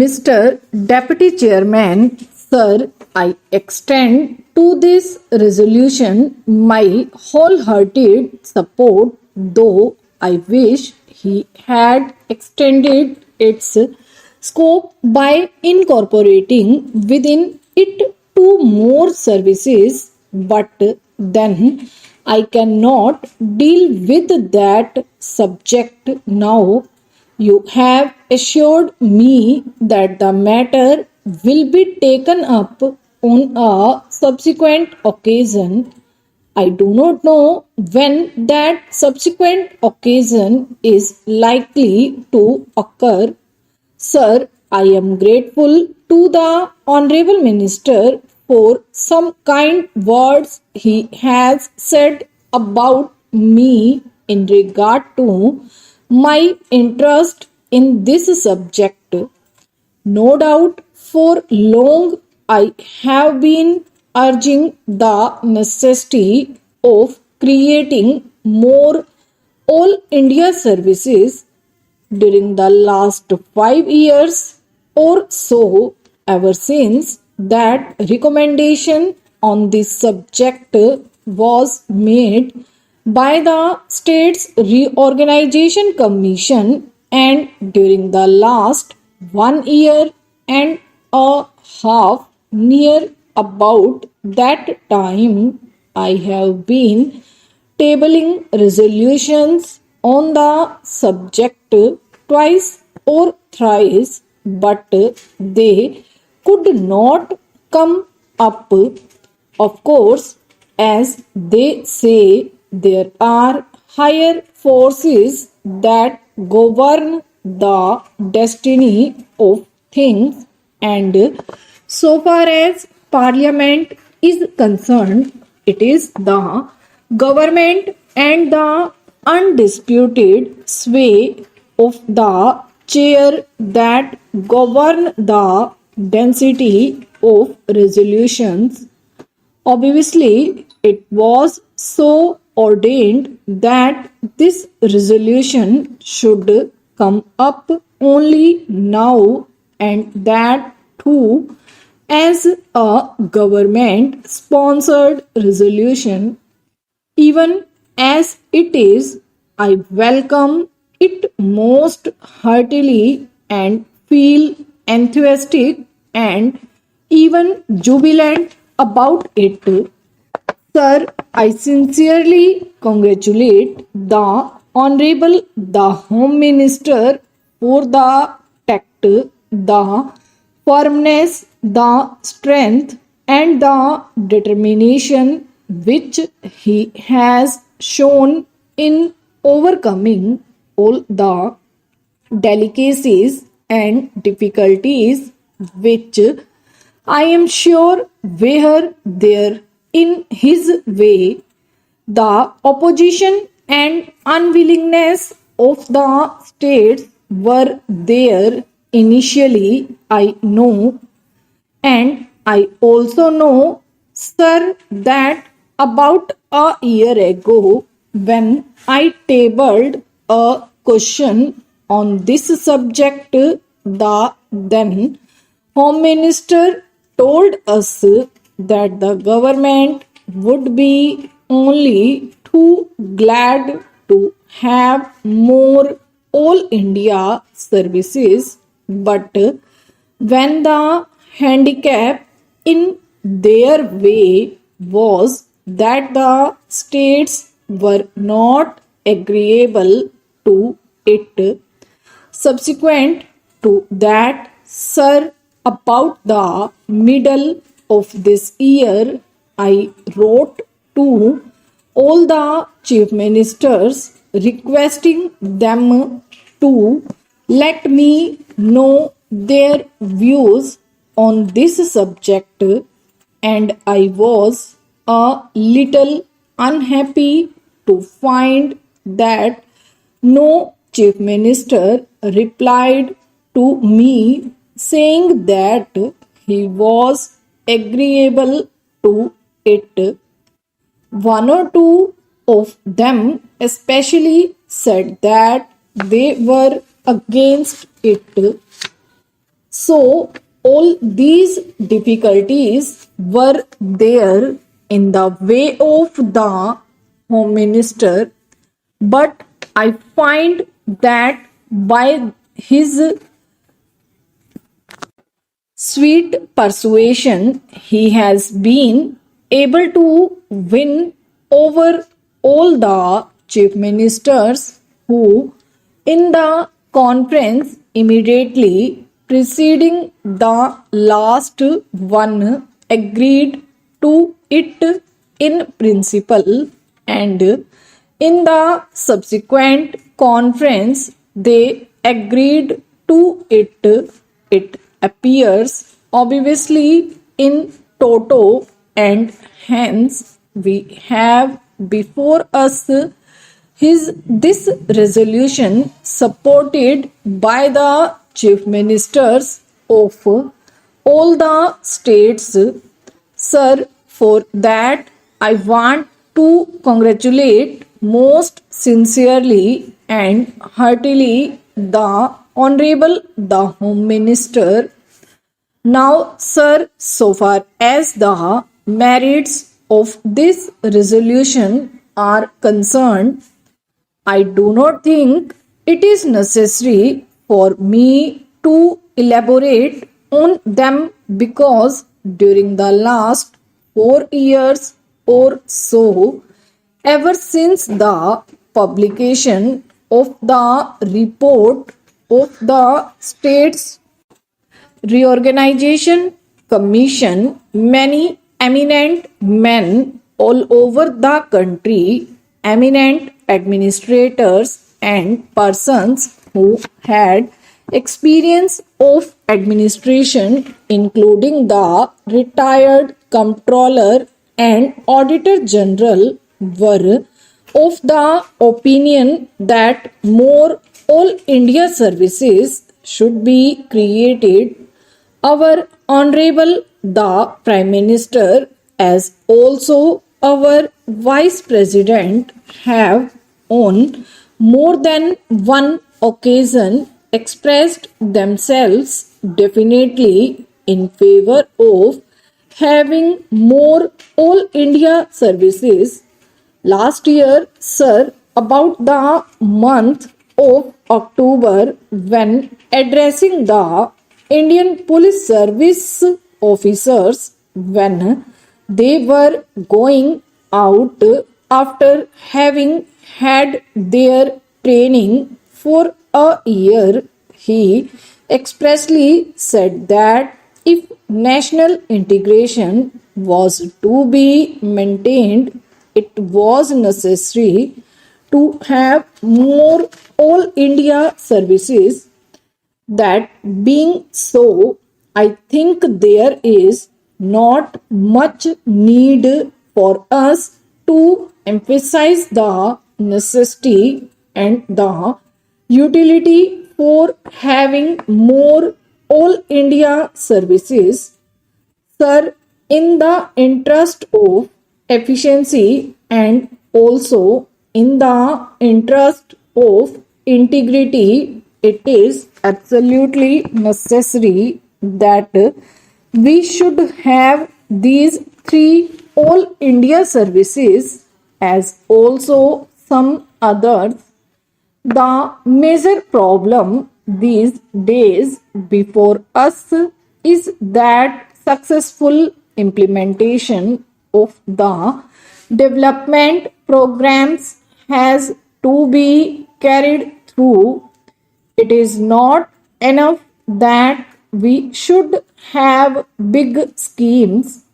Mr. Deputy Chairman, Sir, I extend to this resolution my wholehearted support, though I wish he had extended its scope by incorporating within it two more services, but then I cannot deal with that subject now. You have assured me that the matter will be taken up on a subsequent occasion. I do not know when that subsequent occasion is likely to occur. Sir, I am grateful to the Honorable Minister for some kind words he has said about me in regard to my interest in this subject. No doubt for long I have been urging the necessity of creating more all India services during the last 5 years or so, ever since that recommendation on this subject was made by the States Reorganization Commission, and during the last 1 year and a half, near about that time, I have been tabling resolutions on the subject twice or thrice, but they could not come up. Of course, as they say, there are higher forces that govern the destiny of things, and so far as Parliament is concerned, it is the government and the undisputed sway of the chair that govern the density of resolutions. Obviously, it was so ordained that this resolution should come up only now, and that too as a government sponsored resolution. Even as it is, I welcome it most heartily and feel enthusiastic and even jubilant about it. Sir, I sincerely congratulate the Honorable the Home Minister for the tact, the firmness, the strength, and the determination which he has shown in overcoming all the delicacies and difficulties which I am sure were there in his way. The opposition and unwillingness of the states were there initially, I know, and I also know, sir, that about a year ago, when I tabled a question on this subject, the then Home Minister told us that the government would be only too glad to have more all India services, but when the handicap in their way was that the states were not agreeable to it. Subsequent to that, sir, about the middle of this year, I wrote to all the chief ministers requesting them to let me know their views on this subject, and I was a little unhappy to find that no chief minister replied to me saying that he was agreeable to it. One or two of them especially said that they were against it. So all these difficulties were there in the way of the home minister, but I find that by his sweet persuasion, he has been able to win over all the chief ministers who, in the conference immediately preceding the last one, agreed to it in principle, and in the subsequent conference they agreed to it. It appears obviously in toto, and hence we have before us his this resolution supported by the chief ministers of all the states. Sir, for that I want to congratulate most sincerely and heartily the Honorable the Home Minister. Now, sir, so far as the merits of this resolution are concerned, I do not think it is necessary for me to elaborate on them because during the last 4 years or so, ever since the publication of the report of the States Reorganization Commission, many eminent men all over the country, eminent administrators and persons who had experience of administration, including the retired comptroller and auditor general, were of the opinion that more all India services should be created. Our Honorable the Prime Minister, as also our Vice President, have on more than one occasion expressed themselves definitely in favor of having more all India services. Last year, sir, about the month of October, when addressing the Indian Police Service officers when they were going out after having had their training for a year, he expressly said that if national integration was to be maintained, it was necessary to have more all India services. That being so, I think there is not much need for us to emphasize the necessity and the utility for having more all India services. Sir, in the interest of efficiency and also in the interest of integrity, it is absolutely necessary that we should have these three all India services as also some others. The major problem these days before us is that successful implementation of the development programs has to be carried through. It is not enough that we should have big schemes.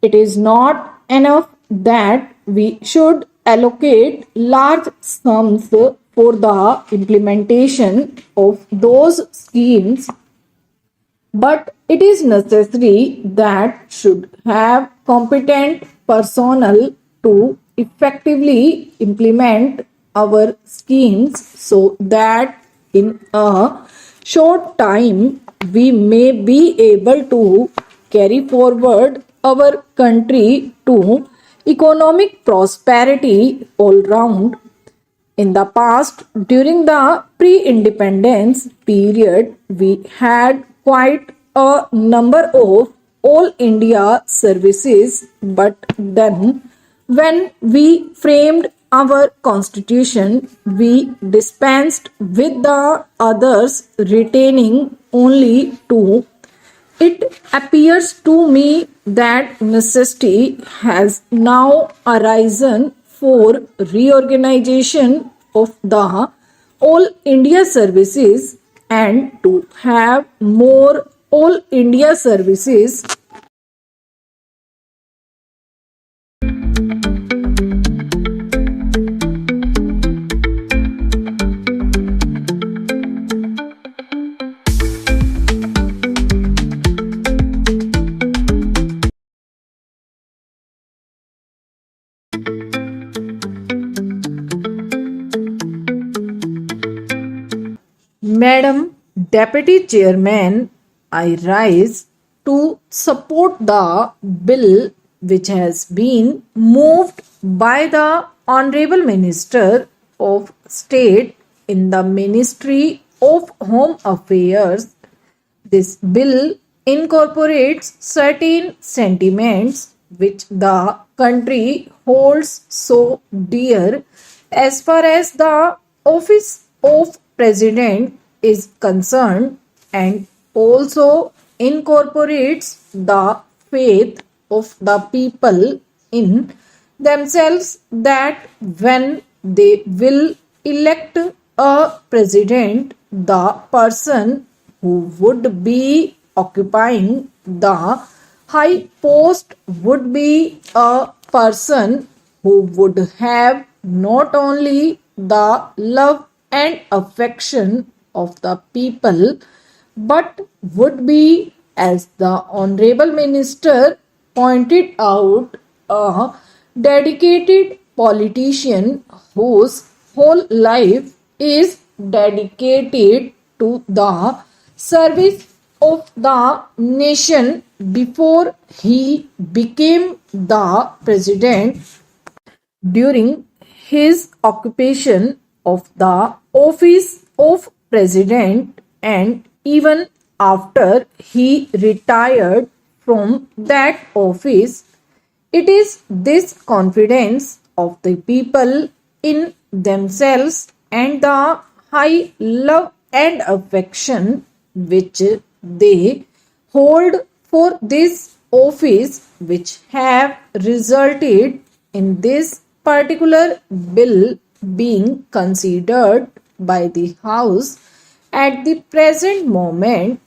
It is not enough that we should allocate large sums for the implementation of those schemes, but it is necessary that should have competent personnel to effectively implement our schemes so that in a short time we may be able to carry forward our country to economic prosperity all round. In the past, during the pre independence period, we had quite a number of all India services, but then when we framed our constitution, we dispensed with the others, retaining only two. It appears to me that necessity has now arisen for reorganization of the All India services, and to have more All India services. Madam Deputy Chairman, I rise to support the bill which has been moved by the Honorable Minister of State in the Ministry of Home Affairs. This bill incorporates certain sentiments which the country holds so dear as far as the office of president is concerned, and also incorporates the faith of the people in themselves that when they will elect a president, the person who would be occupying the high post would be a person who would have not only the love and affection of the people, but would be, as the Honorable Minister pointed out, a dedicated politician whose whole life is dedicated to the service of the nation before he became the president. During his occupation of the office of president, and even after he retired from that office, it is this confidence of the people in themselves and the high love and affection which they hold for this office which have resulted in this particular bill being considered by the House at the present moment.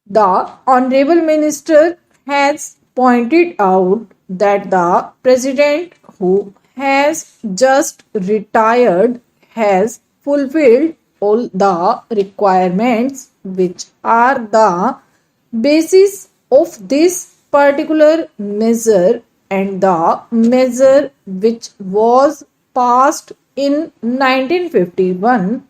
The Honorable Minister has pointed out that the President who has just retired has fulfilled all the requirements which are the basis of this particular measure, and the measure which was passed in 1951.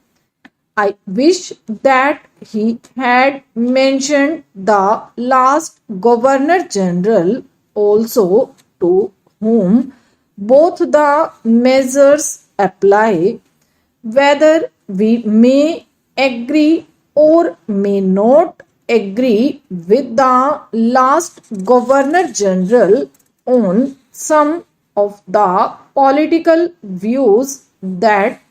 I wish that he had mentioned the last Governor General also, to whom both the measures apply. Whether we may agree or may not agree with the last Governor General on some of the political views that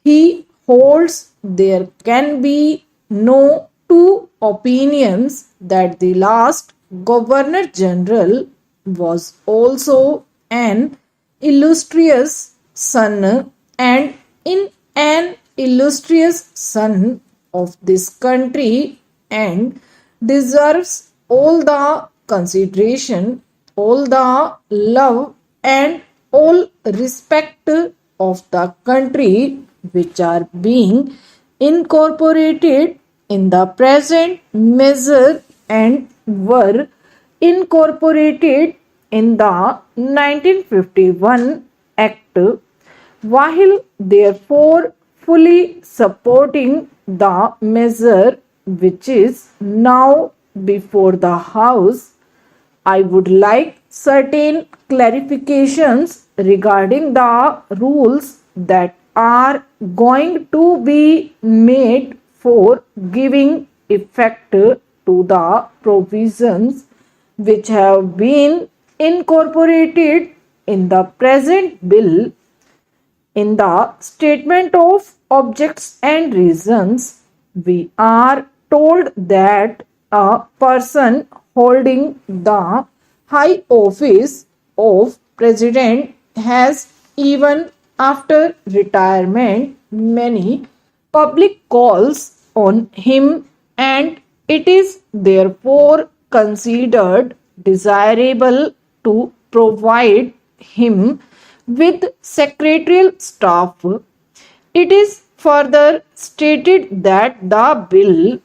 he holds, there can be no two opinions that the last Governor General was also an illustrious son, and in an illustrious son of this country, and deserves all the consideration, all the love, and all respect of the country which are being incorporated in the present measure and were incorporated in the 1951 Act, while therefore fully supporting the measure which is now before the House. I would like certain clarifications regarding the rules that are going to be made for giving effect to the provisions which have been incorporated in the present bill. In the statement of objects and reasons, we are told that a person holding the high office of president has, even after retirement, many public calls on him, and it is therefore considered desirable to provide him with secretarial staff. It is further stated that the bill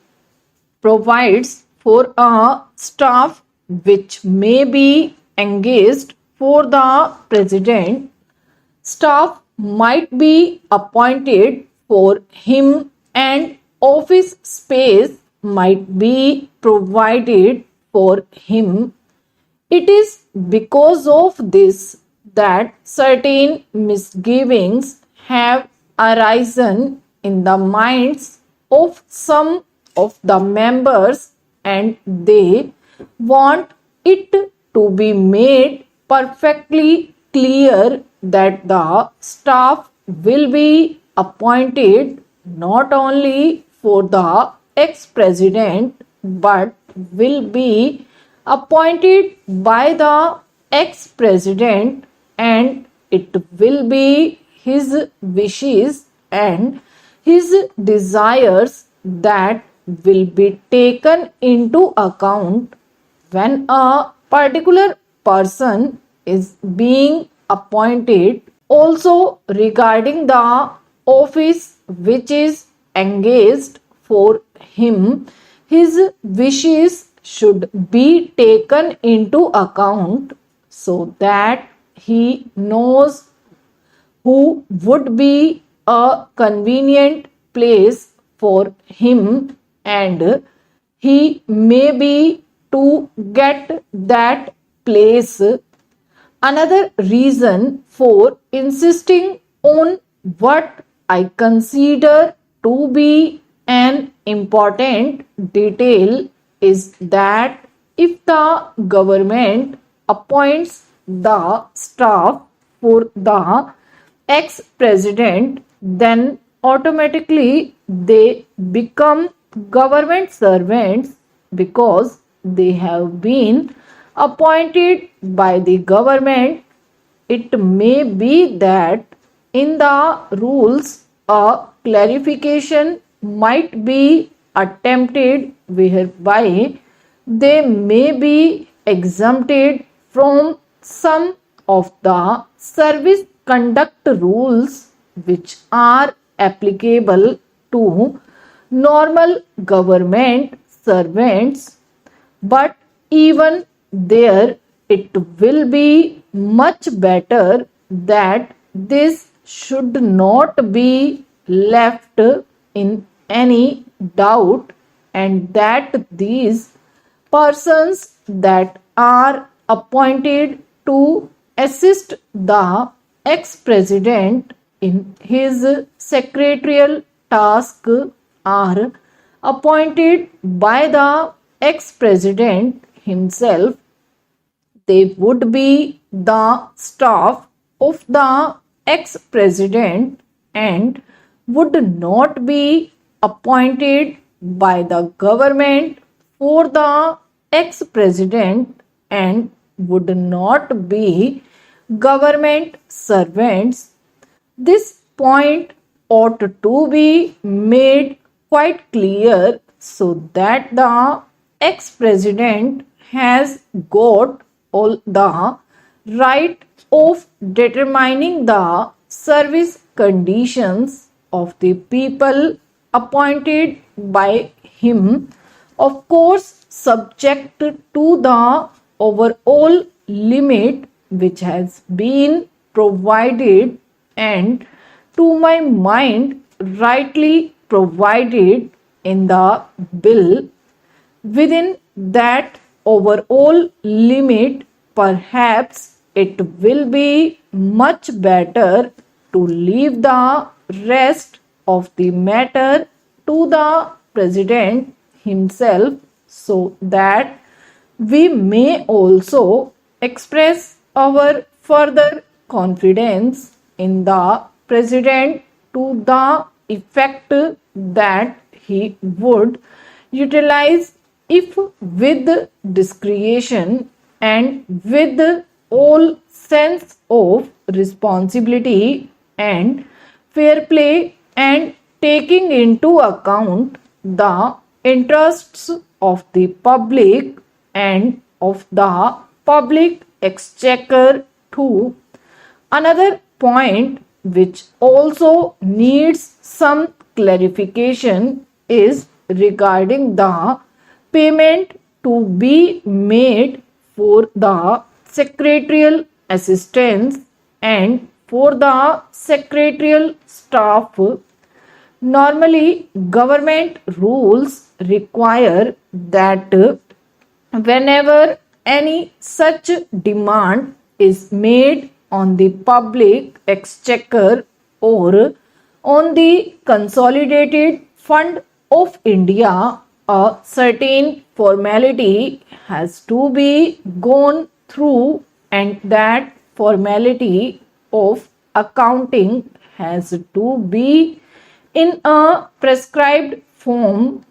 provides for a staff which may be engaged for the president. Staff might be appointed for him and office space might be provided for him. It is because of this that certain misgivings have arisen in the minds of some of the members, and they want it to be made perfectly clear that the staff will be appointed not only for the ex-president but will be appointed by the ex-president, and it will be his wishes and his desires that will be taken into account when a particular person is being appointed. Also, regarding the office which is engaged for him, his wishes should be taken into account so that he knows who would be a convenient place for him, and he may be to get that place. Another reason for insisting on what I consider to be an important detail is that if the government appoints the staff for the ex-president, then automatically they become government servants because they have been appointed by the government. It may be that in the rules a clarification might be attempted whereby they may be exempted from some of the service conduct rules which are applicable to normal government servants, but even there it will be much better that this should not be left in any doubt, and that these persons that are appointed to assist the ex-president in his secretarial task are appointed by the ex-president himself. They would be the staff of the ex-president and would not be appointed by the government for the ex-president and would not be government servants. This point ought to be made quite clear so that the ex-president has got all the right of determining the service conditions of the people appointed by him, of course subject to the overall limit which has been provided and to my mind rightly provided in the bill. Within that overall limit, perhaps it will be much better to leave the rest of the matter to the president himself so that we may also express our further confidence in the President to the effect that he would utilize if with discretion and with all sense of responsibility and fair play and taking into account the interests of the public and of the public exchequer too. Another point which also needs some clarification is regarding the payment to be made for the secretarial assistance and for the secretarial staff. Normally, government rules require that whenever any such demand is made on the public exchequer or on the consolidated fund of India, a certain formality has to be gone through, and that formality of accounting has to be in a prescribed form.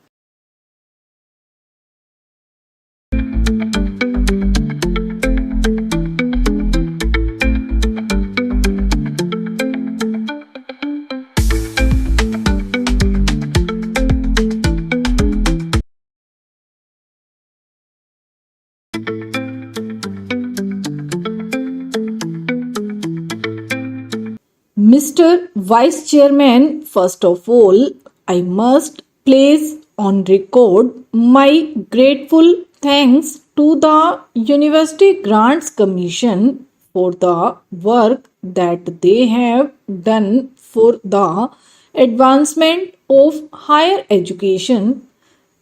Mr. Vice Chairman, first of all, I must place on record my grateful thanks to the University Grants Commission for the work that they have done for the advancement of higher education.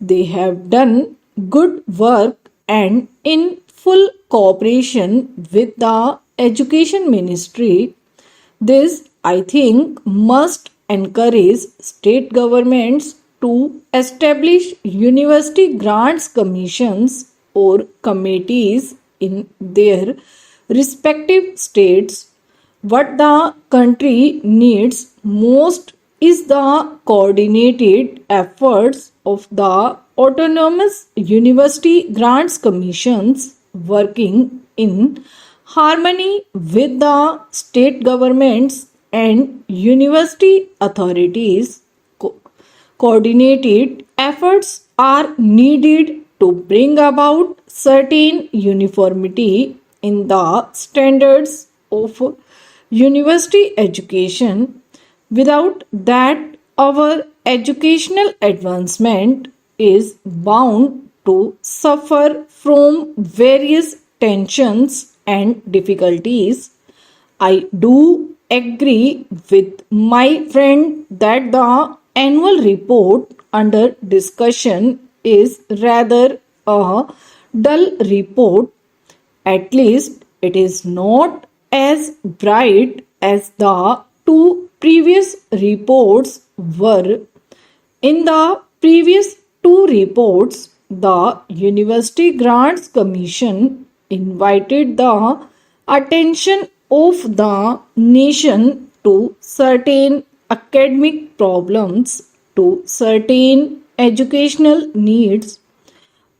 They have done good work and in full cooperation with the Education Ministry. This, I think, must encourage state governments to establish university grants commissions or committees in their respective states. What the country needs most is the coordinated efforts of the autonomous university grants commissions working in harmony with the state governments and university authorities. Coordinated efforts are needed to bring about certain uniformity in the standards of university education. Without that, our educational advancement is bound to suffer from various tensions and difficulties. I do agree with my friend that the annual report under discussion is rather a dull report. At least it is not as bright as the two previous reports were. In the previous two reports, the University Grants Commission invited the attention of the nation to certain academic problems, to certain educational needs.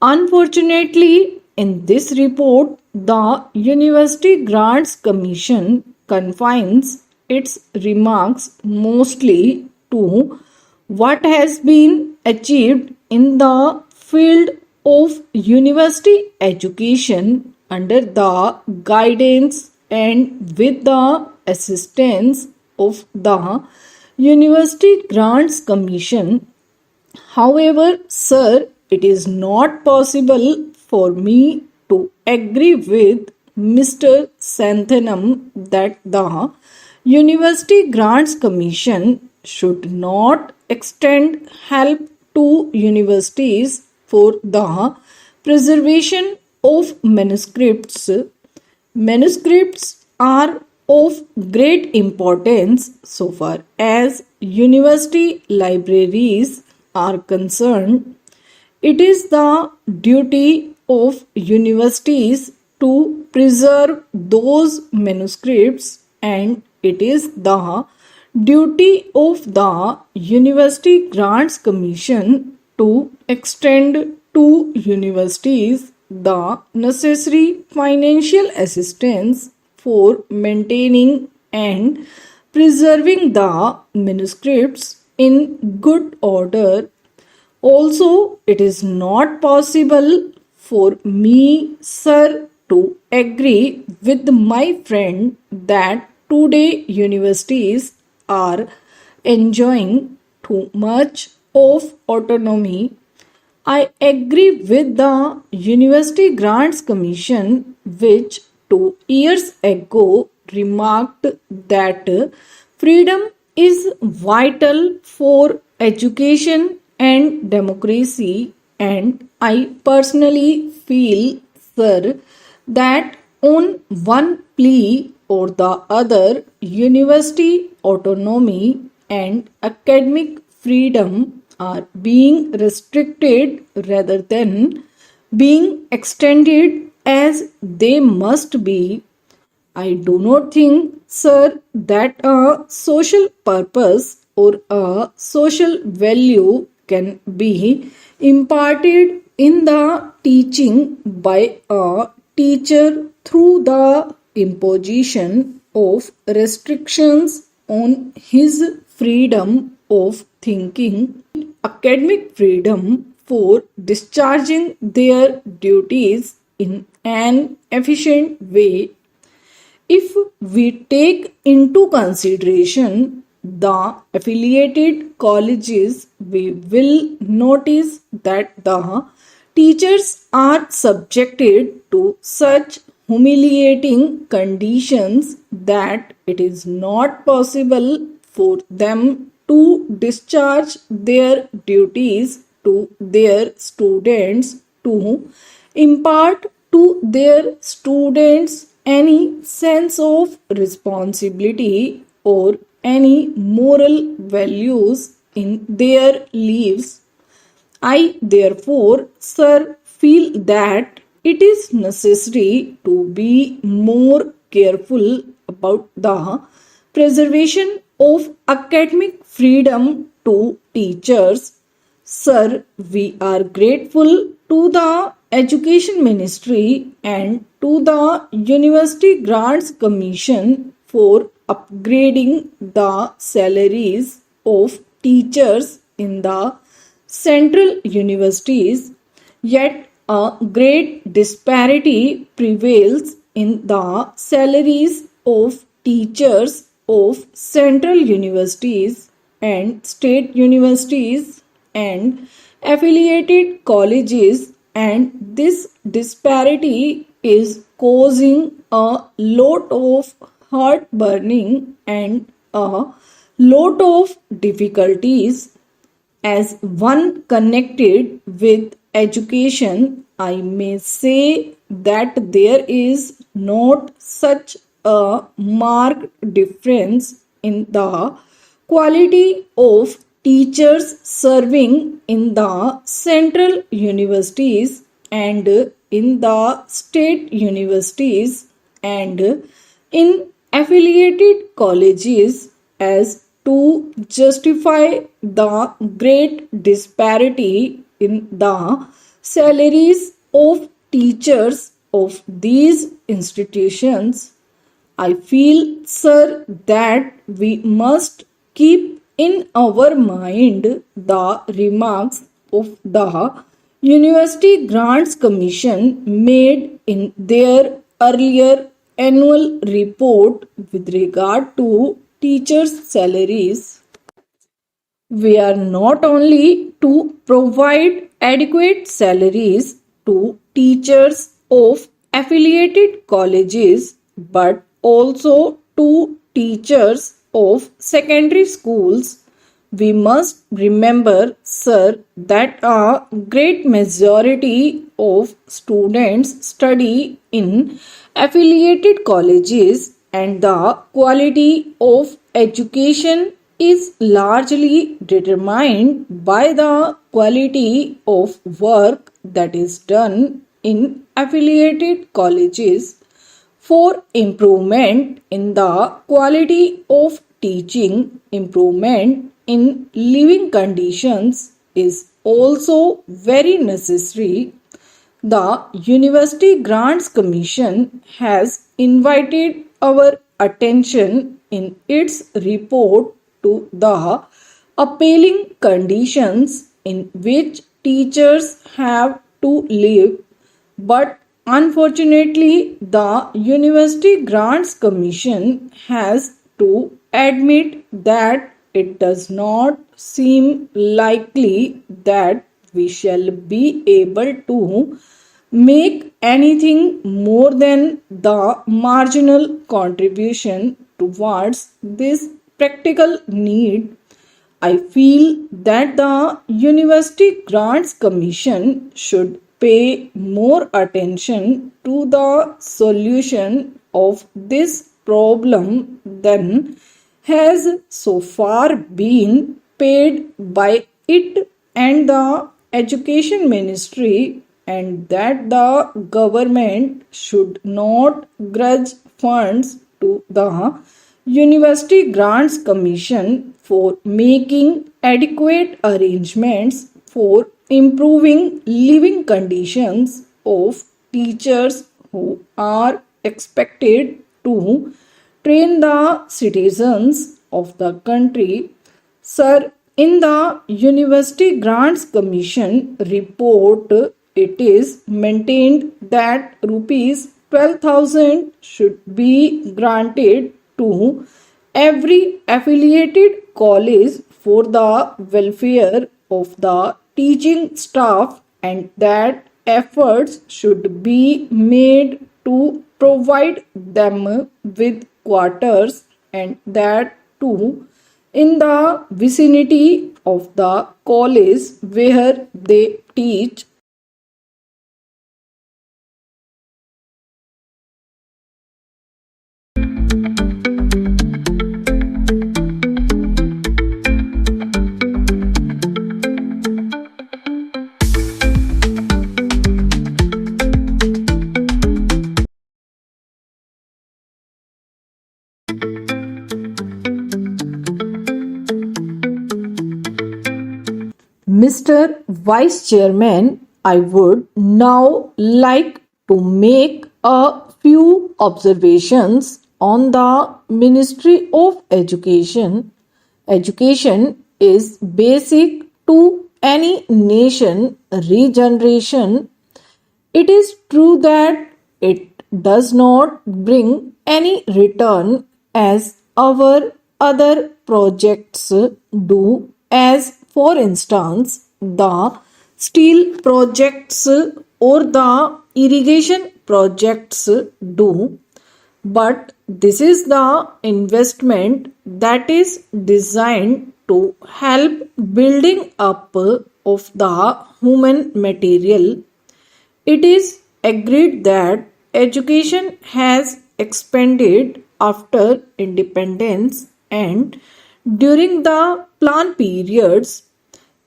Unfortunately, in this report, the University Grants Commission confines its remarks mostly to what has been achieved in the field of university education under the guidance and with the assistance of the University Grants Commission. However, sir, it is not possible for me to agree with Mr. Santhanam that the University Grants Commission should not extend help to universities for the preservation of manuscripts. Manuscripts are of great importance so far as university libraries are concerned. It is the duty of universities to preserve those manuscripts, and it is the duty of the University Grants Commission to extend to universities the necessary financial assistance for maintaining and preserving the manuscripts in good order. Also, it is not possible for me, sir, to agree with my friend that today universities are enjoying too much of autonomy. I agree with the University Grants Commission, which 2 years ago remarked that freedom is vital for education and democracy, and I personally feel, sir, that on one plea or the other, university autonomy and academic freedom are being restricted rather than being extended as they must be. I do not think, sir, that a social purpose or a social value can be imparted in the teaching by a teacher through the imposition of restrictions on his freedom of thinking, academic freedom for discharging their duties in an efficient way. If we take into consideration the affiliated colleges, we will notice that the teachers are subjected to such humiliating conditions that it is not possible for them to discharge their duties to their students, to impart to their students any sense of responsibility or any moral values in their lives. I therefore, sir, feel that it is necessary to be more careful about the preservation of academic freedom to teachers. Sir, we are grateful to the Education Ministry and to the University Grants Commission for upgrading the salaries of teachers in the central universities, yet a great disparity prevails in the salaries of teachers of central universities and state universities and affiliated colleges, and this disparity is causing a lot of heartburning and a lot of difficulties. As one connected with education, I may say that there is not such a marked difference in the quality of teachers serving in the central universities and in the state universities and in affiliated colleges as to justify the great disparity in the salaries of teachers of these institutions. I feel, sir, that we must keep in our mind the remarks of the University Grants Commission made in their earlier annual report with regard to teachers' salaries. We are not only to provide adequate salaries to teachers of affiliated colleges but also to teachers of secondary schools. We must remember, sir, that a great majority of students study in affiliated colleges and the quality of education is largely determined by the quality of work that is done in affiliated colleges. For improvement in the quality of teaching, improvement in living conditions is also very necessary. The University Grants Commission has invited our attention in its report to the appalling conditions in which teachers have to live, but unfortunately, the University Grants Commission has to admit that it does not seem likely that we shall be able to make anything more than the marginal contribution towards this practical need. I feel that the University Grants Commission should pay more attention to the solution of this problem than has so far been paid by it and the Education Ministry, and that the government should not grudge funds to the University Grants Commission for making adequate arrangements for improving living conditions of teachers who are expected to train the citizens of the country. Sir, in the University Grants Commission report, it is maintained that rupees 12,000 should be granted to every affiliated college for the welfare of the teaching staff, and that efforts should be made to provide them with quarters, and that too in the vicinity of the college where they teach. Mr. Vice Chairman, I would now like to make a few observations on the Ministry of Education. Education is basic to any nation regeneration. It is true that it does not bring any return as our other projects do, as for instance the steel projects or the irrigation projects do. But this is the investment that is designed to help building up of the human material. It is agreed that education has expanded after independence and during the plan periods,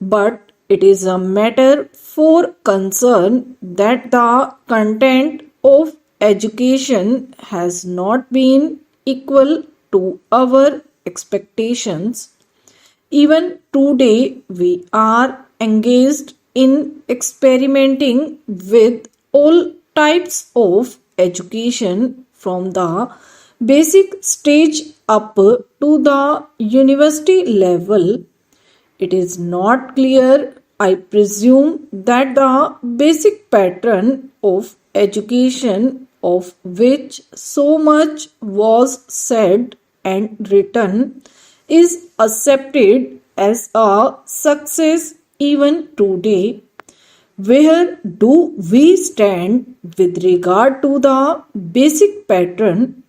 but it is a matter for concern that the content of education has not been equal to our expectations. Even today, we are engaged in experimenting with all types of education from the basic stage up to the university level. It is not clear, I presume, that the basic pattern of education of which so much was said and written is accepted as a success even today. Where do we stand with regard to the basic pattern?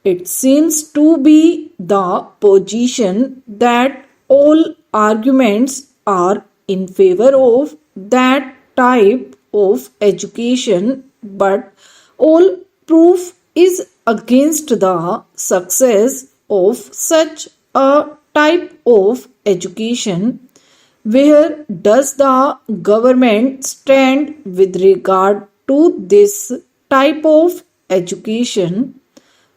It seems to be the position that all arguments are in favor of that type of education, but all proof is against the success of such a type of education? Where does the government stand with regard to this type of education?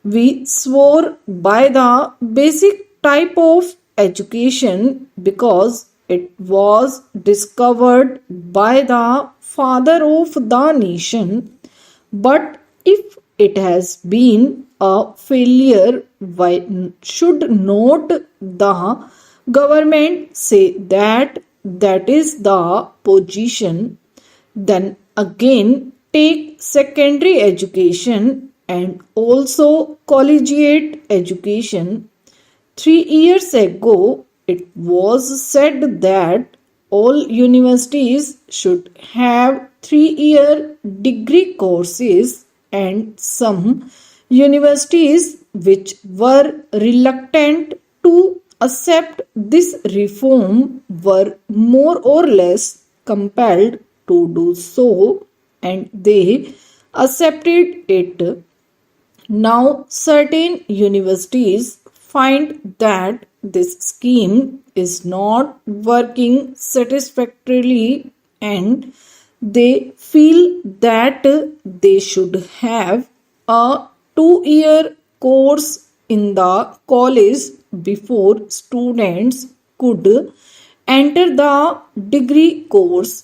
We swore by the basic type of education because it was discovered by the father of the nation. But if it has been a failure, why should not the government say that that is the position? Then again, take secondary education and also collegiate education. 3 years ago, it was said that all universities should have 3-year degree courses, and some universities which were reluctant to accept this reform were more or less compelled to do so, and they accepted it. Now, certain universities find that this scheme is not working satisfactorily, and they feel that they should have a 2-year course in the college before students could enter the degree course.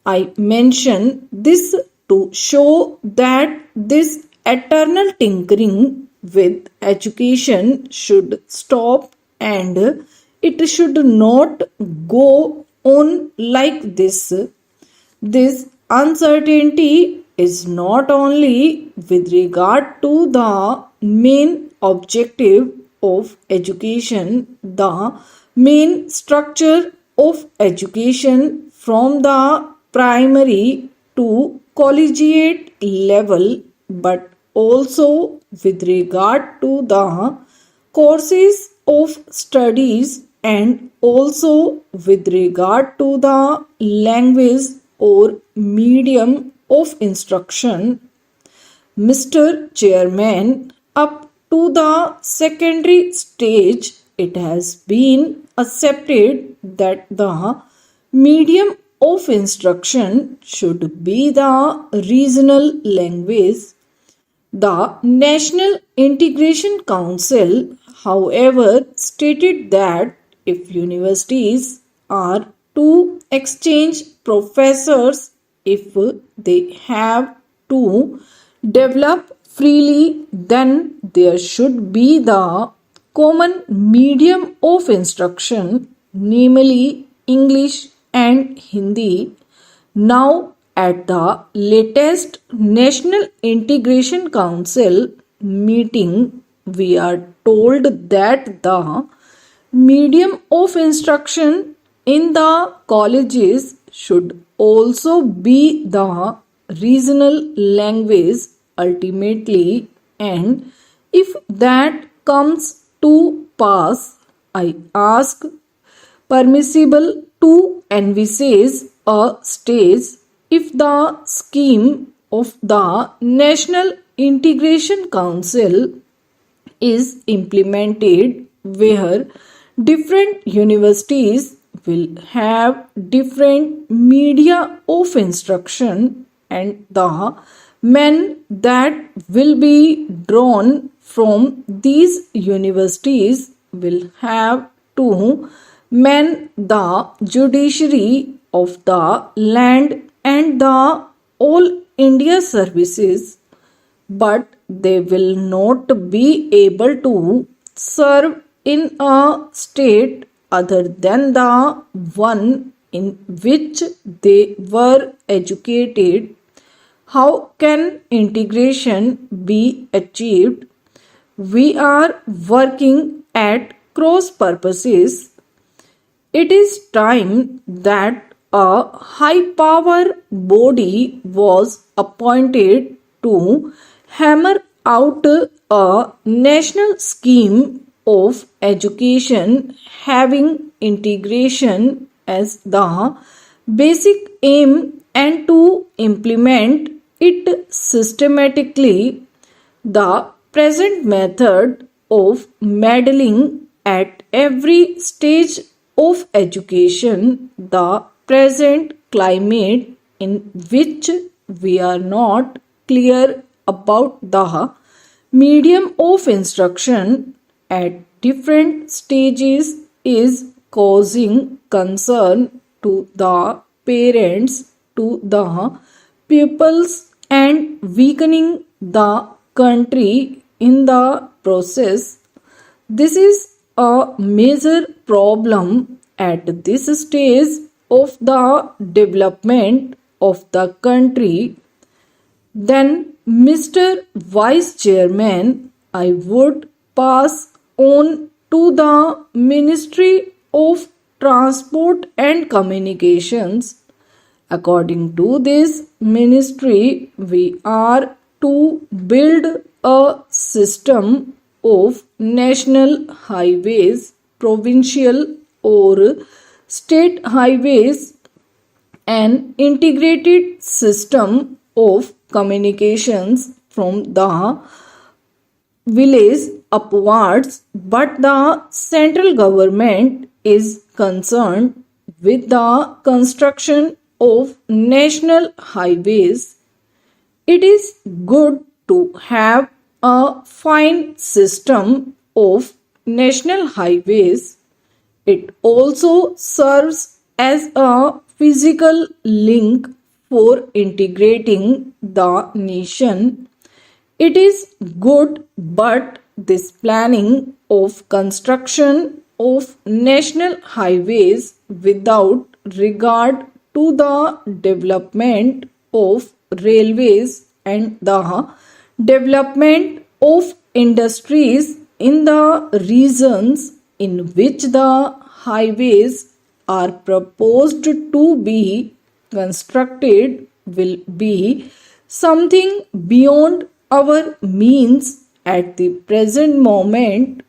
I mention this to show that this eternal tinkering with education should stop, and it should not go on like this. This uncertainty is not only with regard to the main objective of education, the main structure of education from the primary to collegiate level, but also with regard to the courses of studies and also with regard to the language or medium of instruction. Mr. Chairman, up to the secondary stage, it has been accepted that the medium of instruction should be the regional language. The National Integration Council, however, stated that if universities are to exchange professors, if they have to develop freely, then there should be the common medium of instruction, namely English and Hindi. Now, at the latest National Integration Council meeting, we are told that the medium of instruction in the colleges should also be the regional language ultimately, and if that comes to pass, I ask permissible to envisage a stage if the scheme of the National Integration Council is implemented where different universities will have different media of instruction, and the men that will be drawn from these universities will have to man the judiciary of the land and the all India services, but they will not be able to serve in a state other than the one in which they were educated. How can integration be achieved? We are working at cross purposes. It is time that a high power body was appointed to hammer out a national scheme of education having integration as the basic aim and to implement it systematically. The present method of meddling at every stage of education, the present climate in which we are not clear about the medium of instruction at different stages is causing concern to the parents, to the pupils, and weakening the country in the process. This is a major problem at this stage of the development of the country. Then, Mr. Vice Chairman, I would pass on to the Ministry of Transport and Communications. According to this ministry, we are to build a system of national highways, provincial or state highways, an integrated system of communications from the village upwards, but the central government is concerned with the construction of national highways. It is good to have a fine system of national highways. It also serves as a physical link for integrating the nation. It is good, but this planning of construction of national highways without regard to the development of railways and the development of industries in the regions in which the highways are proposed to be constructed will be something beyond our means at the present moment.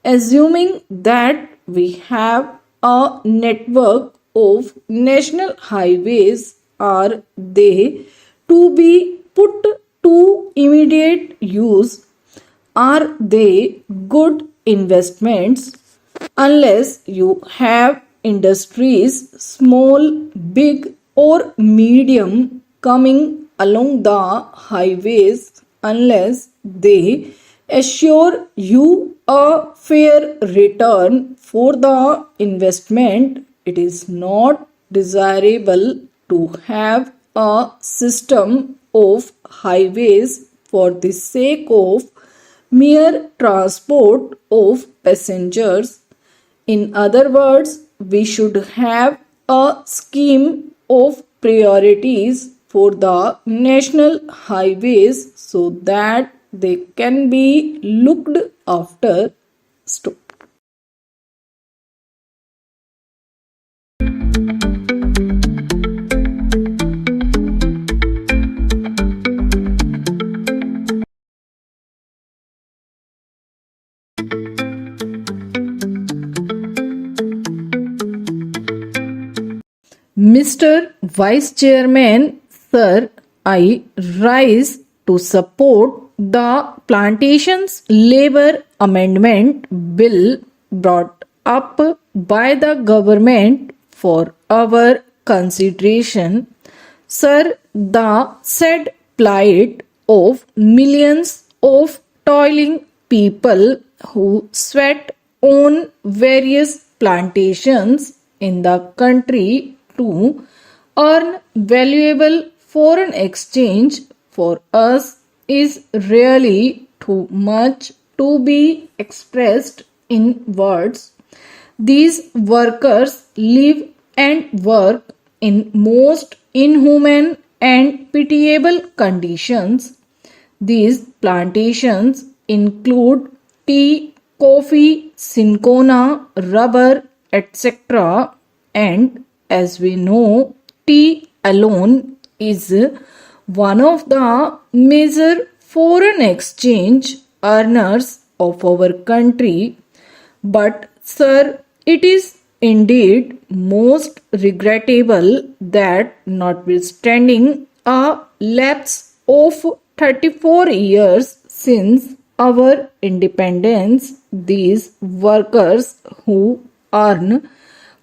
Assuming that we have a network of national highways, are they to be put to immediate use? Are they good investments? Unless you have industries, small, big, or medium, coming along the highways, unless they assure you a fair return for the investment, it is not desirable to have a system of highways for the sake of mere transport of passengers. In other words, we should have a scheme of priorities for the national highways so that they can be looked after. Stop. Mr. Vice Chairman, Sir, I rise to support the Plantations Labour Amendment Bill brought up by the government for our consideration. Sir, the said plight of millions of toiling people who sweat on various plantations in the country to earn valuable foreign exchange for us is really too much to be expressed in words. These workers live and work in most inhuman and pitiable conditions. These plantations include tea, coffee, cinchona, rubber, etc. And as we know, tea alone is one of the major foreign exchange earners of our country. But, sir, it is indeed most regrettable that, notwithstanding a lapse of 34 years since our independence, these workers who earn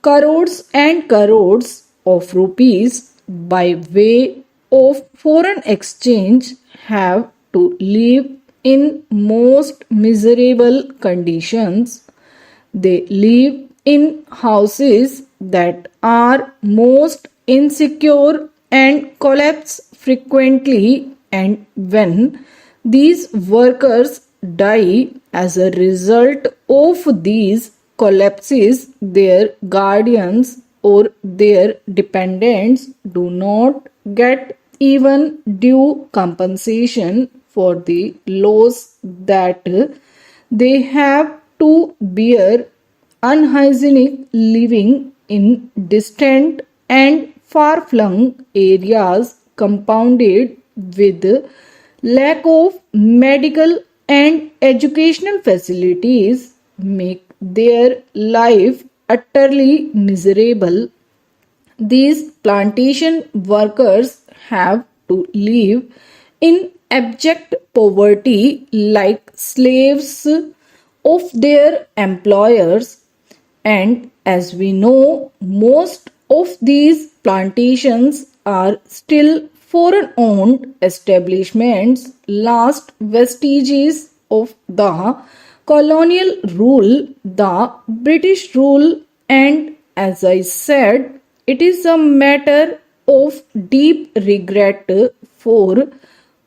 crores and crores of rupees by way of foreign exchange have to live in most miserable conditions. They live in houses that are most insecure and collapse frequently, and when these workers die as a result of these collapses, their guardians or their dependents do not get even due compensation for the loss that they have to bear. Unhygienic living in distant and far flung areas, compounded with lack of medical and educational facilities, make their life utterly miserable. These plantation workers have to live in abject poverty like slaves of their employers. And as we know, most of these plantations are still foreign owned establishments, last vestiges of the colonial rule, the British rule, and as I said, it is a matter of deep regret for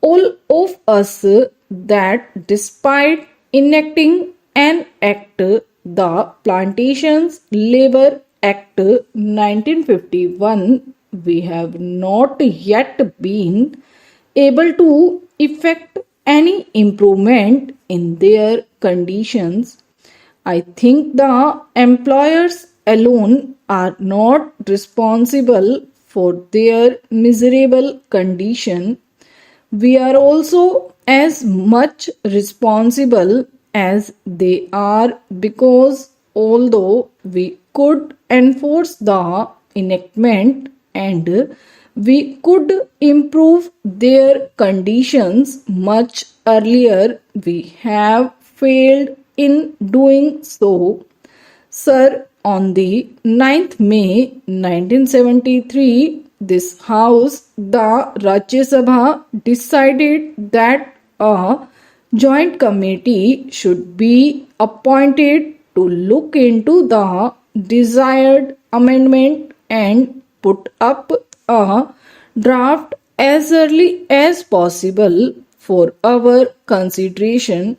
all of us that despite enacting an act, the Plantations Labor Act 1951, we have not yet been able to effect any improvement in their conditions. I think the employers alone are not responsible for their miserable condition. We are also as much responsible as they are, because although we could enforce the enactment and we could improve their conditions much earlier, we have failed in doing so. Sir, on the 9th May 1973, this House, the Rajya Sabha, decided that a joint committee should be appointed to look into the desired amendment and put up a draft as early as possible for our consideration.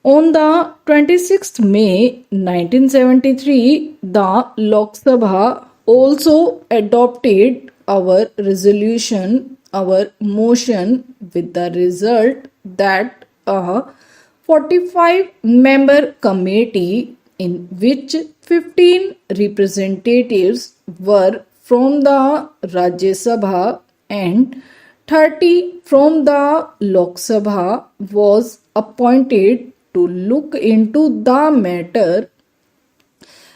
On the 26th May 1973, the Lok Sabha also adopted our resolution, our motion, with the result that a 45-member committee, in which 15 representatives were from the Rajya Sabha and 30 from the Lok Sabha, was appointed to look into the matter.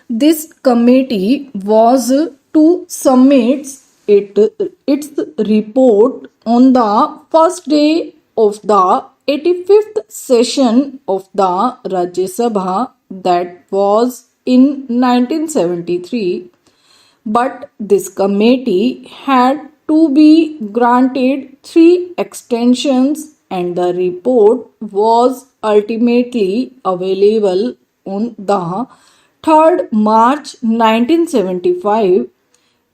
This committee was to submit its report on the first day of the 85th session of the Rajya Sabha, that was in 1973. But this committee had to be granted 3 extensions, and the report was ultimately available on the 3rd March 1975.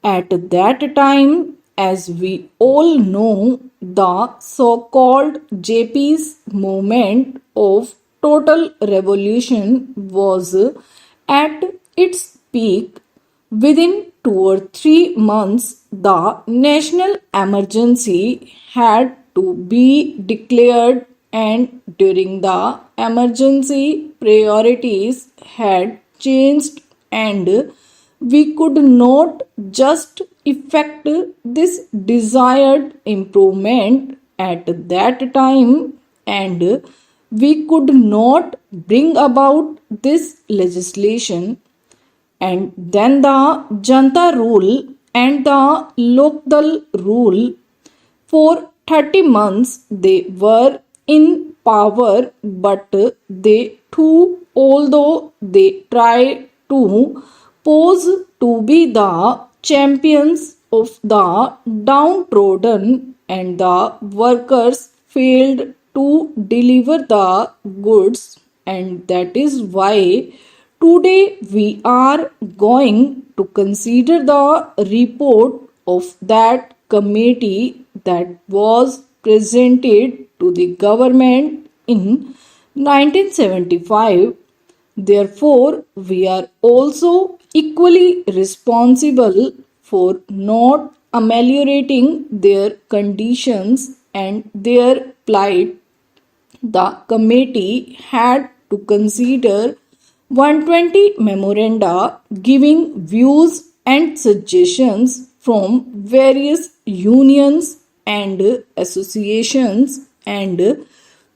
At that time, as we all know, the so-called JP's movement of total revolution was at its peak. Within 2 or 3 months, the national emergency had to be declared, and during the emergency, priorities had changed, and we could not just effect this desired improvement at that time, and we could not bring about this legislation. And then the Janta rule and the Lokdal rule. For 30 months, they were in power, but they too, although they try to pose to be the champions of the downtrodden and the workers, failed to deliver the goods, and that is why today we are going to consider the report of that committee that was presented to the government in 1975. Therefore, we are also equally responsible for not ameliorating their conditions and their plight. The committee had to consider 120 memoranda giving views and suggestions from various unions and associations, and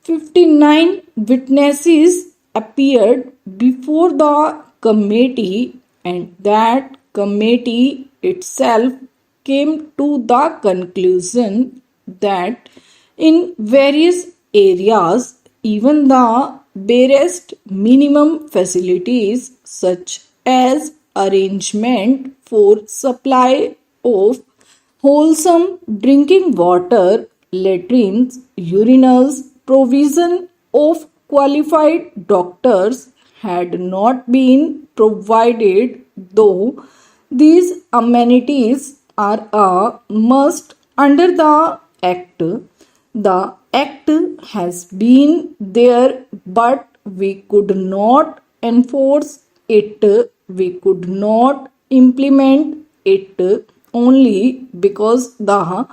59 witnesses appeared before the committee, and that committee itself came to the conclusion that in various areas, even the barest minimum facilities, such as arrangement for supply of wholesome drinking water, latrines, urinals, provision of qualified doctors, had not been provided, though these amenities are a must under the Act. The Act has been there, but we could not enforce it, we could not implement it, only because the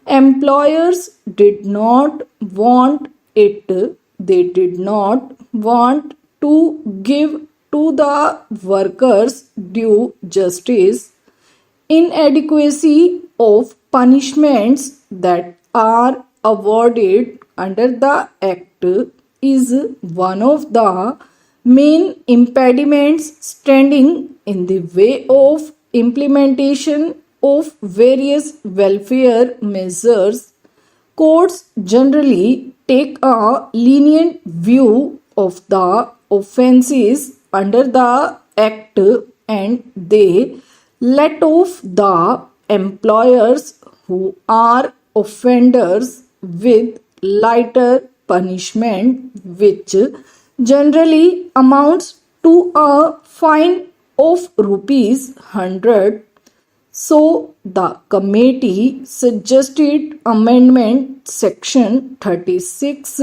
employers did not want it. They did not want to give to the workers due justice. Inadequacy of punishments that are awarded under the Act is one of the main impediments standing in the way of implementation of various welfare measures. Courts generally take a lenient view of the offences under the Act, and they let off the employers who are offenders with lighter punishment, which generally amounts to a fine of rupees 100. So, the committee suggested amendment section 36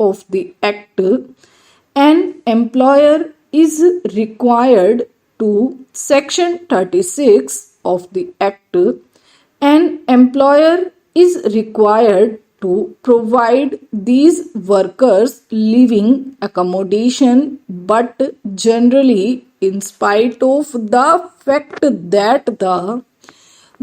of the Act. An employer is required to section 36 of the Act. An employer is required to provide these workers living accommodation, but generally, in spite of the fact that the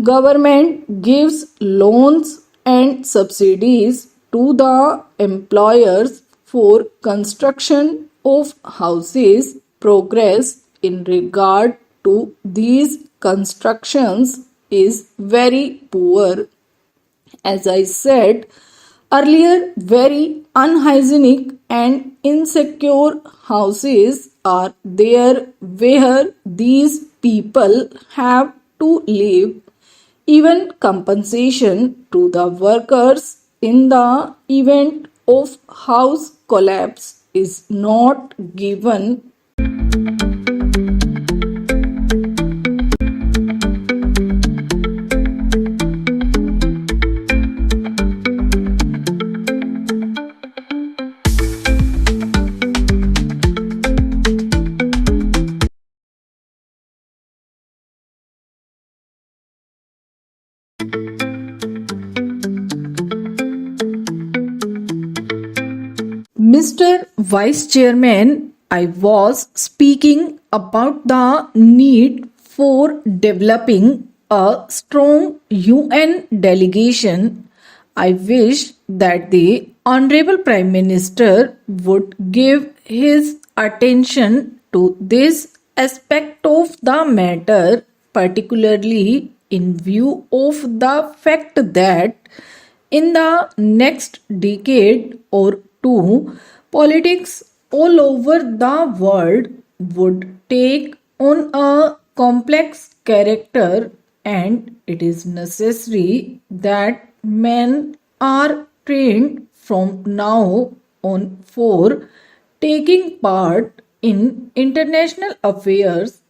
government gives loans and subsidies to the employers for construction of houses, progress in regard to these constructions is very poor. As I said earlier, very unhygienic and insecure houses are there where these people have to live. Even compensation to the workers in the event of house collapse is not given. Mr. Vice Chairman, I was speaking about the need for developing a strong UN delegation. I wish that the Honorable Prime Minister would give his attention to this aspect of the matter, particularly in view of the fact that in the next decade or to politics all over the world would take on a complex character, and it is necessary that men are trained from now on for taking part in international affairs.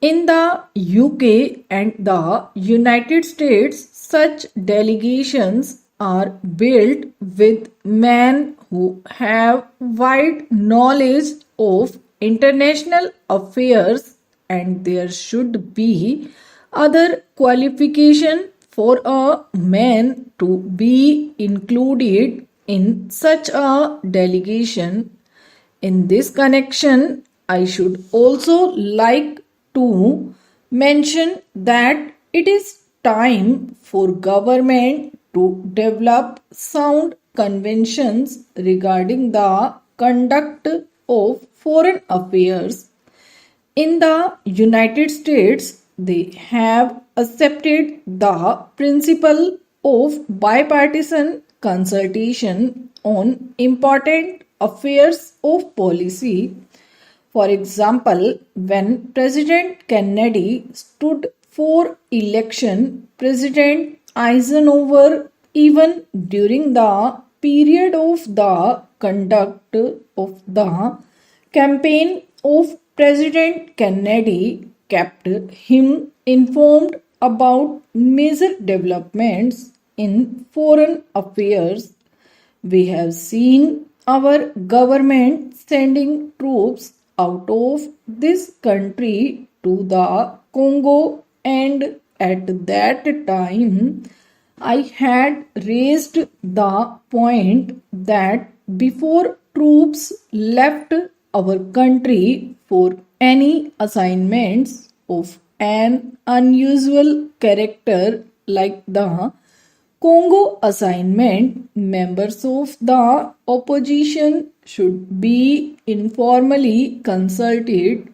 In the UK and the United States, such delegations are built with men who have wide knowledge of international affairs, and there should be other qualification for a man to be included in such a delegation. In this connection, I should also like to mention that it is time for government to develop sound conventions regarding the conduct of foreign affairs. In the United States, they have accepted the principle of bipartisan consultation on important affairs of policy. For example, when President Kennedy stood for election, President Eisenhower, even during the period of the conduct of the campaign of President Kennedy, kept him informed about major developments in foreign affairs. We have seen our government sending troops out of this country to the Congo, and at that time I had raised the point that before troops left our country for any assignments of an unusual character like the Congo assignment, members of the opposition should be informally consulted.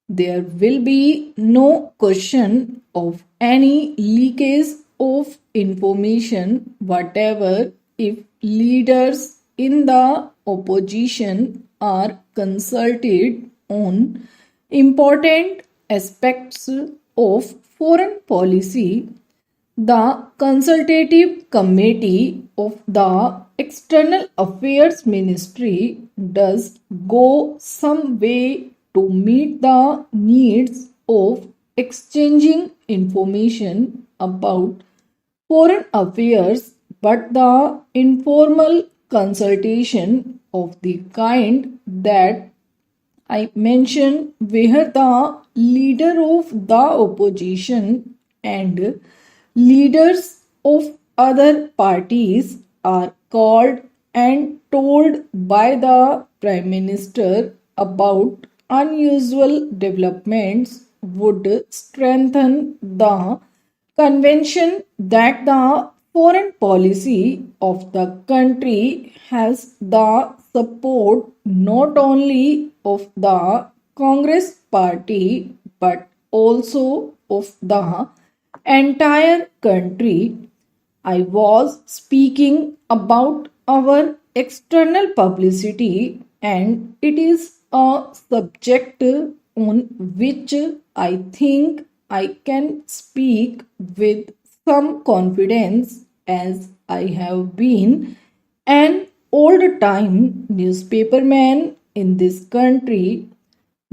There will be no question of any leakage of information whatever if leaders in the opposition are consulted on important aspects of foreign policy. The consultative committee of the External Affairs Ministry does go some way to meet the needs of exchanging information about foreign affairs, but the informal consultation of the kind that I mentioned, where the leader of the opposition and leaders of other parties are called and told by the Prime Minister about unusual developments, would strengthen the convention that the foreign policy of the country has the support not only of the Congress party but also of the entire country. I was speaking about our external publicity, and it is a subject on which I think I can speak with some confidence, as I have been an old time newspaperman in this country.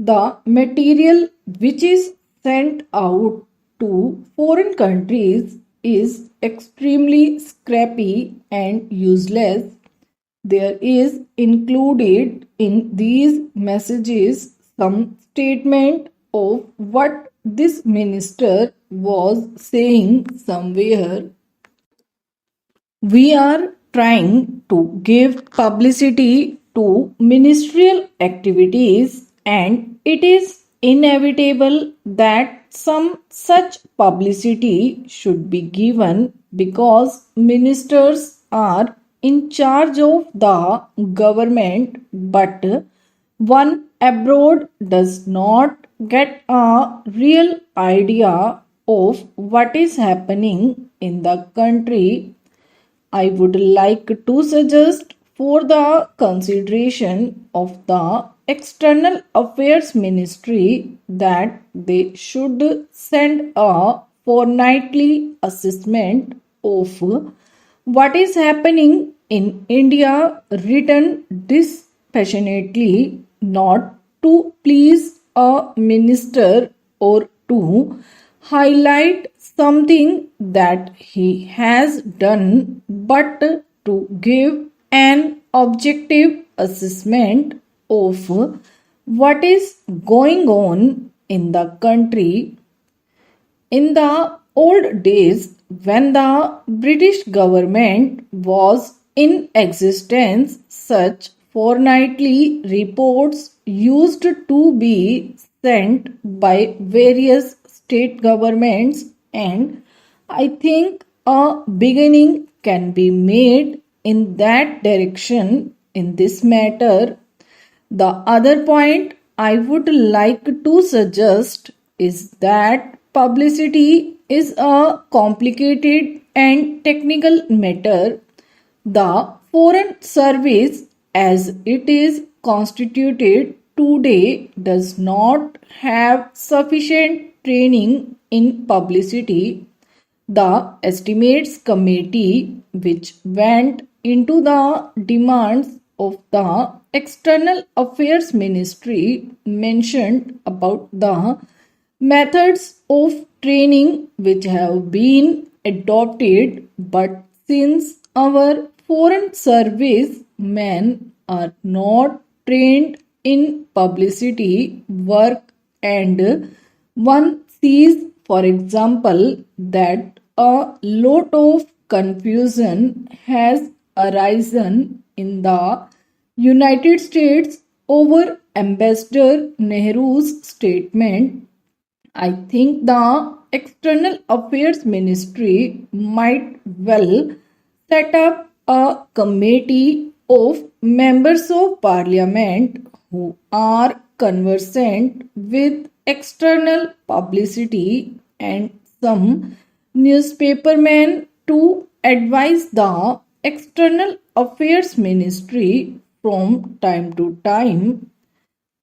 The material which is sent out to foreign countries is extremely scrappy and useless. There is included in these messages some statement of what this minister was saying somewhere. We are trying to give publicity to ministerial activities, and it is inevitable that some such publicity should be given because ministers are in charge of the government, but one abroad does not get a real idea of what is happening in the country. I would like to suggest for the consideration of the External Affairs Ministry that they should send a fortnightly assessment of what is happening in India, written dispassionately, not to please a minister or to highlight something that he has done, but to give an objective assessment of what is going on in the country. In the old days, when the British government was in existence, such fortnightly reports used to be sent by various state governments, and I think a beginning can be made in that direction in this matter. The other point I would like to suggest is that publicity is a complicated and technical matter. The Foreign Service, as it is constituted today, does not have sufficient training in publicity. The Estimates Committee, which went into the demands of the External Affairs Ministry, mentioned about the methods of training which have been adopted, but since our foreign service men are not trained in publicity work, and one sees, for example, that a lot of confusion has arisen in the United States over Ambassador Nehru's statement. I think the External Affairs Ministry might well set up a committee of members of parliament who are conversant with external publicity and some newspapermen to advise the External Affairs Ministry from time to time.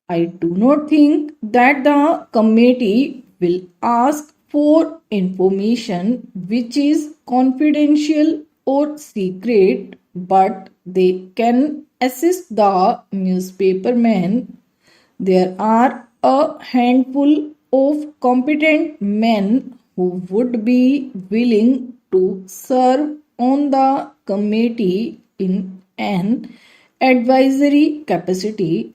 I do not think that the committee will ask for information which is confidential or secret, but they can assist the newspapermen. There are a handful of competent men who would be willing to serve on the committee in an advisory capacity.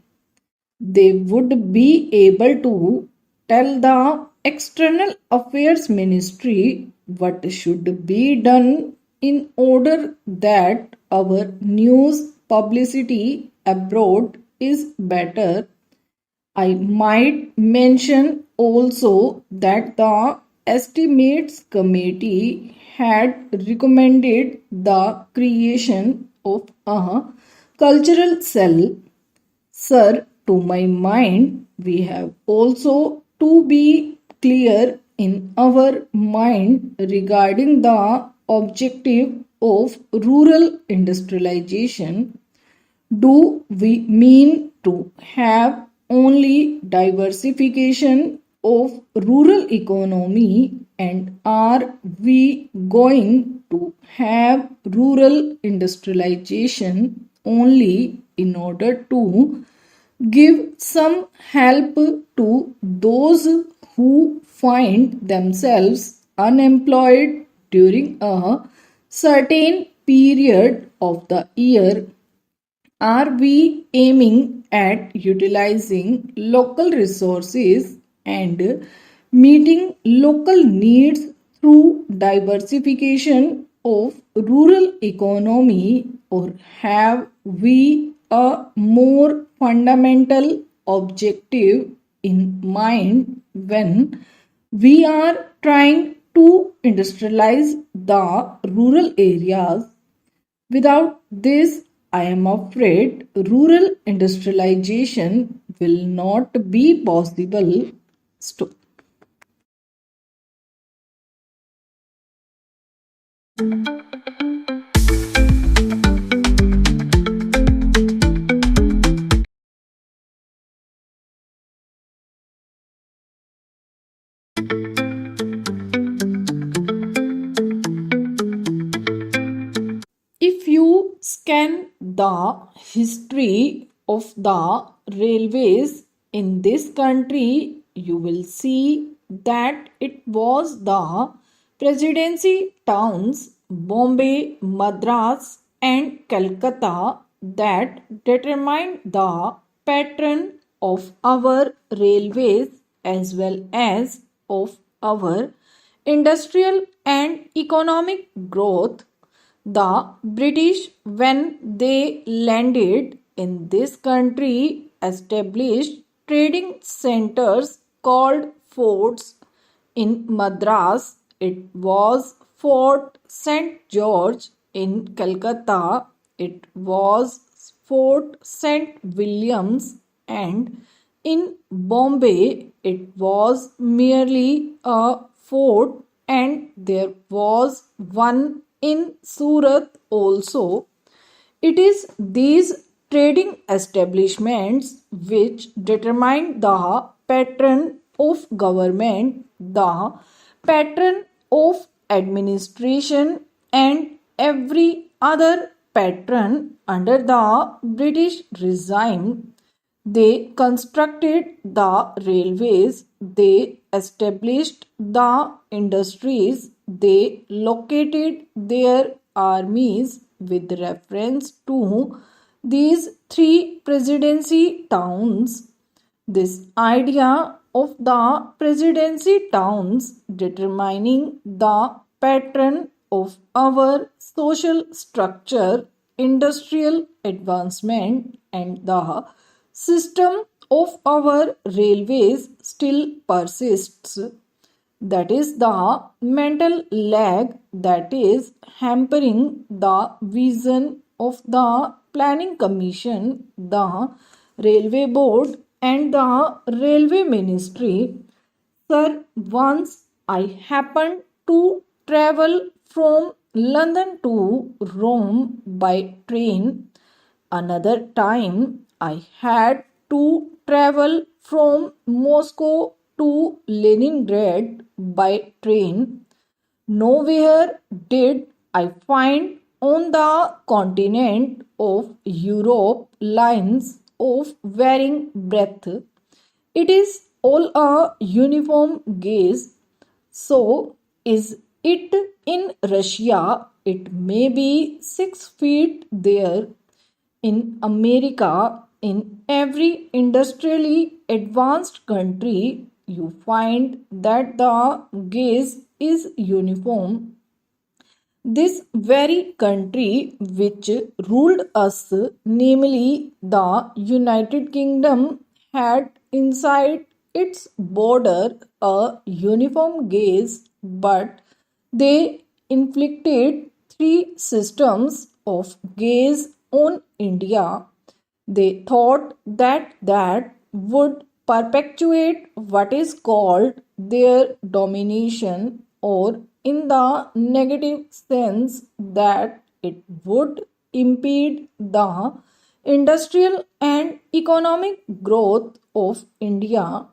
They would be able to tell the External Affairs Ministry what should be done in order that our news publicity abroad is better. I might mention also that the Estimates Committee had recommended the creation of a cultural cell. Sir, to my mind, we have also to be clear in our mind regarding the objective of rural industrialization. Do we mean to have only diversification of rural economy, and are we going to have rural industrialization only in order to give some help to those who find themselves unemployed during a certain period of the year? Are we aiming at utilizing local resources and meeting local needs through diversification of rural economy, or have we a more fundamental objective in mind when we are trying to industrialize the rural areas? Without this, I am afraid rural industrialization will not be possible. Stop. If you scan the history of the railways in this country, you will see that it was the presidency towns Bombay, Madras, and Calcutta that determined the pattern of our railways as well as of our industrial and economic growth. The British, when they landed in this country, established trading centers called forts. In Madras, it was Fort St. George. In Calcutta, it was Fort St. Williams. And in Bombay, it was merely a fort, and there was one in Surat also. It is these trading establishments which determine the pattern of government, the pattern of administration, and every other pattern under the British regime. They constructed the railways, they established the industries, they located their armies with reference to these three presidency towns. This idea of the presidency towns determining the pattern of our social structure, industrial advancement, and the system of our railways still persists. That is the mental lag that is hampering the vision of the Planning Commission, the Railway Board, and the Railway Ministry. Sir, once I happened to travel from London to Rome by train. Another time I had to travel from Moscow to Leningrad by train. Nowhere did I find on the continent of Europe lines of varying breadth. It is all a uniform gaze. So is it in Russia? It may be 6 feet there. In America, in every industrially advanced country, you find that the gaze is uniform. This very country which ruled us, namely the United Kingdom, had inside its border a uniform gaze, but they inflicted three systems of gaze on India. They thought that that would perpetuate what is called their domination, or in the negative sense that it would impede the industrial and economic growth of India.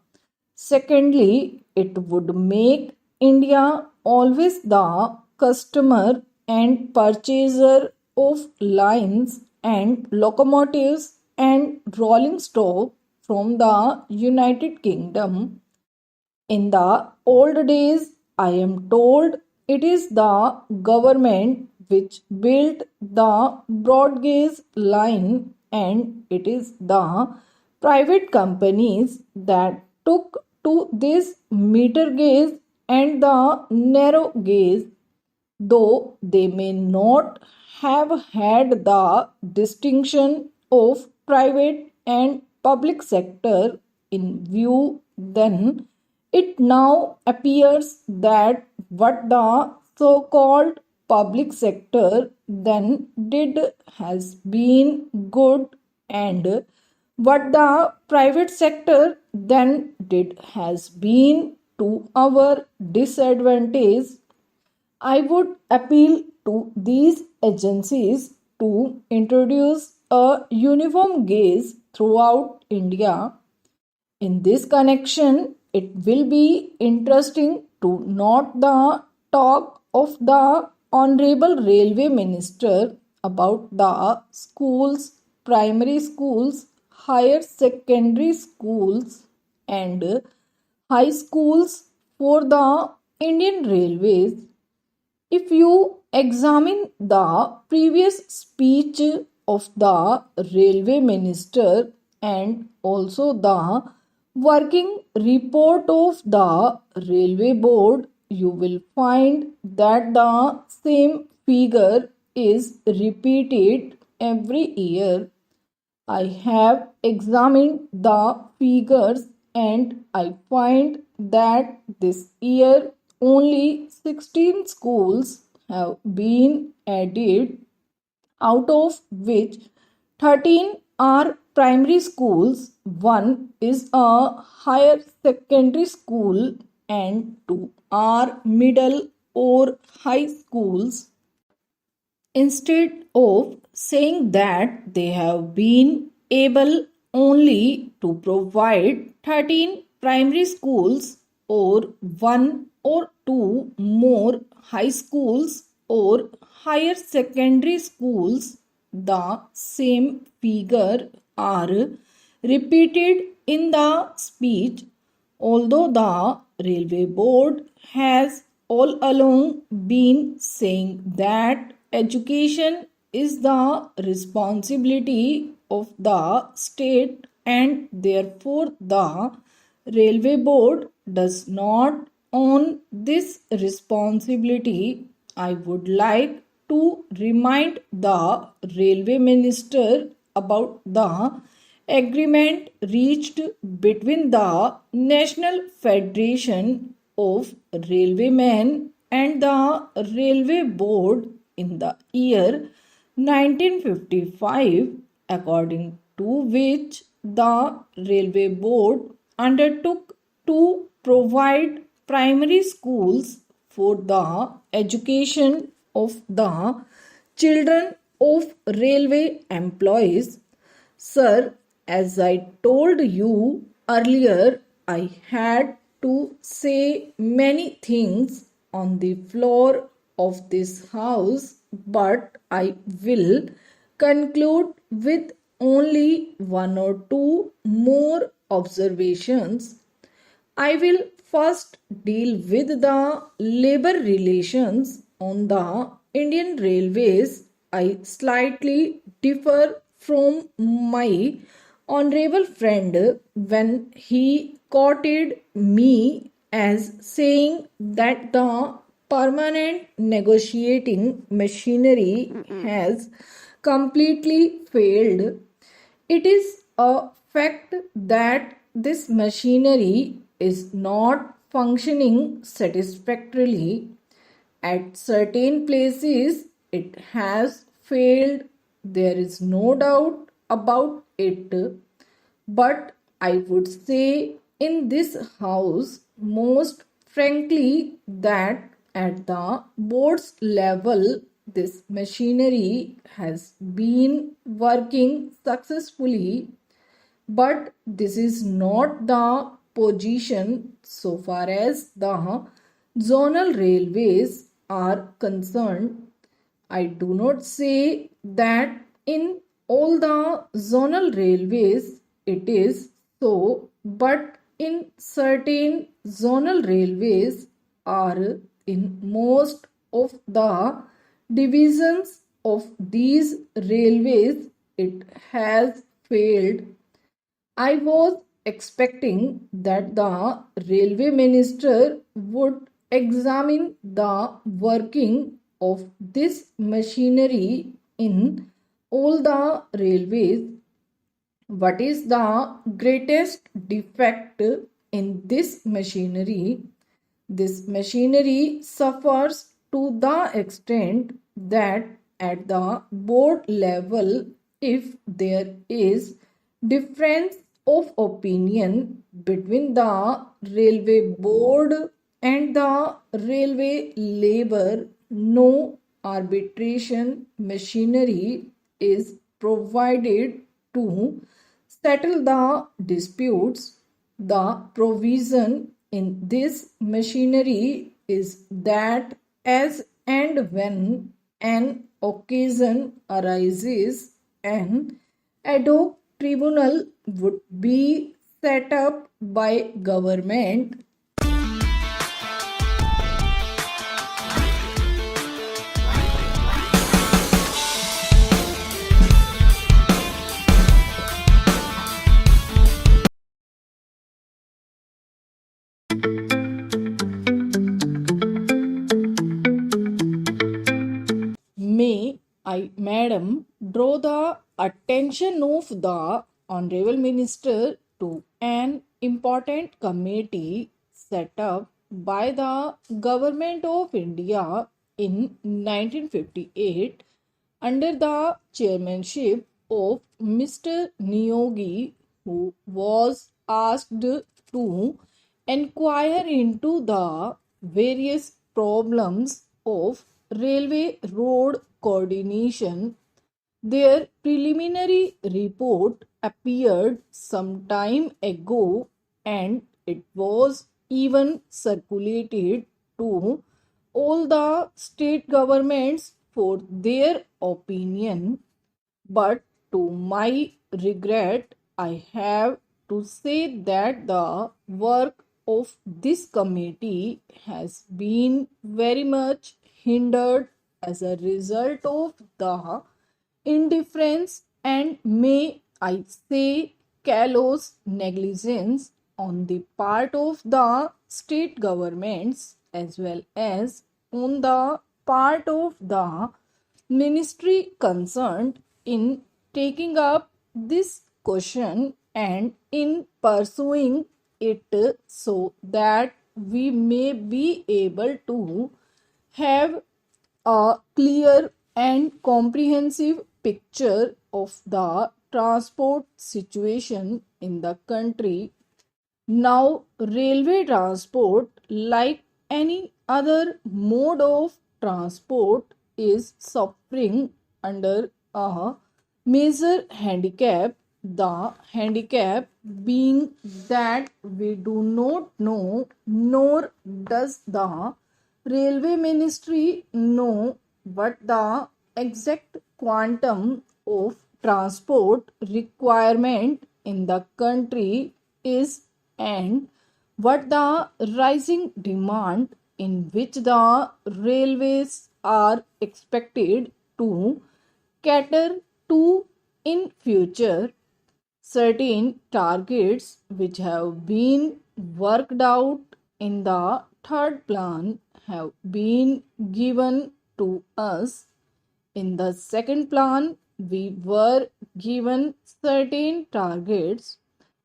Secondly, it would make India always the customer and purchaser of lines and locomotives and rolling stock from the United Kingdom. In the old days, I am told it is the government which built the broad gauge line, and it is the private companies that took to this meter gauge and the narrow gauge, though they may not have had the distinction of private and public sector in view then. It now appears that what the so called public sector then did has been good, and what the private sector then did has been to our disadvantage. I would appeal to these agencies to introduce a uniform gaze throughout India. In this connection, it will be interesting to note the talk of the Honorable Railway Minister about the schools, primary schools, higher secondary schools, and high schools for the Indian Railways. If you examine the previous speech of the railway minister and also the working report of the railway board, you will find that the same figure is repeated every year. I have examined the figures and I find that this year only 16 schools have been added, out of which 13 are primary schools, one is a higher secondary school, and two are middle or high schools. Instead of saying that they have been able only to provide 13 primary schools or one or two more high schools or higher secondary schools, the same figure are repeated in the speech. Although the railway board has all along been saying that education is the responsibility of the state and therefore the railway board does not own this responsibility, I would like to remind the railway minister about the agreement reached between the National Federation of Railwaymen and the Railway Board in the year 1955, according to which the Railway Board undertook to provide primary schools for the education of the children of railway employees. Sir, as I told you earlier, I had to say many things on the floor of this house, but I will conclude with only one or two more observations. I will first deal with the labor relations on the Indian Railways. I slightly differ from my honorable friend when he quoted me as saying that the permanent negotiating machinery has completely failed. It is a fact that this machinery is not functioning satisfactorily. At certain places, it has failed. There is no doubt about it. But I would say in this house, most frankly, that at the board's level, this machinery has been working successfully, but this is not the position so far as the zonal railways are concerned. I do not say that in all the zonal railways it is so, but in certain zonal railways or in most of the divisions of these railways it has failed. I was expecting that the railway minister would examine the working of this machinery in all the railways. What is the greatest defect in this machinery? This machinery suffers to the extent that at the board level, if there is difference of opinion between the railway board and the railway labor, no arbitration machinery is provided to settle the disputes. The provision in this machinery is that as and when an occasion arises, an ad hoc tribunal would be set up by government. May I, Madam, draw the attention of the Honorable Minister to an important committee set up by the Government of India in 1958 under the chairmanship of Mr. Niyogi, who was asked to inquire into the various problems of railway road coordination. Their preliminary report appeared some time ago and it was even circulated to all the state governments for their opinion. But to my regret, I have to say that the work of this committee has been very much hindered as a result of the indifference and, may I say, callous negligence on the part of the state governments as well as on the part of the ministry concerned in taking up this question and in pursuing it so that we may be able to have a clear and comprehensive picture of the transport situation in the country. Now, railway transport, like any other mode of transport, is suffering under a major handicap. The handicap being that we do not know, nor does the Railway Ministry know what the exact quantum of transport requirement in the country is and what the rising demand in which the railways are expected to cater to in future. Certain targets which have been worked out in the third plan have been given to us. In the second plan, we were given certain targets,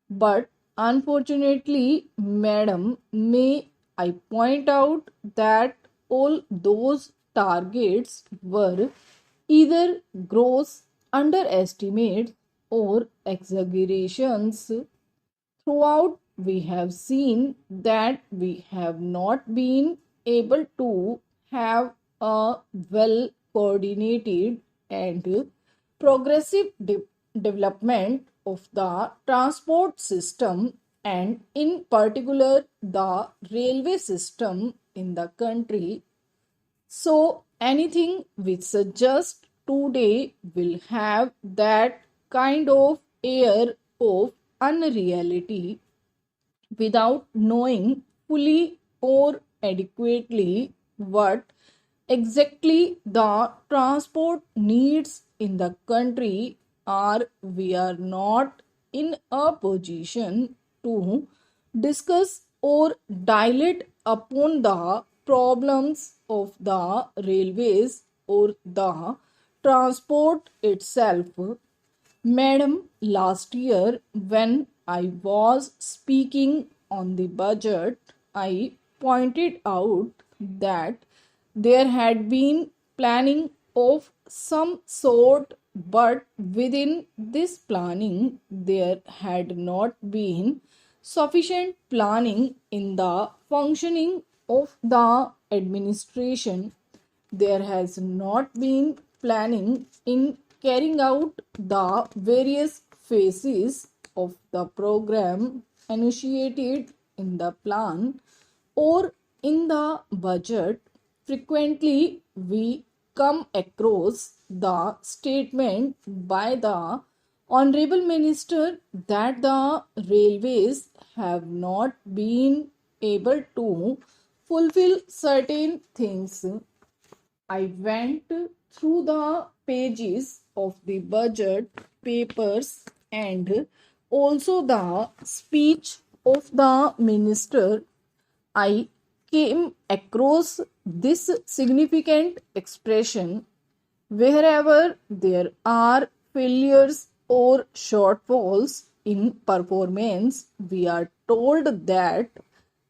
but unfortunately, Madam, may I point out that all those targets were either gross underestimates or exaggerations. Throughout, we have seen that we have not been able to have a well coordinated and progressive development of the transport system and, in particular, the railway system in the country. So, anything which suggests today will have that kind of air of unreality without knowing fully or adequately what exactly the transport needs in the country, or we are not in a position to discuss or dilate upon the problems of the railways or the transport itself. Madam, last year when I was speaking on the budget, I pointed out that there had been planning of some sort, but within this planning, there had not been sufficient planning in the functioning of the administration. There has not been planning in carrying out the various phases of the program. initiated in the plan or in the budget, frequently we come across the statement by the Honorable Minister that the railways have not been able to fulfill certain things. I went through the pages of the budget papers and also the speech of the minister. I came across this significant expression: wherever there are failures or shortfalls in performance, we are told that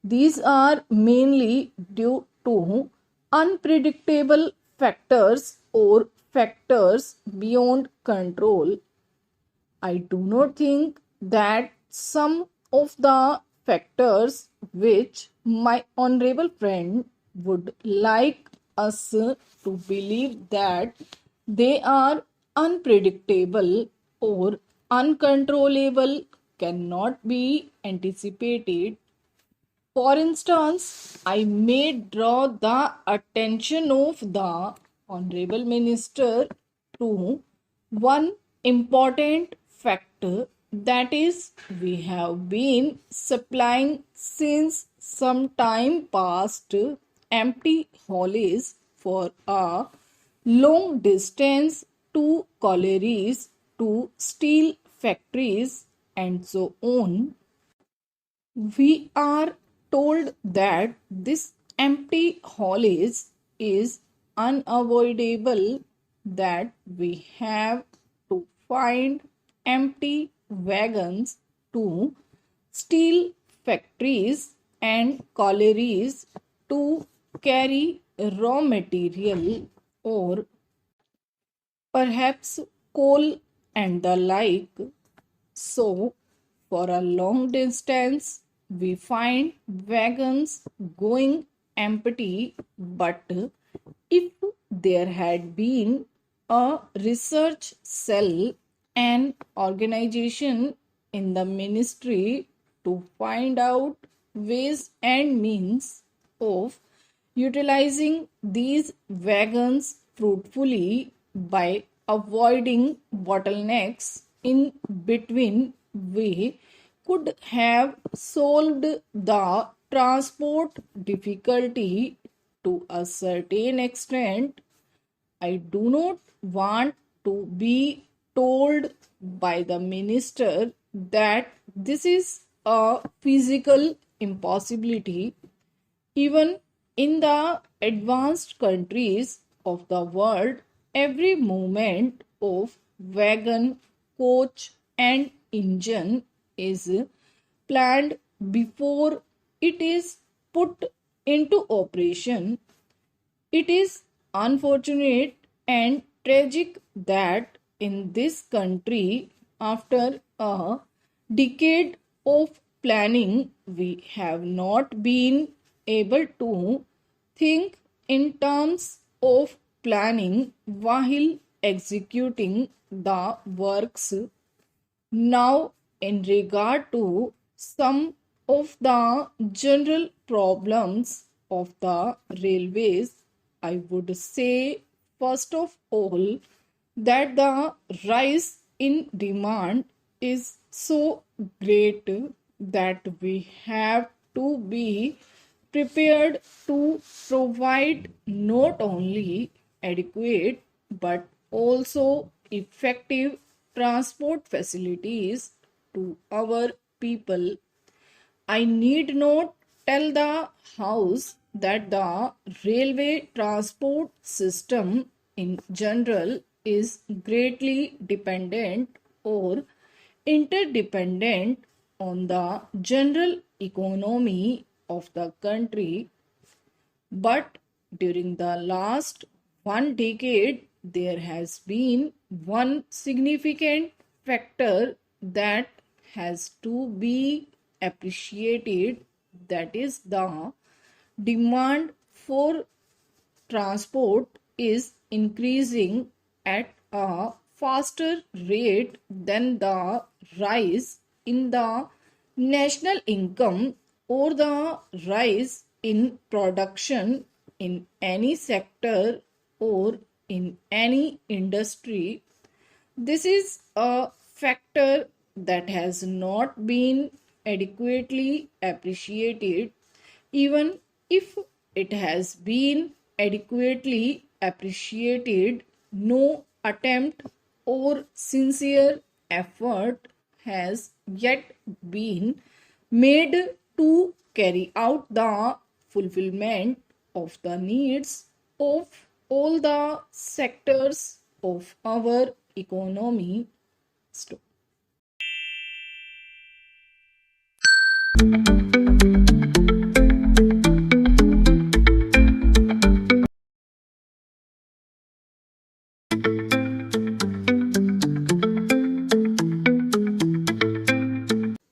these are mainly due to unpredictable factors or factors beyond control. I do not think that some of the factors which my honorable friend would like us to believe that they are unpredictable or uncontrollable cannot be anticipated. For instance, I may draw the attention of the Honorable Minister to one important factor, that is, we have been supplying since some time past empty hollies for a long distance to collieries, to steel factories, and so on. We are told that this empty hollies is unavoidable, that we have to find empty wagons to steel factories and collieries to carry raw material or perhaps coal and the like. So, for a long distance, we find wagons going empty, but if there had been a research cell, an organization in the ministry to find out ways and means of utilizing these wagons fruitfully by avoiding bottlenecks in between, we could have solved the transport difficulty to a certain extent. I do not want to be told by the minister that this is a physical impossibility. Even in the advanced countries of the world, every movement of wagon, coach, and engine is planned before it is put into operation. It is unfortunate and tragic that in this country, after a decade of planning, we have not been able to think in terms of planning while executing the works. Now, in regard to some of the general problems of the railways, I would say first of all that the rise in demand is so great that we have to be prepared to provide not only adequate but also effective transport facilities to our people. I need not tell the House that the railway transport system in general is greatly dependent or interdependent on the general economy of the country. But during the last one decade, there has been one significant factor that has to be appreciated, that is, the demand for transport is increasing at a faster rate than the rise in the national income or the rise in production in any sector or in any industry. This is a factor that has not been adequately appreciated, even if it has been adequately appreciated. No attempt or sincere effort has yet been made to carry out the fulfillment of the needs of all the sectors of our economy.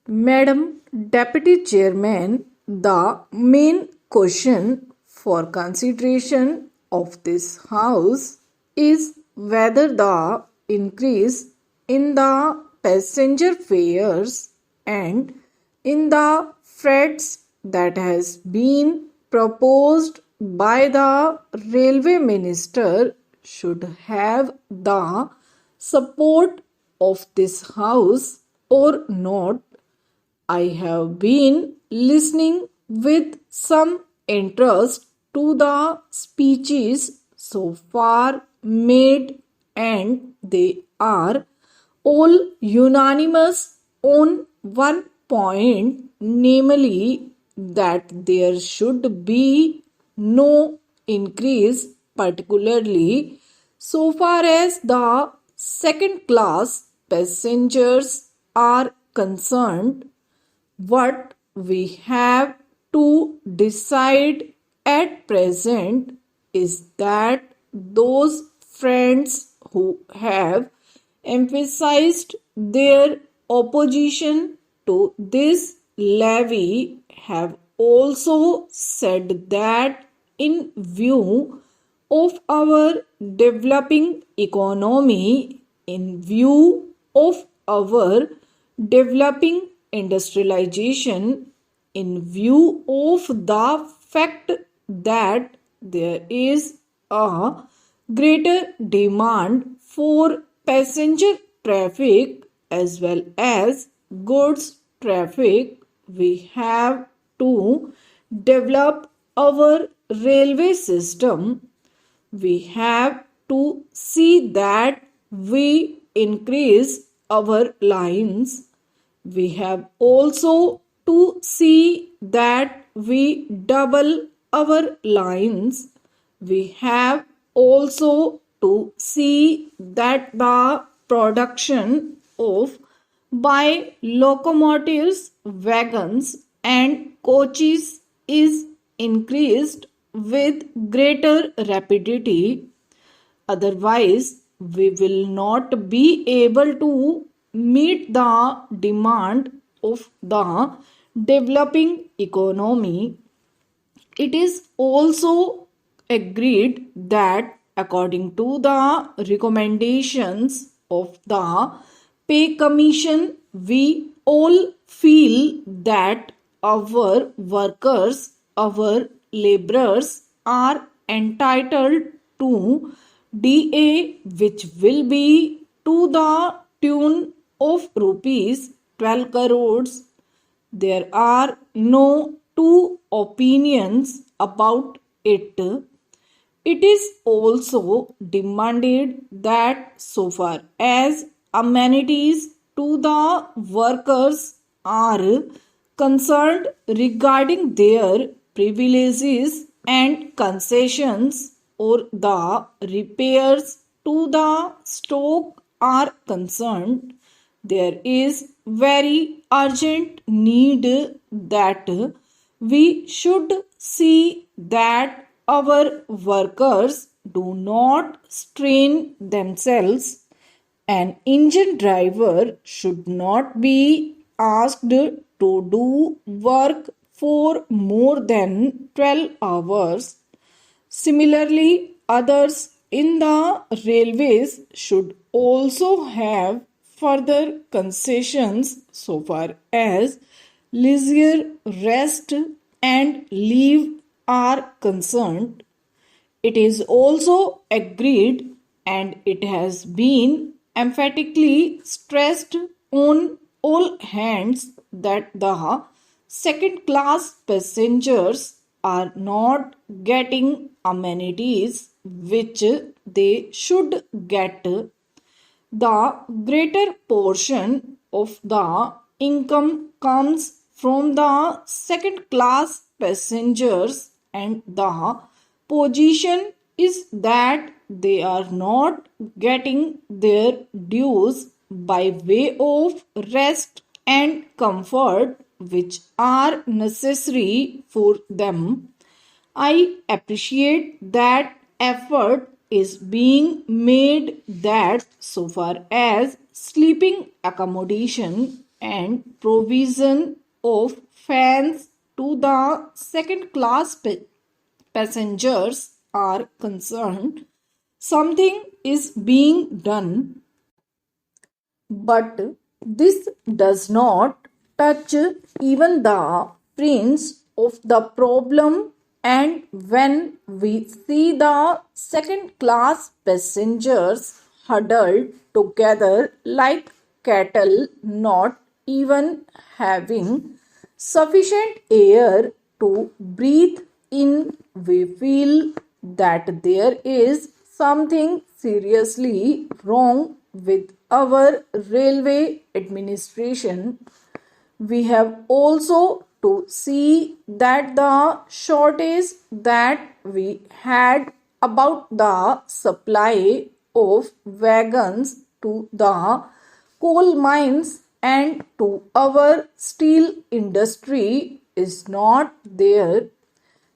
Madam Deputy Chairman, the main question for consideration of this House is whether the increase in the passenger fares and in the freights that has been proposed by the Railway Minister should have the support of this House or not. I have been listening with some interest to the speeches so far made, and they are all unanimous on one point, namely that there should be no increase, particularly so far as the second class passengers are concerned. What we have to decide at present is that those friends who have emphasized their opposition to this levy have also said that in view of our developing economy, in view of our developing industrialization, in view of the fact that there is a greater demand for passenger traffic as well as goods traffic, we have to develop our railway system. We have to see that we increase our lines. We have also to see that we double our lines. We have also to see that the production of by locomotives, wagons, and coaches is increased with greater rapidity. Otherwise, we will not be able to meet the demand of the developing economy. It is also agreed that according to the recommendations of the pay commission, we all feel that our workers, our laborers are entitled to DA, which will be to the tune of rupees 12 crores. There are no two opinions about it. It is also demanded that so far as amenities to the workers are concerned regarding their privileges and concessions or the repairs to the stock are concerned, there is very urgent need that we should see that our workers do not strain themselves. An engine driver should not be asked to do work for more than 12 hours. Similarly, others in the railways should also have further concessions so far as leisure, rest, and leave are concerned, it is also agreed and it has been emphatically stressed on all hands that the second class passengers are not getting amenities which they should get. The greater portion of the income comes from the second class passengers, and the position is that they are not getting their dues by way of rest and comfort which are necessary for them. I appreciate that effort is being made that so far as sleeping accommodation and provision of fans to the second class passengers are concerned, something is being done, but this does not touch even the prince of the problem. And when we see the second class passengers huddled together like cattle, not even having sufficient air to breathe in, we feel that there is something seriously wrong with our railway administration. We have also to see that the shortage that we had about the supply of wagons to the coal mines and to our steel industry is not there.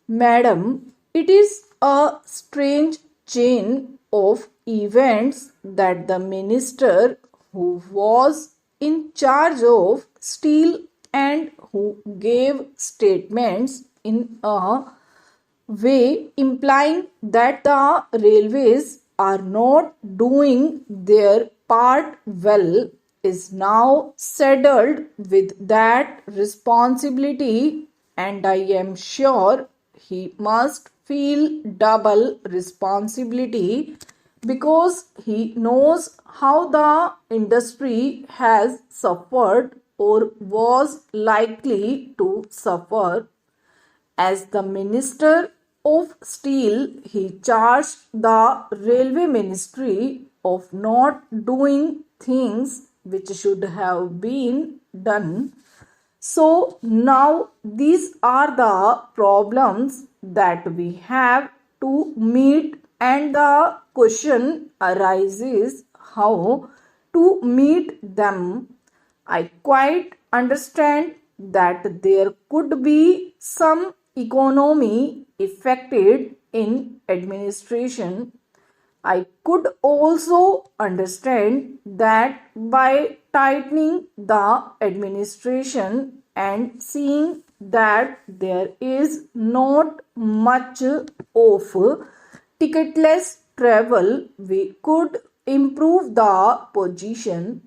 Madam, it is a strange chain of events that the minister who was in charge of steel and who gave statements in a way implying that the railways are not doing their part well is now saddled with that responsibility, and I am sure he must feel double responsibility because he knows how the industry has suffered or was likely to suffer. As the Minister of Steel, he charged the Railway Ministry of not doing things which should have been done. So now these are the problems that we have to meet, and the question arises how to meet them. I quite understand that there could be some economy affected in administration. I could also understand that by tightening the administration and seeing that there is not much of ticketless travel, we could improve the position.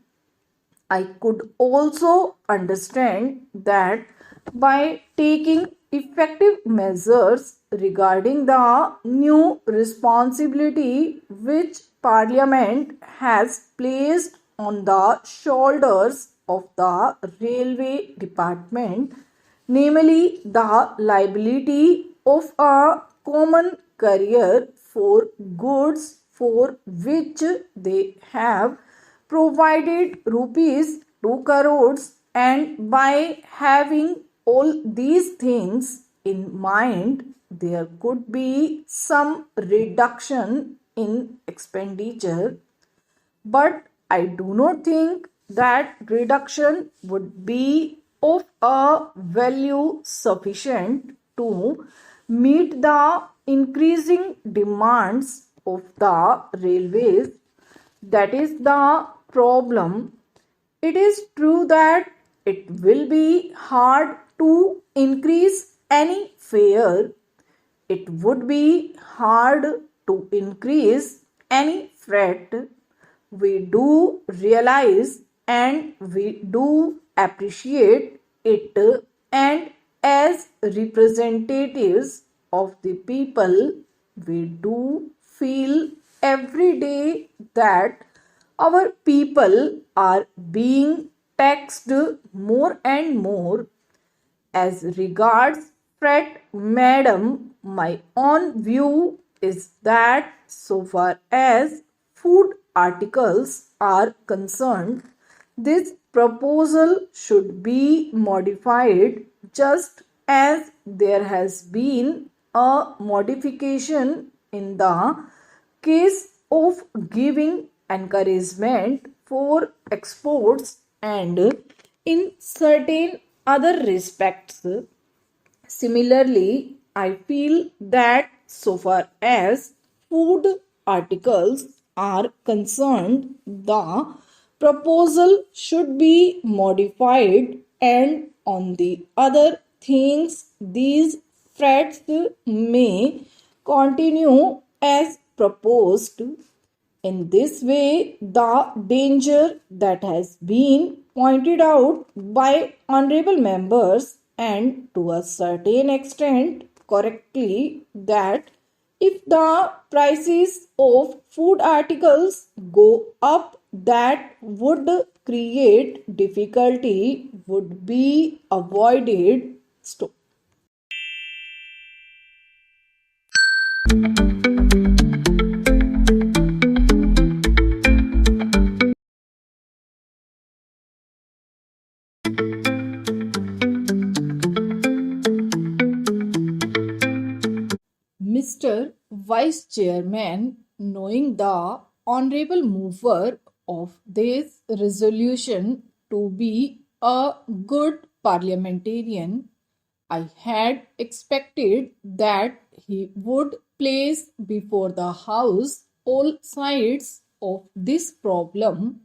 I could also understand that by taking effective measures regarding the new responsibility which Parliament has placed on the shoulders of the Railway Department, namely the liability of a common carrier for goods for which they have provided rupees 2 crores, and by having all these things in mind, there could be some reduction in expenditure, but I do not think that reduction would be of a value sufficient to meet the increasing demands of the railways. That is the problem. It is true that it will be hard to increase any fare. It would be hard to increase any freight. We do realize and we do appreciate it, and as representatives of the people, we do feel every day that our people are being taxed more and more. As regards Fred, madam, my own view is that so far as food articles are concerned, this proposal should be modified just as there has been a modification in the case of giving encouragement for exports and in certain other respects. Similarly, I feel that so far as food articles are concerned, the proposal should be modified, and on the other things, these threats may continue as proposed. In this way, the danger that has been pointed out by honorable members, and to a certain extent correctly, that if the prices of food articles go up, that would create difficulty, would be avoided. Mr. Vice Chairman, knowing the honorable mover of this resolution to be a good parliamentarian, I had expected that he would place before the House all sides of this problem.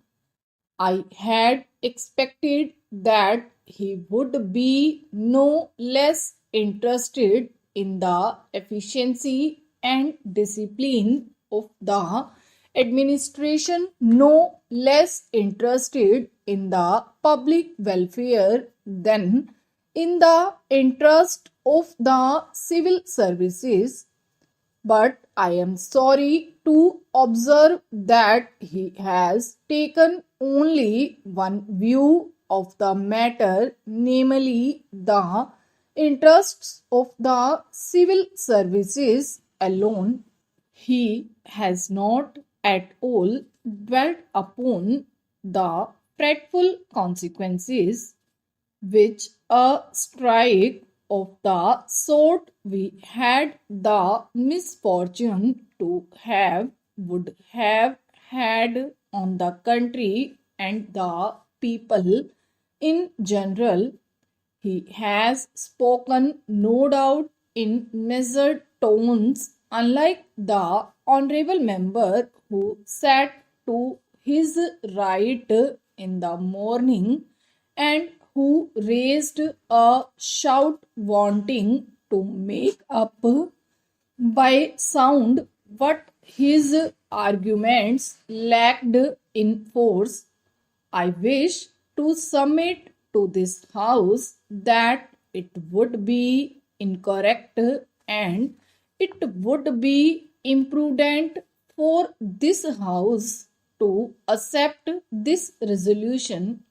I had expected that he would be no less interested in the efficiency and discipline of the administration, no less interested in the public welfare than in the interest of the civil services, but I am sorry to observe that he has taken only one view of the matter, namely the interests of the civil services alone. He has not at all dwelt upon the dreadful consequences which a strike of the sort we had the misfortune to have would have had on the country and the people in general. He has spoken, no doubt, in measured tones, unlike the honorable member who sat to his right in the morning and who raised a shout wanting to make up by sound what his arguments lacked in force. I wish to submit to this House that it would be incorrect and it would be imprudent for this House to accept this resolution.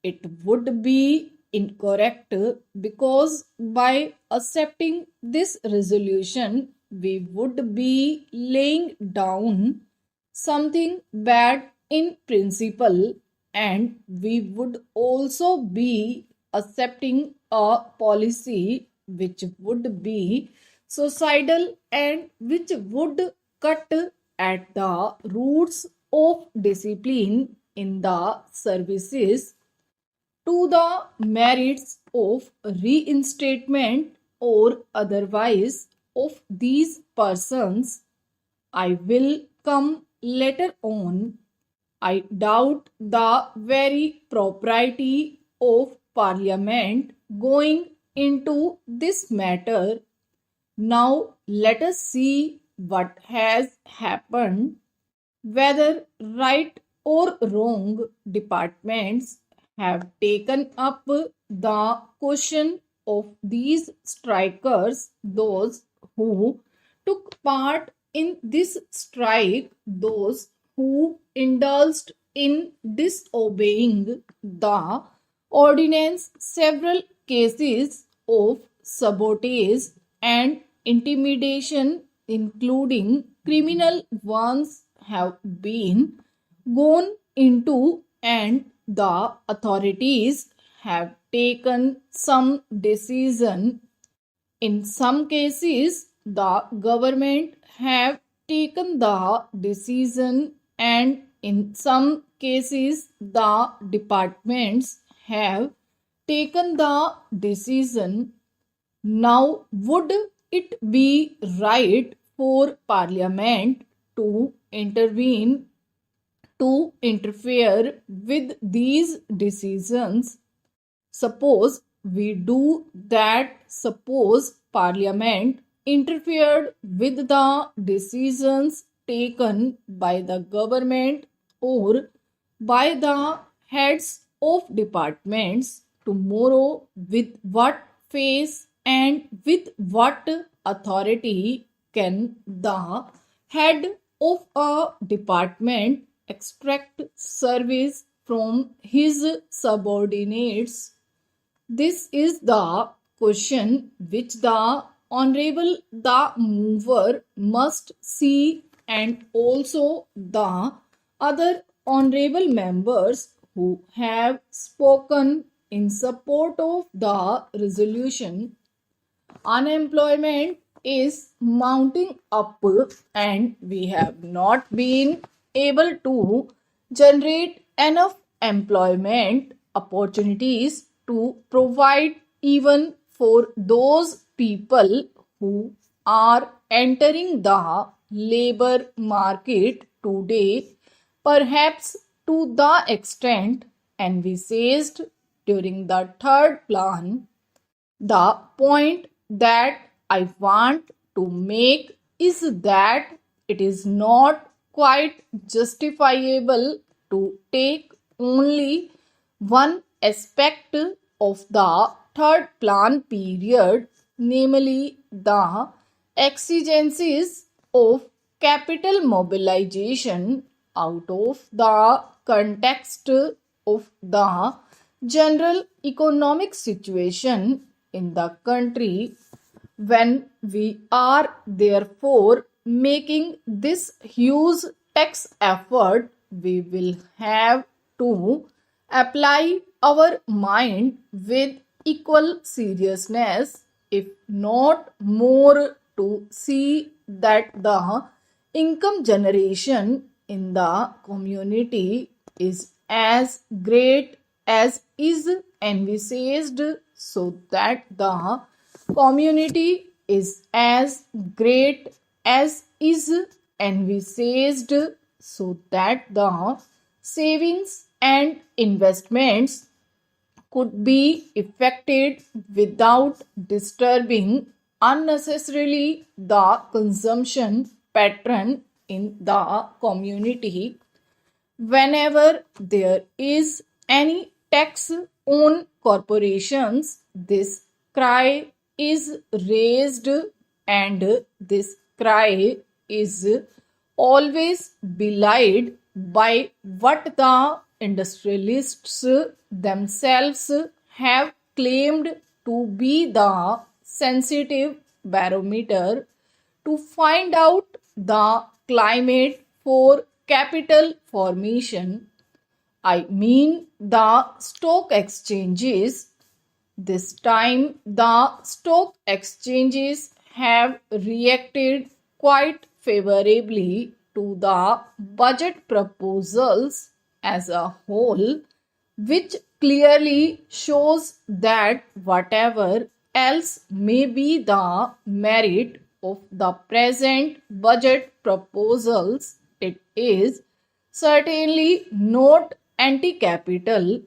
It would be incorrect because by accepting this resolution, we would be laying down something bad in principle, and we would also be accepting a policy which would be suicidal and which would cut at the roots of discipline in the services to the merits of reinstatement or otherwise of these persons. I will come later on. I doubt the very propriety of Parliament going into this matter. Now let us see what has happened. Whether right or wrong, departments have taken up the question of these strikers, those who took part in this strike, those who indulged in disobeying the ordinance, several cases of sabotage and intimidation, including criminal ones, have been gone into, and the authorities have taken some decision. In some cases, the government have taken the decision, and in some cases, the departments have taken the decision. Now, would it be right for Parliament to intervene, to interfere with these decisions? Suppose we do that. Suppose Parliament interfered with the decisions taken by the government or by the heads of departments. Tomorrow, with what face and with what authority can the head of a department extract service from his subordinates? This is the question which the Honorable the Mover must see, and also the other honorable members who have spoken in support of the resolution. Unemployment is mounting up, and we have not been able to generate enough employment opportunities to provide even for those people who are entering the labor market today, perhaps to the extent envisaged during the third plan. The point that I want to make is that it is not quite justifiable to take only one aspect of the third plan period, namely the exigencies of capital mobilization, out of the context of the general economic situation in the country. When we are therefore making this huge tax effort, we will have to apply our mind with equal seriousness, if not more, to see that the income generation in the community is as great as is envisaged, so that the community is as great as is envisaged, so that the savings and investments could be effected without disturbing unnecessarily the consumption pattern in the community. Whenever there is any tax on corporations, this cry is raised, and this cry is always belied by what the industrialists themselves have claimed to be the sensitive barometer to find out the climate for capital formation. I mean the stock exchanges. This time, the stock exchanges have reacted quite favorably to the budget proposals as a whole, which clearly shows that whatever else may be the merit of the present budget proposals, it is certainly not anti capital.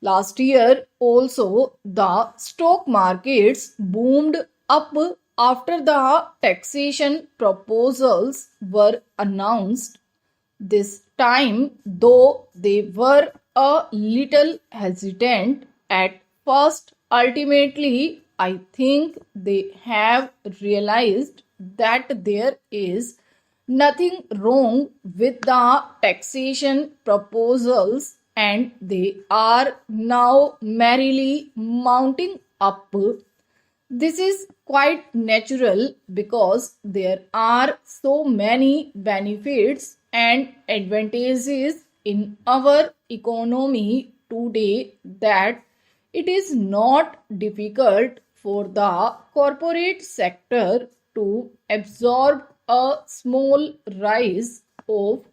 Last year also the stock markets boomed up after the taxation proposals were announced. This time, though, they were a little hesitant at First, ultimately, I think they have realized that there is nothing wrong with the taxation proposals and they are now merrily mounting up. This is quite natural because there are so many benefits and advantages in our economy today that it is not difficult for the corporate sector to absorb a small rise of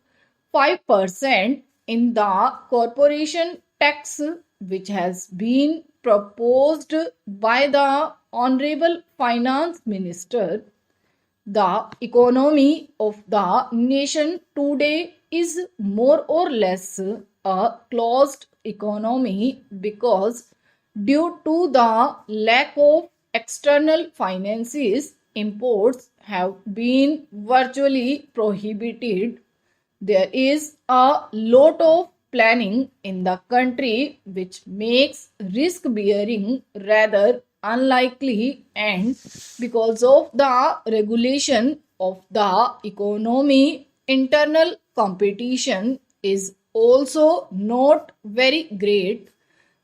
5% in the corporation tax which has been proposed by the Honorable Finance Minister. The economy of the nation today is more or less a closed economy because due to the lack of external finances, imports have been virtually prohibited. There is a lot of planning in the country which makes risk bearing rather unlikely, and because of the regulation of the economy, internal competition is also not very great.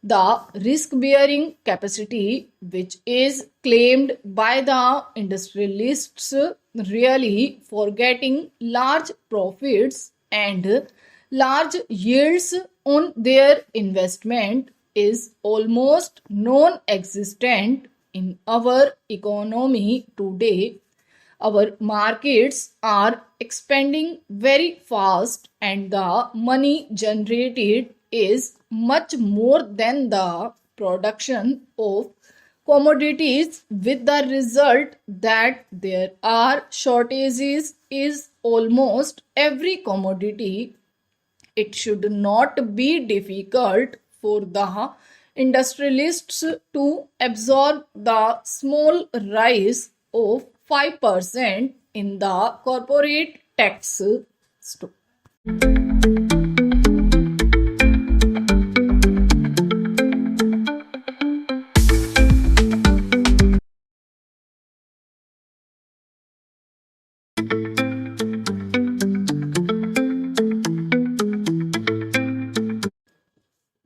The risk bearing capacity, which is claimed by the industrialists, really for getting large profits and large yields on their investment, is almost non existent in our economy today. Our markets are expanding very fast and the money generated is much more than the production of commodities, with the result that there are shortages is almost every commodity. It should not be difficult for the industrialists to absorb the small rise of 5% in the corporate tax.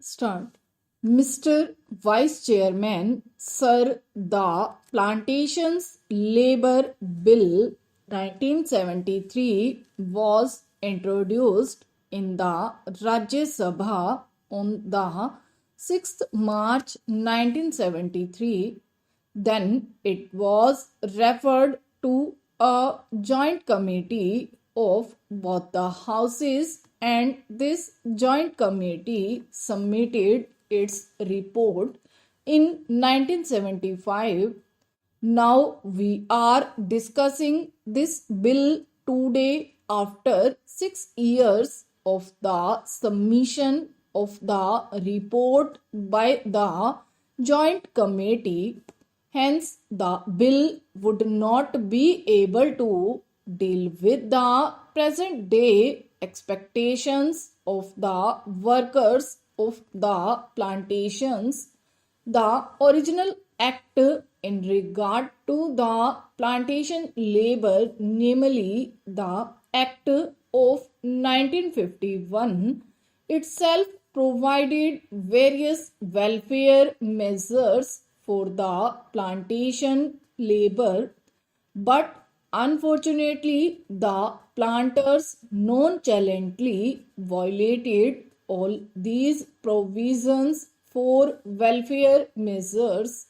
Start. Mr. Vice Chairman, Sir, the Plantations Labour Bill 1973 was introduced in the Rajya Sabha on the 6th March 1973. Then it was referred to a joint committee of both the houses, and this joint committee submitted its report in 1975. Now we are discussing this bill today after 6 years of the submission of the report by the joint committee. Hence, the bill would not be able to deal with the present day expectations of the workers of the plantations. The original act in regard to the plantation labor, namely the Act of 1951, itself provided various welfare measures for the plantation labor, but unfortunately, the planters nonchalantly violated all these provisions for welfare measures.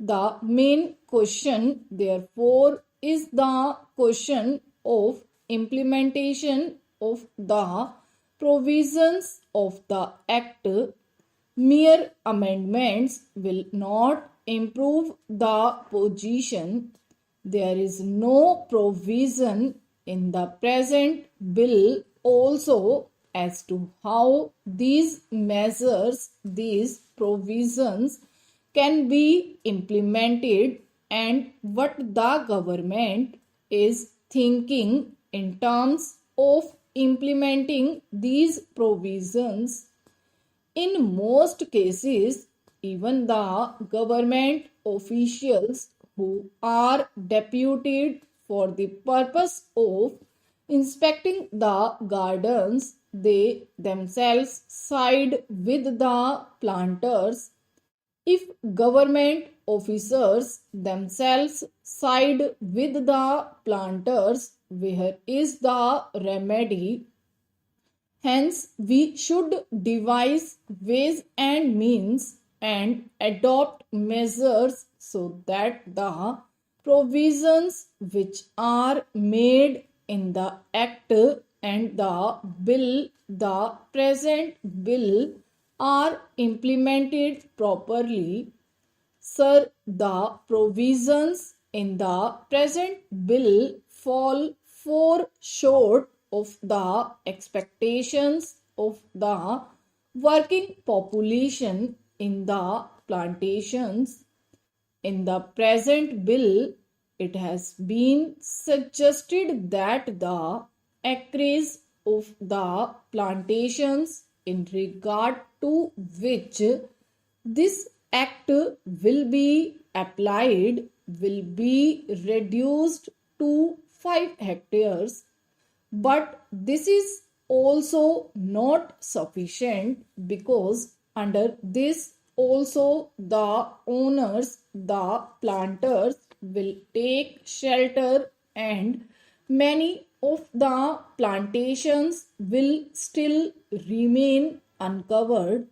The main question, therefore, is the question of implementation of the provisions of the Act. Mere amendments will not improve the position. There is no provision in the present bill also as to how these measures, these provisions can be implemented and what the government is thinking in terms of implementing these provisions. In most cases, even the government officials who are deputed for the purpose of inspecting the gardens, they themselves side with the planters. If government officers themselves side with the planters, where is the remedy? Hence, we should devise ways and means and adopt measures so that the provisions which are made in the Act and the present bill, are implemented properly. Sir, the provisions in the present bill fall far short of the expectations of the working population in the plantations. In the present bill, it has been suggested that the acreage of the plantations in regard to which this act will be applied will be reduced to 5 hectares, but this is also not sufficient, because under this also the owners, the planters, will take shelter and many of the plantations will still remain uncovered.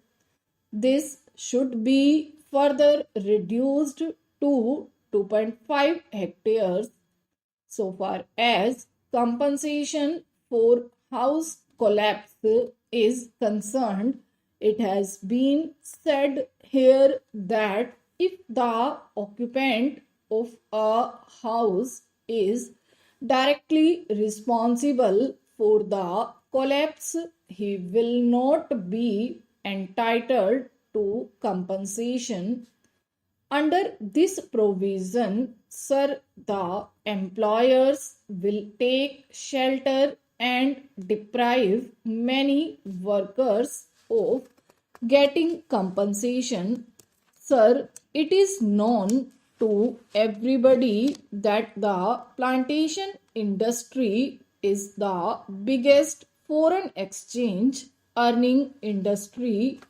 This should be further reduced to 2.5 hectares. So far as compensation for house collapse is concerned, it has been said here that if the occupant of a house is directly responsible for the collapse, he will not be entitled to compensation. Under this provision, sir, the employers will take shelter and deprive many workers of getting compensation. Sir, it is known to everybody that the plantation industry is the biggest foreign exchange earning industry.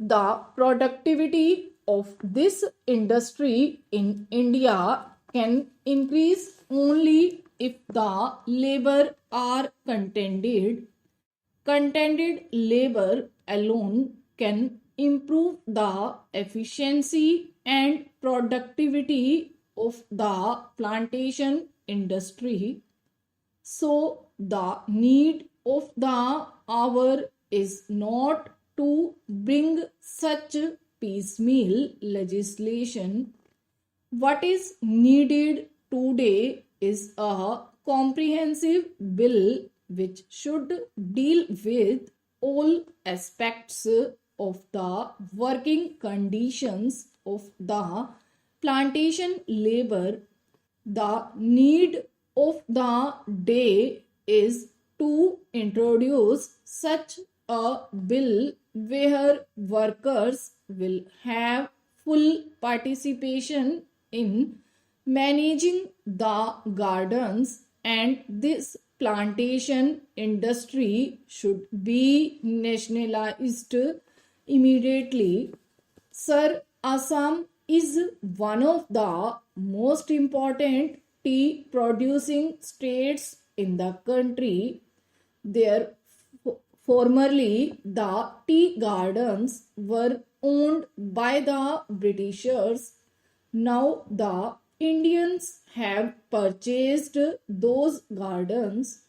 The productivity of this industry in India can increase only if the labor are contented. Contented labor alone can improve the efficiency and productivity of the plantation industry. So, the need of the hour is not to bring such piecemeal legislation. What is needed today is a comprehensive bill which should deal with all aspects of the working conditions of the plantation labor. The need of the day is to introduce such a bill where workers will have full participation in managing the gardens, and this plantation industry should be nationalized immediately. Sir, Assam is one of the most important tea producing states in the country. There, formerly, the tea gardens were owned by the Britishers. Now, the Indians have purchased those gardens.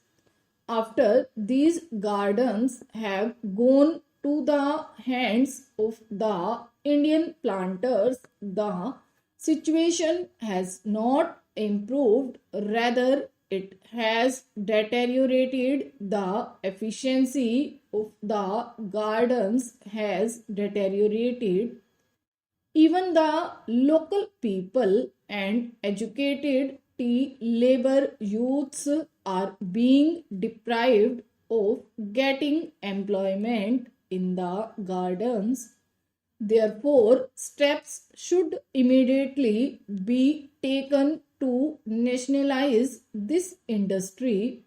After these gardens have gone to the hands of the Indian planters, the situation has not improved, rather, it has deteriorated. The efficiency of the gardens has deteriorated. Even the local people and educated tea labor youths are being deprived of getting employment in the gardens. Therefore, steps should immediately be taken to nationalize this industry.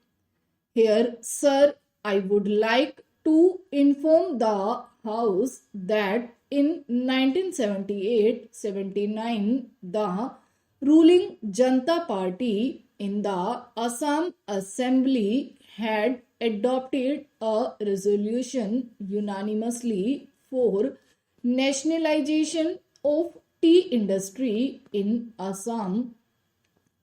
Here, sir, I would like to inform the House that in 1978-79, the ruling Janata Party in the Assam Assembly had adopted a resolution unanimously for nationalization of tea industry in Assam.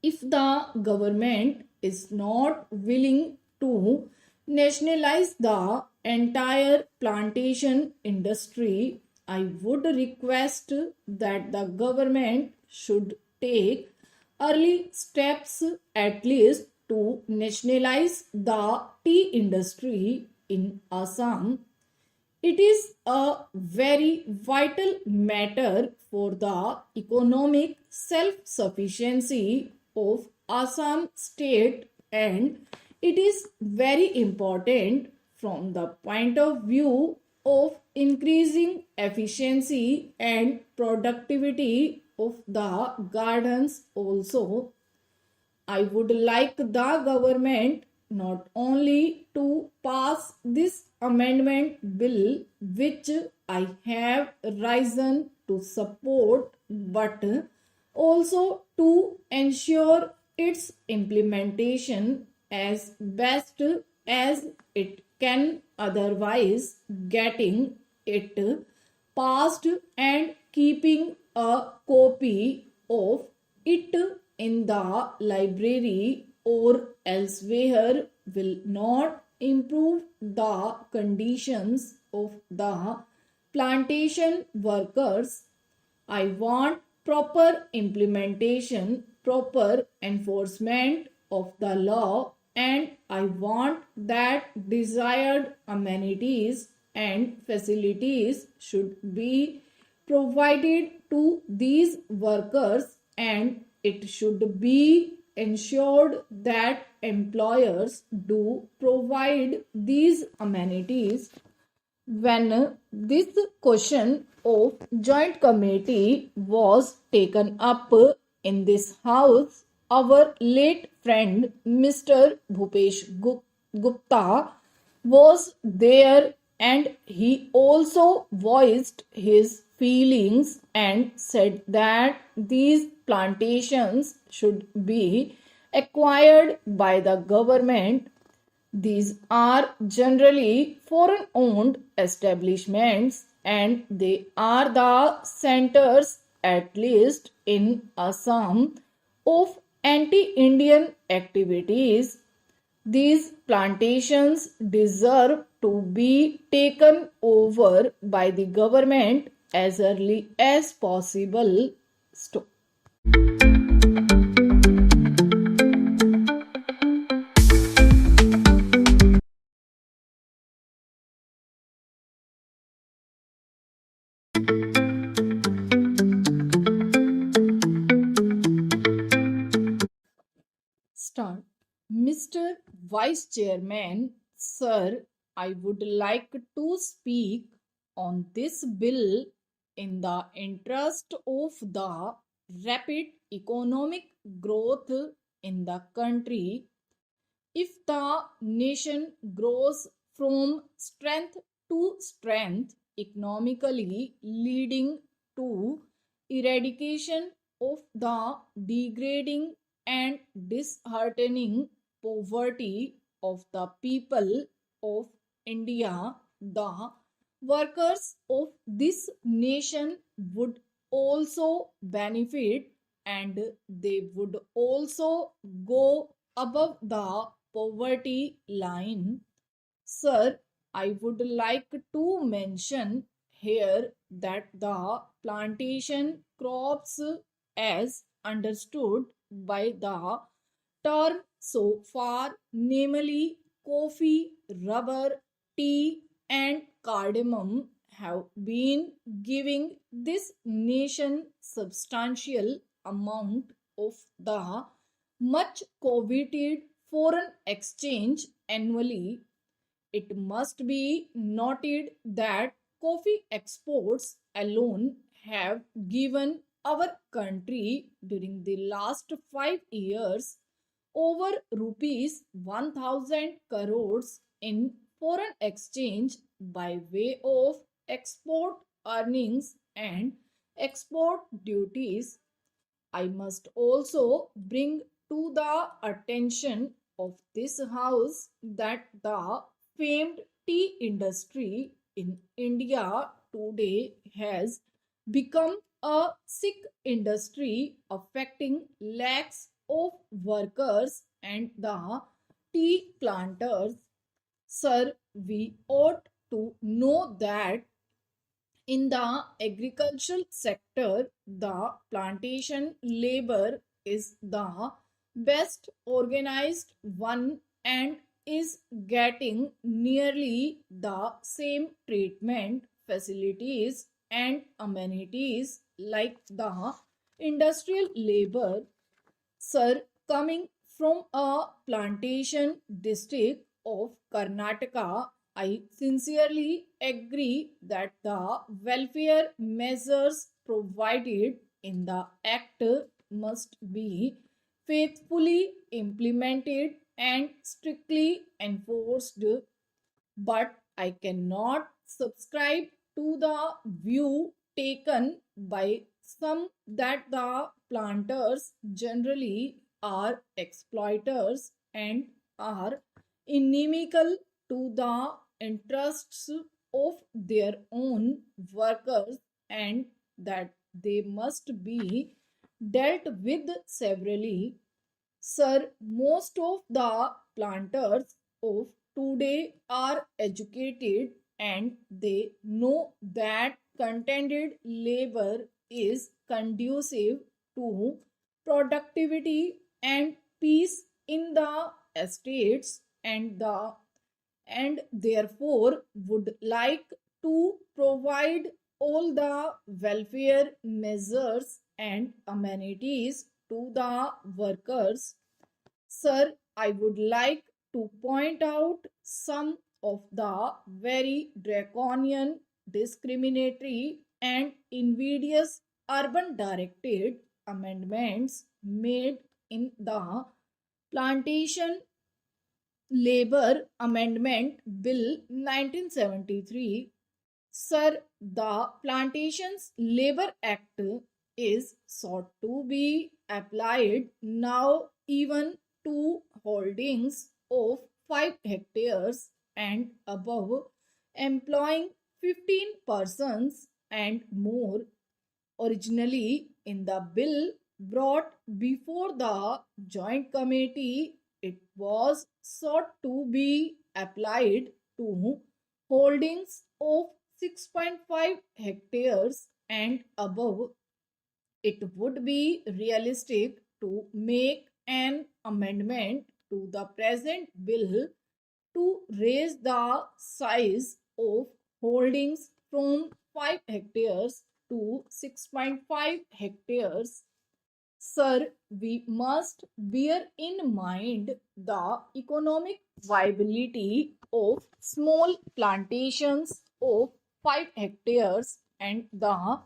If the government is not willing to nationalize the entire plantation industry, I would request that the government should take early steps at least to nationalize the tea industry in Assam. It is a very vital matter for the economic self sufficiency of Assam state, and it is very important from the point of view of increasing efficiency and productivity of the gardens also. I would like the government not only to pass this amendment bill, which I have risen to support, but also to ensure its implementation as best as it can, otherwise getting it passed and keeping a copy of it in the library or elsewhere will not improve the conditions of the plantation workers. I want proper implementation, proper enforcement of the law, and I want that desired amenities and facilities should be provided to these workers, and it should be ensured that employers do provide these amenities. When this question of joint committee was taken up in this house, our late friend Mr. Bhupesh Gupta was there, and he also voiced his feelings and said that these plantations should be acquired by the government. These are generally foreign owned establishments, and they are the centers, at least in Assam, of anti Indian activities. These plantations deserve to be taken over by the government as early as possible. Start. Mr. Vice Chairman, sir, I would like to speak on this bill in the interest of the rapid economic growth in the country. If the nation grows from strength to strength economically, leading to eradication of the degrading and disheartening poverty of the people of India, the workers of this nation would also benefit, and they would also go above the poverty line. Sir, I would like to mention here that the plantation crops, as understood by the term so far, namely coffee, rubber, tea, and cardamom, have been giving this nation substantial amount of the much coveted foreign exchange annually. It must be noted that coffee exports alone have given our country during the last 5 years over rupees 1000 crores in foreign exchange by way of export earnings and export duties. I must also bring to the attention of this house that the famed tea industry in India today has become a sick industry affecting lakhs of workers and the tea planters. Sir, we ought to know that in the agricultural sector, the plantation labor is the best organized one and is getting nearly the same treatment, facilities, and amenities like the industrial labor. Sir, coming from a plantation district of Karnataka, I sincerely agree that the welfare measures provided in the Act must be faithfully implemented and strictly enforced, but I cannot subscribe to the view taken by some that the planters generally are exploiters and are inimical to the interests of their own workers and that they must be dealt with severally. Sir, most of the planters of today are educated and they know that contented labor is conducive to productivity and peace in the estates and therefore would like to provide all the welfare measures and amenities to the workers. Sir, I would like to point out some of the very draconian, discriminatory, and invidious urban directed amendments made in the Plantation Labor Amendment Bill 1973. Sir, the Plantations Labor Act is sought to be applied now even to holdings of 5 hectares and above, employing 15 persons and more. Originally, in the bill brought before the Joint Committee, it was sought to be applied to holdings of 6.5 hectares and above. It would be realistic to make an amendment to the present bill to raise the size of holdings from 5 hectares to 6.5 hectares. Sir, we must bear in mind the economic viability of small plantations of 5 hectares and the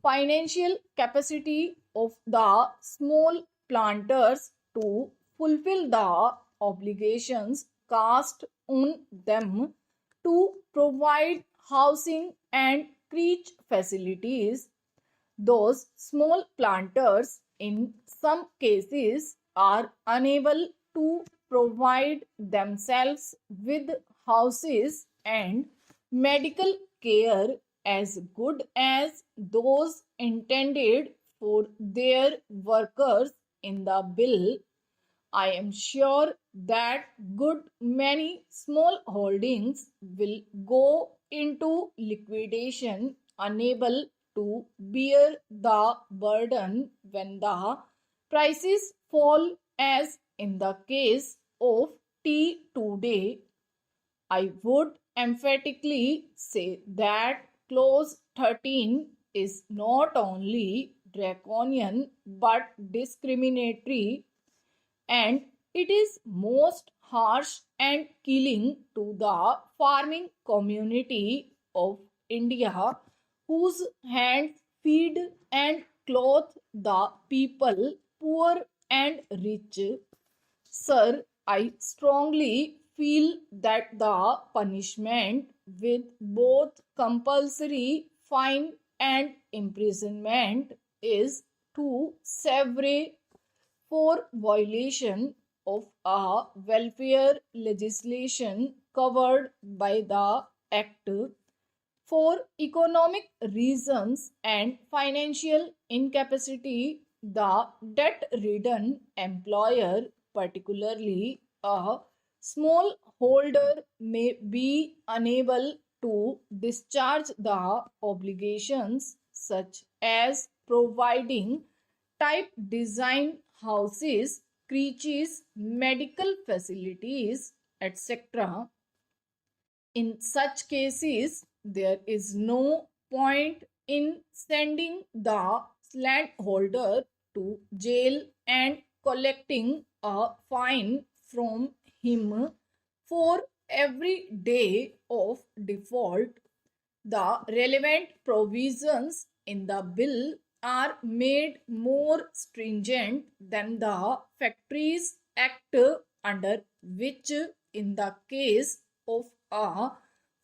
financial capacity of the small planters to fulfill the obligations cast on them to provide housing and creche facilities. Those small planters, in some cases, are unable to provide themselves with houses and medical care as good as those intended for their workers in the bill. I am sure that good many small holdings will go into liquidation, unable to bear the burden when the prices fall, as in the case of tea today. I would emphatically say that clause 13 is not only draconian but discriminatory, and it is most harsh and killing to the farming community of India whose hands feed and clothe the people, poor and rich. Sir, I strongly feel that the punishment with both compulsory fine and imprisonment is too severe for violation of a welfare legislation covered by the Act. For economic reasons and financial incapacity, the debt ridden employer, particularly a small holder, may be unable to discharge the obligations such as providing type design houses, creches, medical facilities, etc. In such cases, there is no point in sending the landholder to jail and collecting a fine from him for every day of default. The relevant provisions in the bill are made more stringent than the Factories Act, under which, in the case of a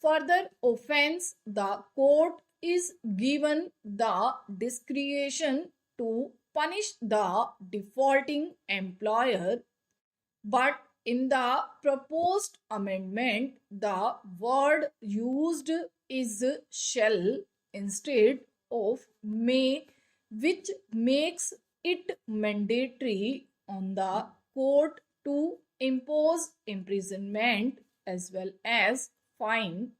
further offense, the court is given the discretion to punish the defaulting employer. But in the proposed amendment, the word used is shall instead of may, which makes it mandatory on the court to impose imprisonment as well as fine.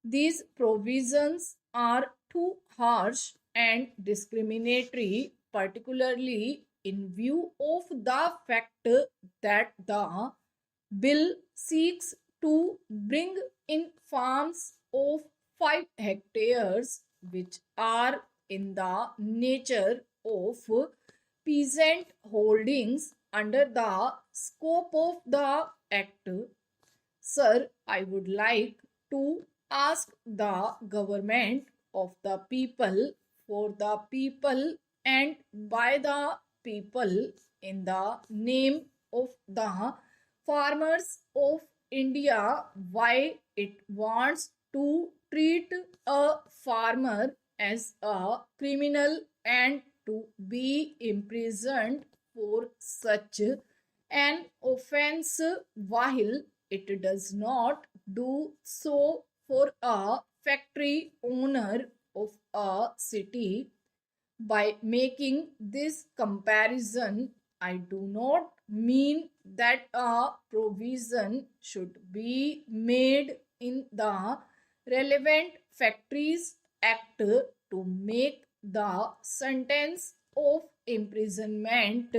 These provisions are too harsh and discriminatory, particularly in view of the fact that the bill seeks to bring in farms of 5 hectares, which are in the nature of peasant holdings under the scope of the Act. Sir, I would like to ask the government of the people, for the people, and by the people, in the name of the farmers of India, why it wants to treat a farmer as a criminal and to be imprisoned for such an offense, while it does not do so for a factory owner of a city. By making this comparison, I do not mean that a provision should be made in the relevant Factories Act to make the sentence of imprisonment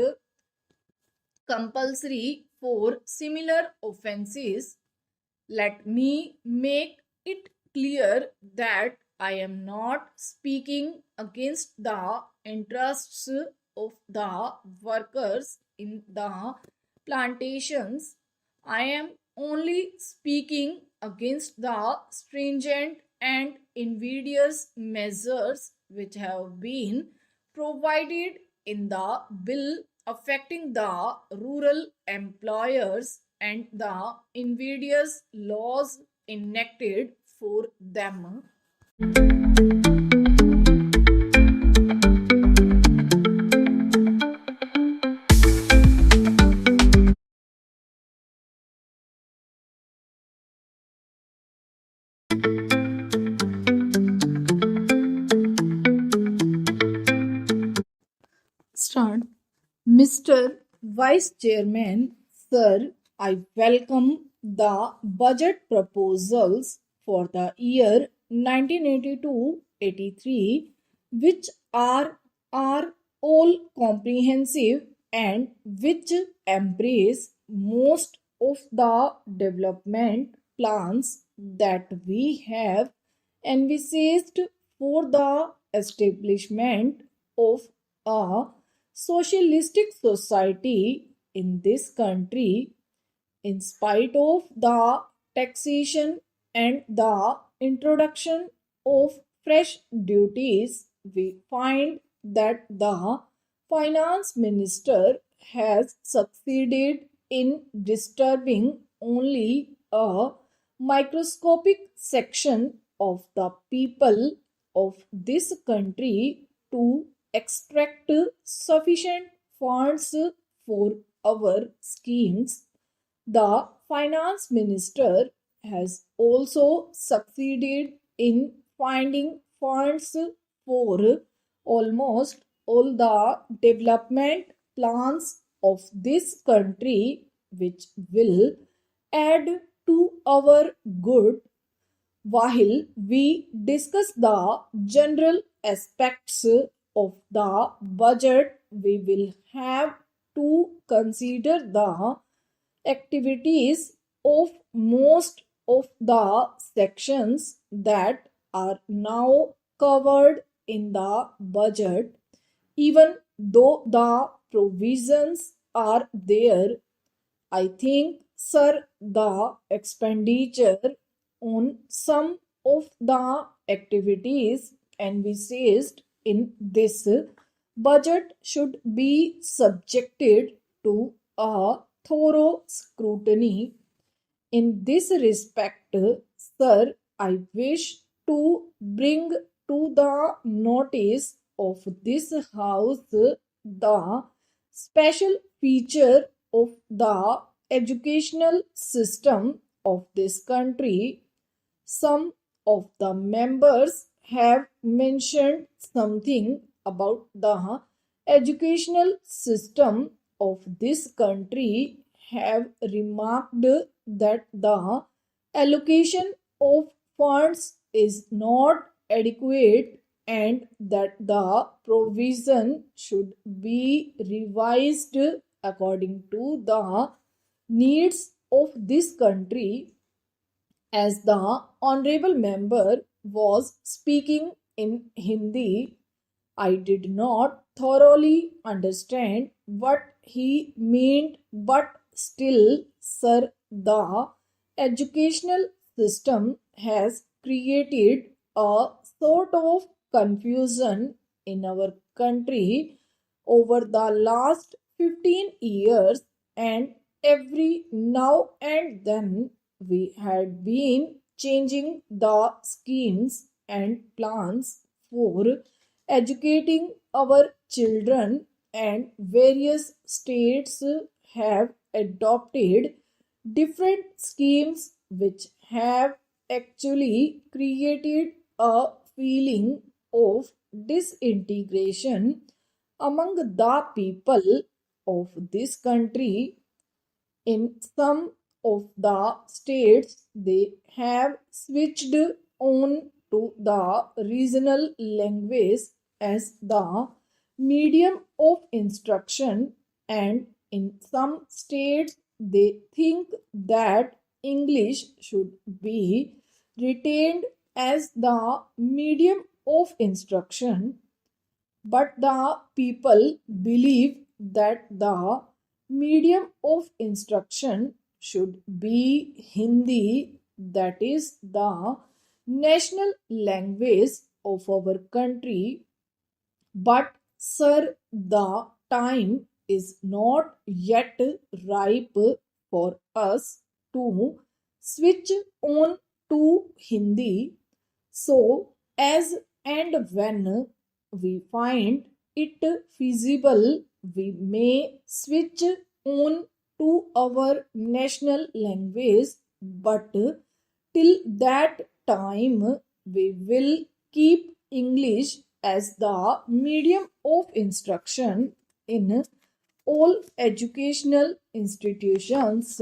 compulsory for similar offenses. Let me make it clear that I am not speaking against the interests of the workers in the plantations. I am only speaking against the stringent and invidious measures which have been provided in the bill affecting the rural employers and the invidious laws enacted for them. Start. Mr. Vice Chairman, Sir, I welcome the budget proposals for the year 1982-83, which are all comprehensive and which embrace most of the development plans that we have envisaged for the establishment of a socialistic society in this country. In spite of the taxation and the introduction of fresh duties, we find that the finance minister has succeeded in disturbing only a microscopic section of the people of this country to extract sufficient funds for our schemes. The finance minister has also succeeded in finding funds for almost all the development plans of this country, which will add to our good. While we discuss the general aspects of the budget, we will have to consider the activities of most of the sections that are now covered in the budget. Even though the provisions are there, I think, sir, the expenditure on some of the activities envisaged in this budget should be subjected to a thorough scrutiny. In this respect, sir, I wish to bring to the notice of this House the special feature of the educational system of this country. Some of the members have mentioned something about the educational system of this country, have remarked that the allocation of funds is not adequate and that the provision should be revised according to the needs of this country. As the honorable member was speaking in Hindi, I did not thoroughly understand what he meant, but still, sir, the educational system has created a sort of confusion in our country over the last 15 years, and every now and then we had been changing the schemes and plans for educating our children, and various states have adopted different schemes which have actually created a feeling of disintegration among the people of this country. In some of the states, they have switched on to the regional language as the medium of instruction, and in some states, they think that English should be retained as the medium of instruction, but the people believe that the medium of instruction should be Hindi, that is the national language of our country. But, sir, the time is not yet ripe for us to switch on to Hindi. So, as and when we find it feasible, we may switch on to our national language, but till that time, we will keep English as the medium of instruction in all educational institutions.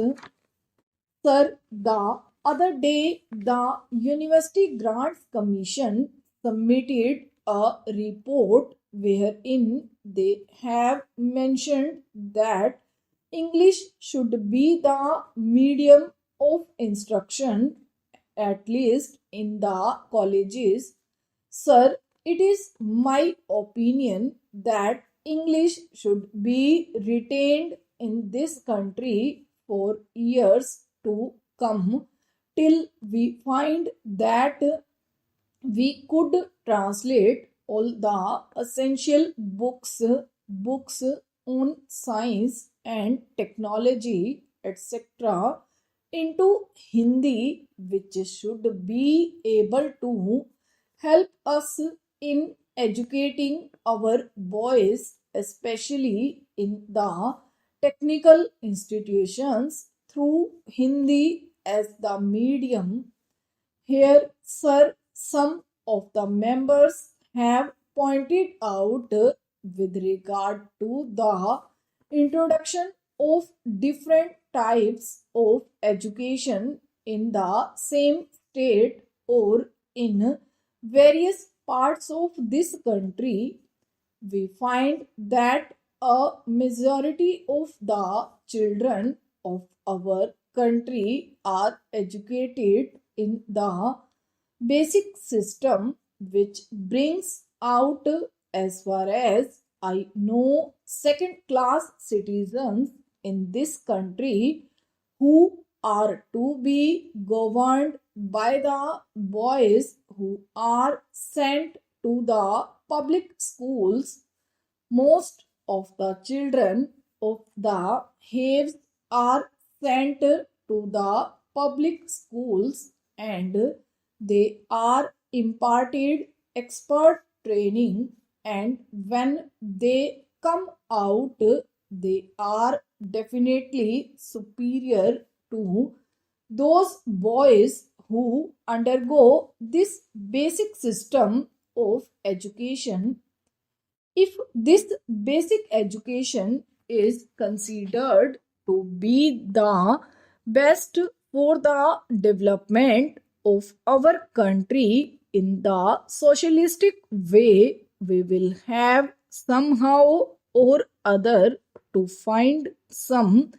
Sir, the other day, the University Grants Commission submitted a report wherein they have mentioned that English should be the medium of instruction, at least in the colleges. Sir, it is my opinion that English should be retained in this country for years to come till we find that we could translate all the essential books on science and technology, etc., into Hindi, which should be able to help us in educating our boys, especially in the technical institutions, through Hindi as the medium. Here, sir, some of the members have pointed out with regard to the introduction of different types of education in the same state or in various parts of this country. We find that a majority of the children of our country are educated in the basic system, which brings out, as far as I know, second class citizens in this country who are to be governed by the boys who are sent to the public schools. Most of the children of the Haves are sent to the public schools and they are imparted expert training, and when they come out they are definitely superior to those boys who undergo this basic system of education. If this basic education is considered to be the best for the development of our country in the socialistic way, we will have somehow or other to find some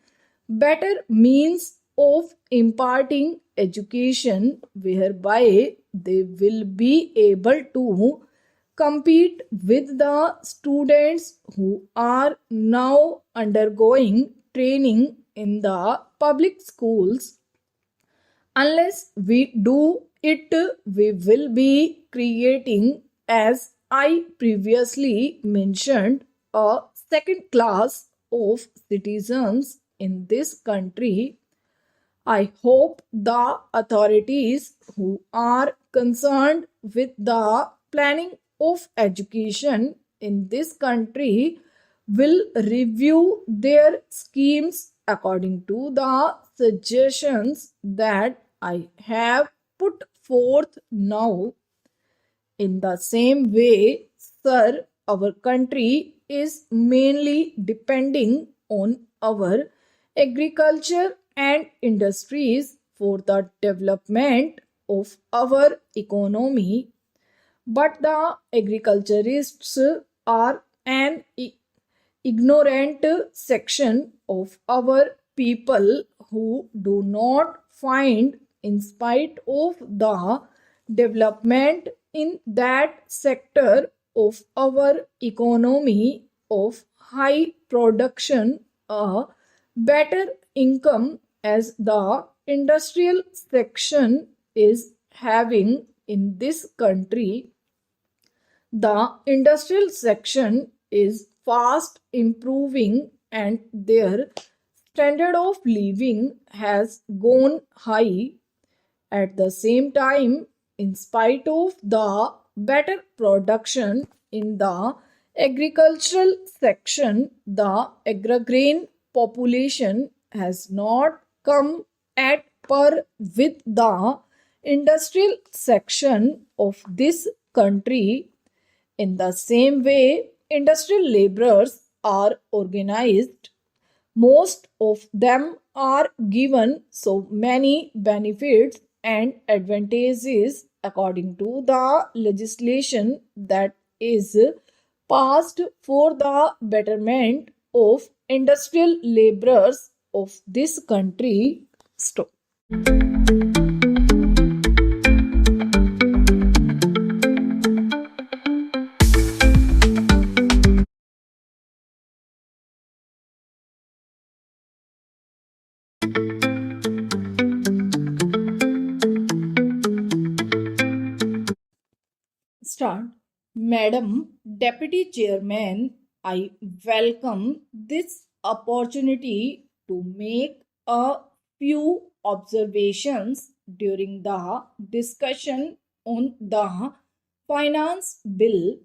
better means of imparting education whereby they will be able to compete with the students who are now undergoing training in the public schools. Unless we do it, we will be creating, as I previously mentioned, a second class of citizens in this country. I hope the authorities who are concerned with the planning of education in this country will review their schemes according to the suggestions that I have put forth now. In the same way, sir, our country is mainly depending on our agriculture and industries for the development of our economy. But the agriculturists are an ignorant section of our people who do not find, in spite of the development in that sector of our economy of high production, a better income as the industrial section is having in this country. The industrial section is fast improving and their standard of living has gone high. At the same time, in spite of the better production in the agricultural section, the agrarian population has not come at par with the industrial section of this country. In the same way, industrial laborers are organized. Most of them are given so many benefits and advantages according to the legislation that is passed for the betterment of industrial laborers of this country. Stop. Madam Deputy Chairman, I welcome this opportunity to make a few observations during the discussion on the finance bill.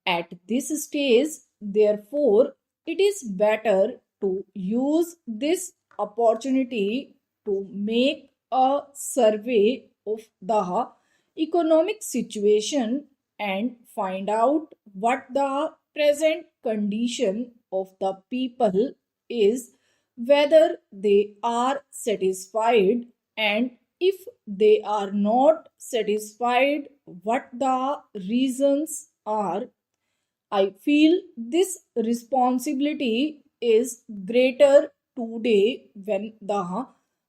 At this stage, therefore, it is better to use this opportunity to make a survey of the economic situation and find out what the present condition of the people is, whether they are satisfied, and if they are not satisfied, what the reasons are. I feel this responsibility is greater today when the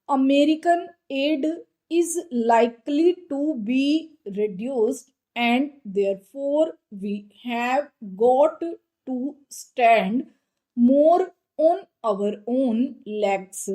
American aid is likely to be reduced, and therefore we have got to stand more on our own legs.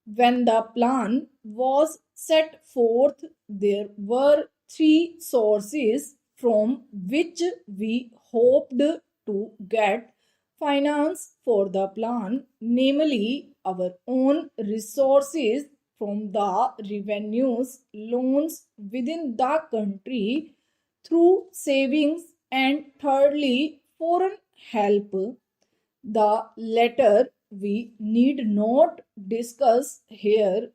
When the plan was set forth, there were three sources from which we hoped to get finance for the plan, namely our own resources from the revenues, loans within the country through savings, and thirdly, foreign help. The latter we need not discuss here.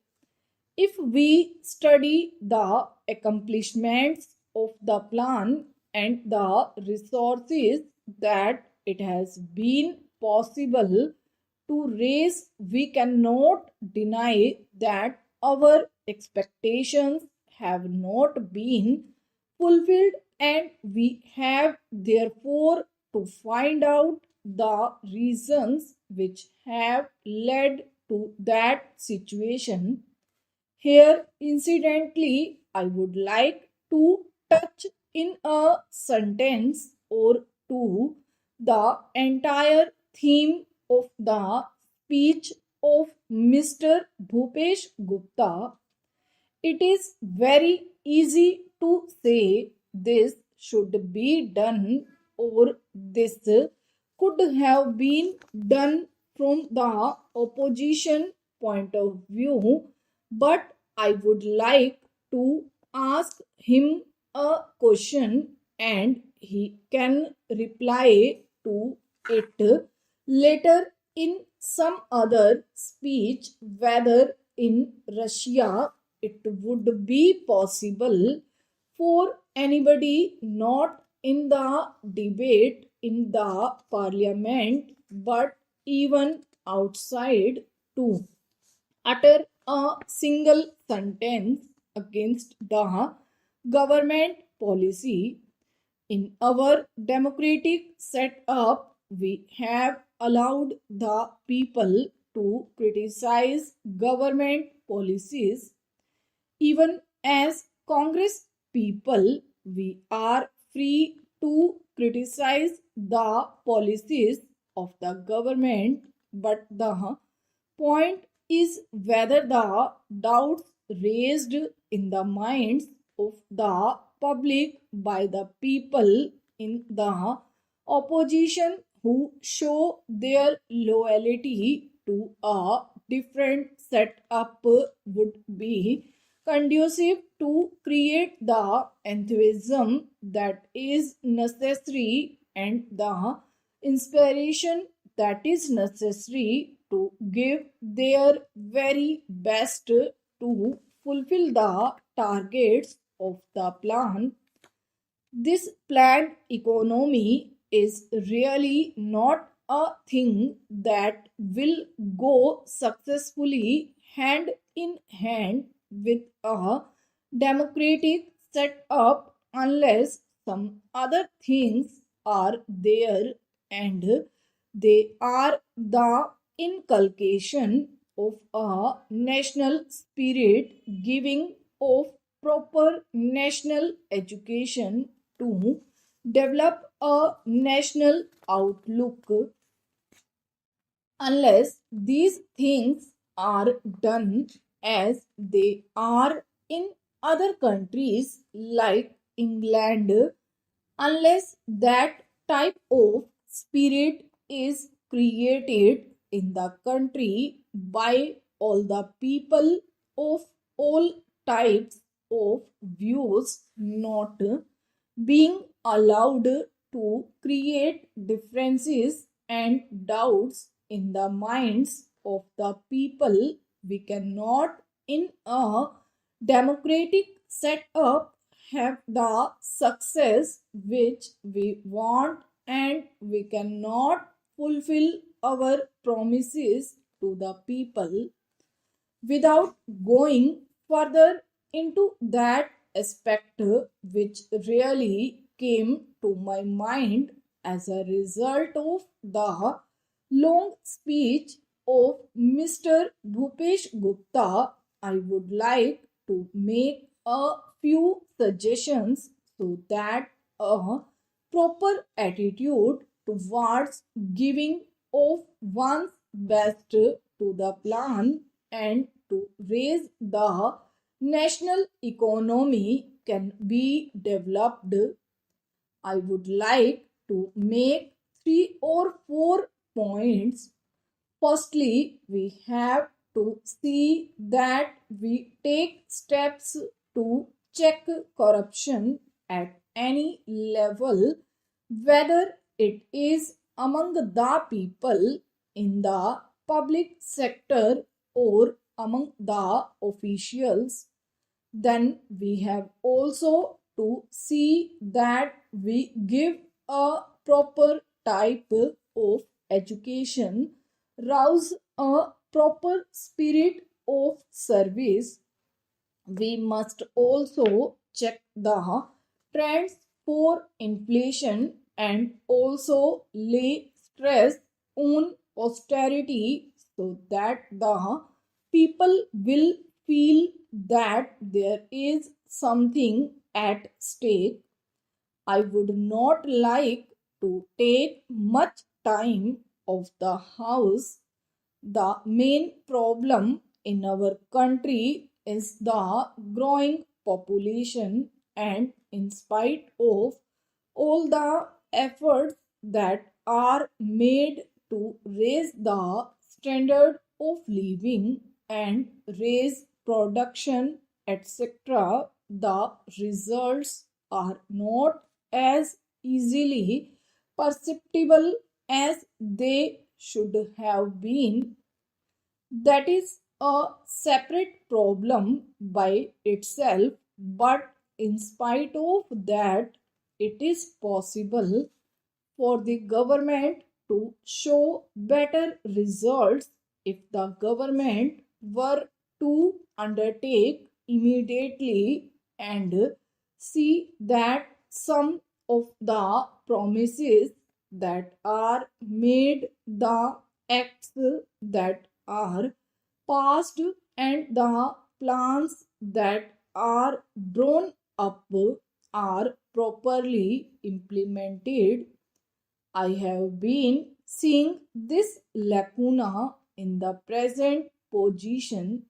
If we study the accomplishments of the plan and the resources that it has been possible to raise, we cannot deny that our expectations have not been fulfilled, and we have therefore to find out the reasons which have led to that situation. Here, incidentally, I would like to touch in a sentence or two the entire theme of the speech of Mr. Bhupesh Gupta. It is very easy to say this should be done or this could have been done from the opposition point of view, but I would like to ask him a question and he can reply to it later in some other speech, whether in Russia it would be possible for anybody not in the debate in the parliament but even outside to utter a single sentence against the government policy. In our democratic setup, we have allowed the people to criticize government policies. Even as Congress people, we are free to criticize the policies of the government, but the point is whether the doubts raised in the minds of the public by the people in the opposition who show their loyalty to a different setup would be conducive to create the enthusiasm that is necessary and the inspiration that is necessary to give their very best to fulfill the targets of the plan. This planned economy is really not a thing that will go successfully hand in hand with a democratic setup unless some other things are there, and they are the inculcation of a national spirit, giving of proper national education to develop a national outlook. Unless these things are done as they are in other countries like England, unless that type of spirit is created in the country by all the people of all types of views not being allowed to create differences and doubts in the minds of the people, we cannot in a democratic setup have the success which we want, and we cannot fulfill our promises to the people without going further into that aspect which really came to my mind as a result of the long speech of Mr. Bhupesh Gupta. I would like to make a few suggestions so that a proper attitude towards giving of one's best to the plan and to raise the national economy can be developed. I would like to make three or four points. Firstly, we have to see that we take steps to check corruption at any level, whether it is among the people in the public sector or among the officials. Then we have also to see that we give a proper type of education, rouse a proper spirit of service. We must also check the trends for inflation and also lay stress on austerity so that the people will feel that there is something at stake. I would not like to take much time of the house. The main problem in our country is the growing population, and in spite of all the efforts that are made to raise the standard of living and raise production, etc., the results are not as easily perceptible as they should have been. That is a separate problem by itself, but in spite of that, it is possible for the government to show better results if the government were to undertake immediately and see that some of the promises that are made, the acts that are passed, and the plans that are drawn up are properly implemented. I have been seeing this lacuna in the present position.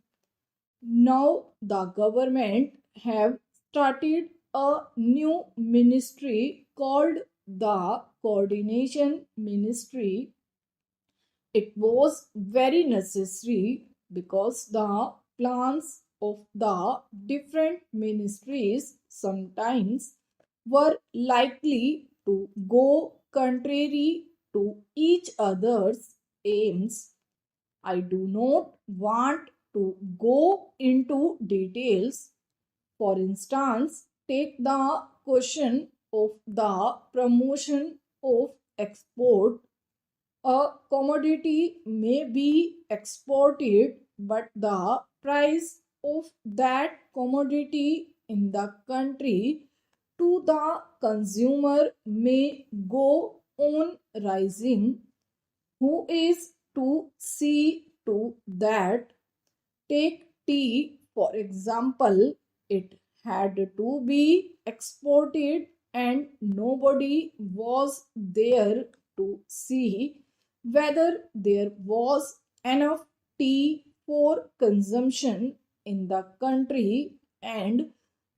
Now the government have started a new ministry called the Coordination Ministry. It was very necessary because the plans of the different ministries sometimes were likely to go contrary to each other's aims. I do not want to go into details. For instance, take the question of the promotion of export. A commodity may be exported, but the price of that commodity in the country to the consumer may go on rising. Who is to see to that? Take tea, for example, it had to be exported, and nobody was there to see whether there was enough tea for consumption in the country and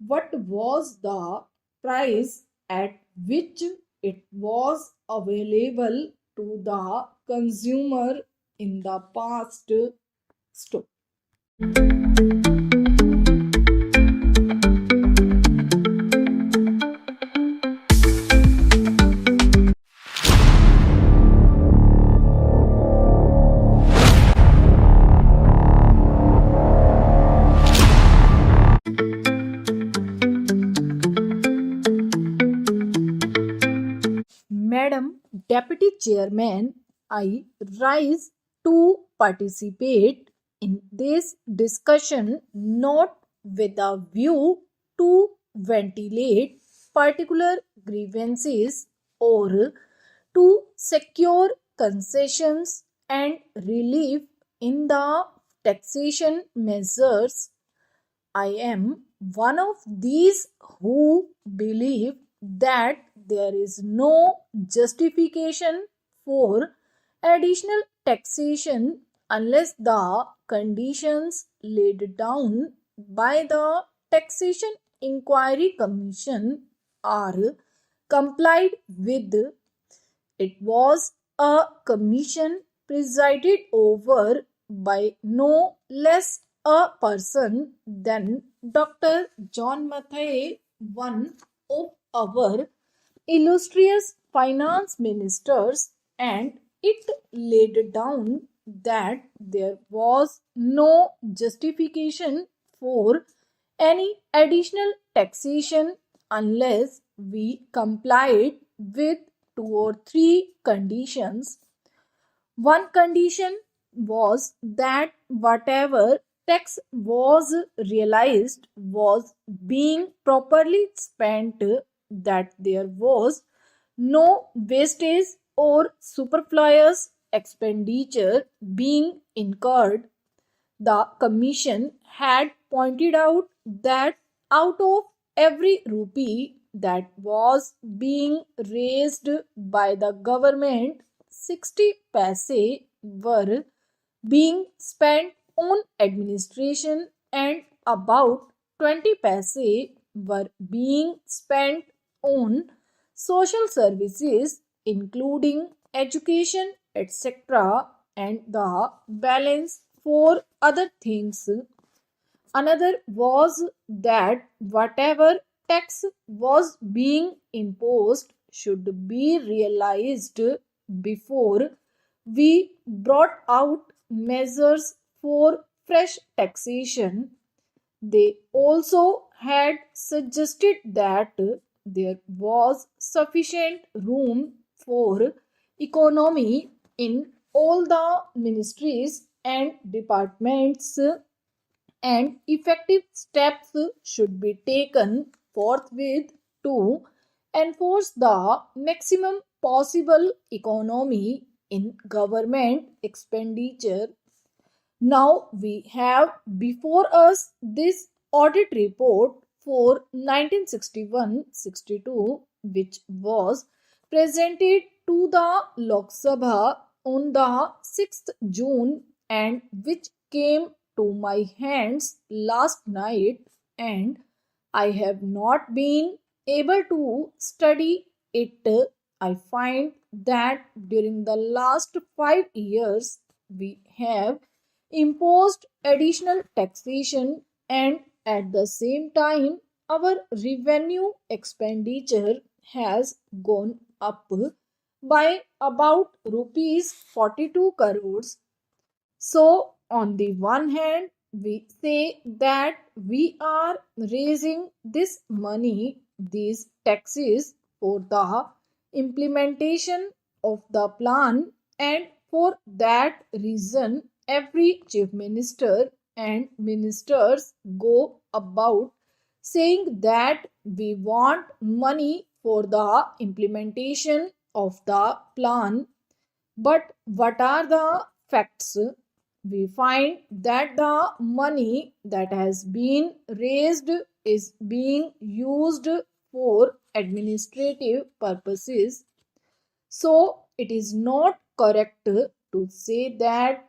what was the price at which it was available to the consumer in the past store. Madam Deputy Chairman, I rise to participate in this discussion not with a view to ventilate particular grievances or to secure concessions and relief in the taxation measures. I am one of these who believe that there is no justification for additional taxation unless the conditions laid down by the Taxation Inquiry Commission are complied with. It was a commission presided over by no less a person than Dr. John Mathai, one of our illustrious finance ministers, and it laid down that there was no justification for any additional taxation unless we complied with two or three conditions. One condition was that whatever tax was realized was being properly spent, that there was no wastage or superfluous expenditure being incurred. The Commission had pointed out that out of every rupee that was being raised by the government, 60 paise were being spent on administration and about 20 paise were being spent on social services, including education, etc., and the balance for other things. Another was that whatever tax was being imposed should be realized before we brought out measures for fresh taxation. They also had suggested that there was sufficient room for economy in all the ministries and departments, and effective steps should be taken forthwith to enforce the maximum possible economy in government expenditure. Now we have before us this audit report for 1961-62, which was presented to the Lok Sabha on the 6th June and which came to my hands last night, and I have not been able to study it. I find that during the last 5 years we have imposed additional taxation, and at the same time our revenue expenditure has gone up by about rupees 42 crores. So, on the one hand, we say that we are raising this money, these taxes, for the implementation of the plan, and for that reason, every chief minister and ministers go about saying that we want money for the implementation of the plan. But what are the facts? We find that the money that has been raised is being used for administrative purposes. So it is not correct to say that.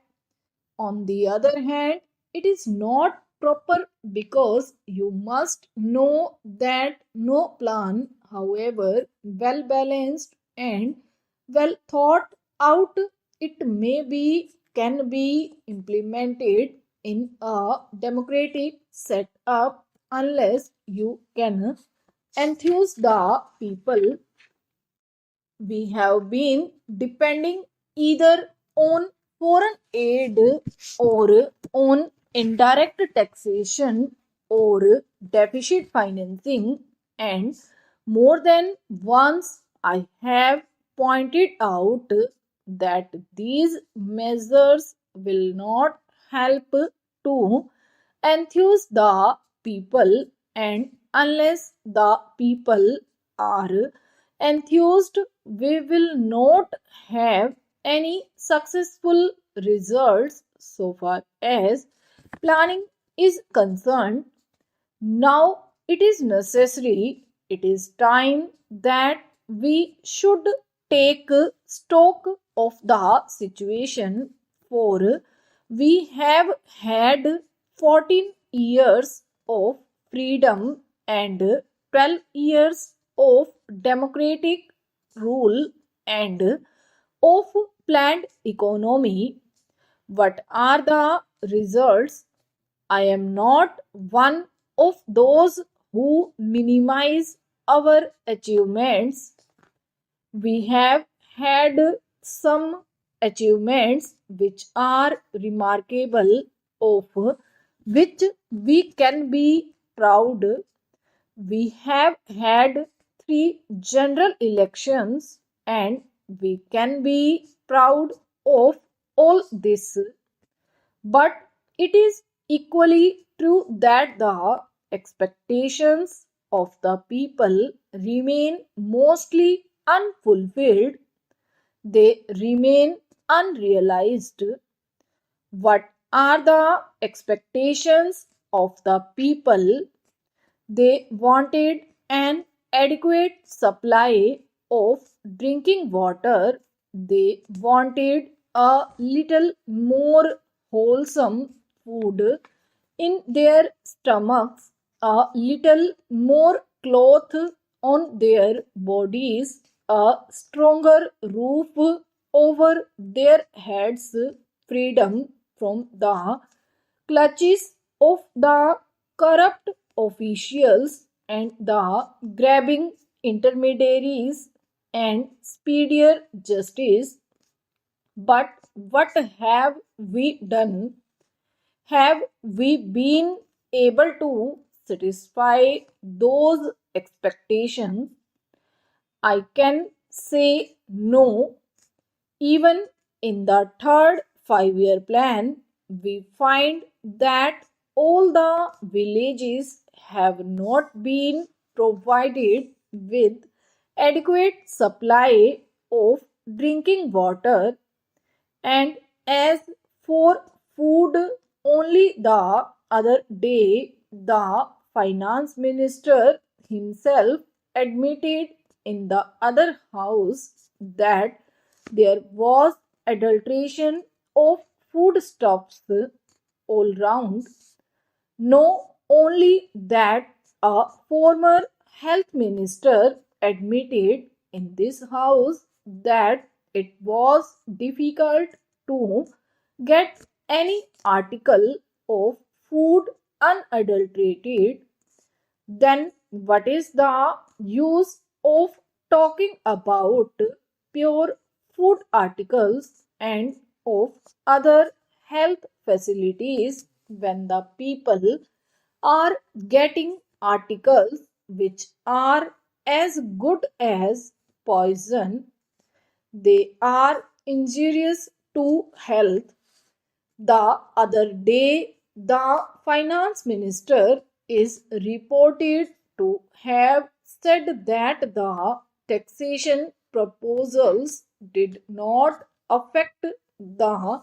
On the other hand, it is not proper because you must know that no plan, however well balanced and well thought out it may be can be implemented in a democratic setup unless you can enthuse the people. We have been depending either on foreign aid or on indirect taxation or deficit financing, and more than once I have pointed out that these measures will not help to enthuse the people, and unless the people are enthused, we will not have any successful results so far as planning is concerned. Now it is necessary, it is time that we should take stock of the situation, for we have had 14 years of freedom and 12 years of democratic rule and of planned economy. What are the results? I am not one of those who minimize our achievements. We have had some achievements which are remarkable, of which we can be proud. We have had three general elections and we can be proud of all this. But it is equally true that the expectations of the people remain mostly unfulfilled, they remain unrealized. What are the expectations of the people? They wanted an adequate supply of drinking water. They wanted a little more wholesome food in their stomachs, a little more cloth on their bodies, a stronger roof over their heads, freedom from the clutches of the corrupt officials and the grabbing intermediaries, and speedier justice. But what have we done? Have we been able to satisfy those expectations? I can say no. Even in the third 5 year plan, we find that all the villages have not been provided with adequate supply of drinking water. And as for food, only the other day the finance minister himself admitted in the other house that there was adulteration of foodstuffs all round. Know only that a former health minister admitted in this house that it was difficult to get any article of food unadulterated. Then what is the use of talking about pure food articles and of other health facilities when the people are getting articles which are as good as poison? They are injurious to health. The other day, the finance minister is reported to have said that the taxation proposals did not affect the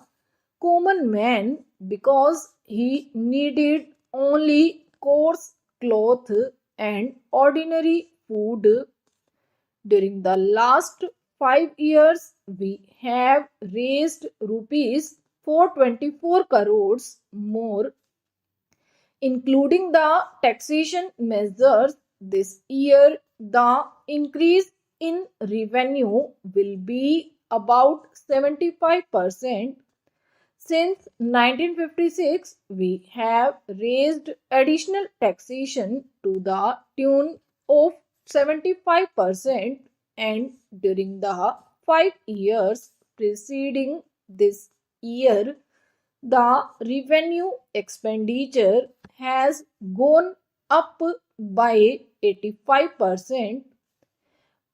common man because he needed only coarse cloth and ordinary food. During the last 5 years, we have raised rupees 424 crores more, including the taxation measures. This year, the increase in revenue will be about 75%. Since 1956, we have raised additional taxation to the tune of 75%, and during the 5 years preceding this year, the revenue expenditure has gone up by 85%.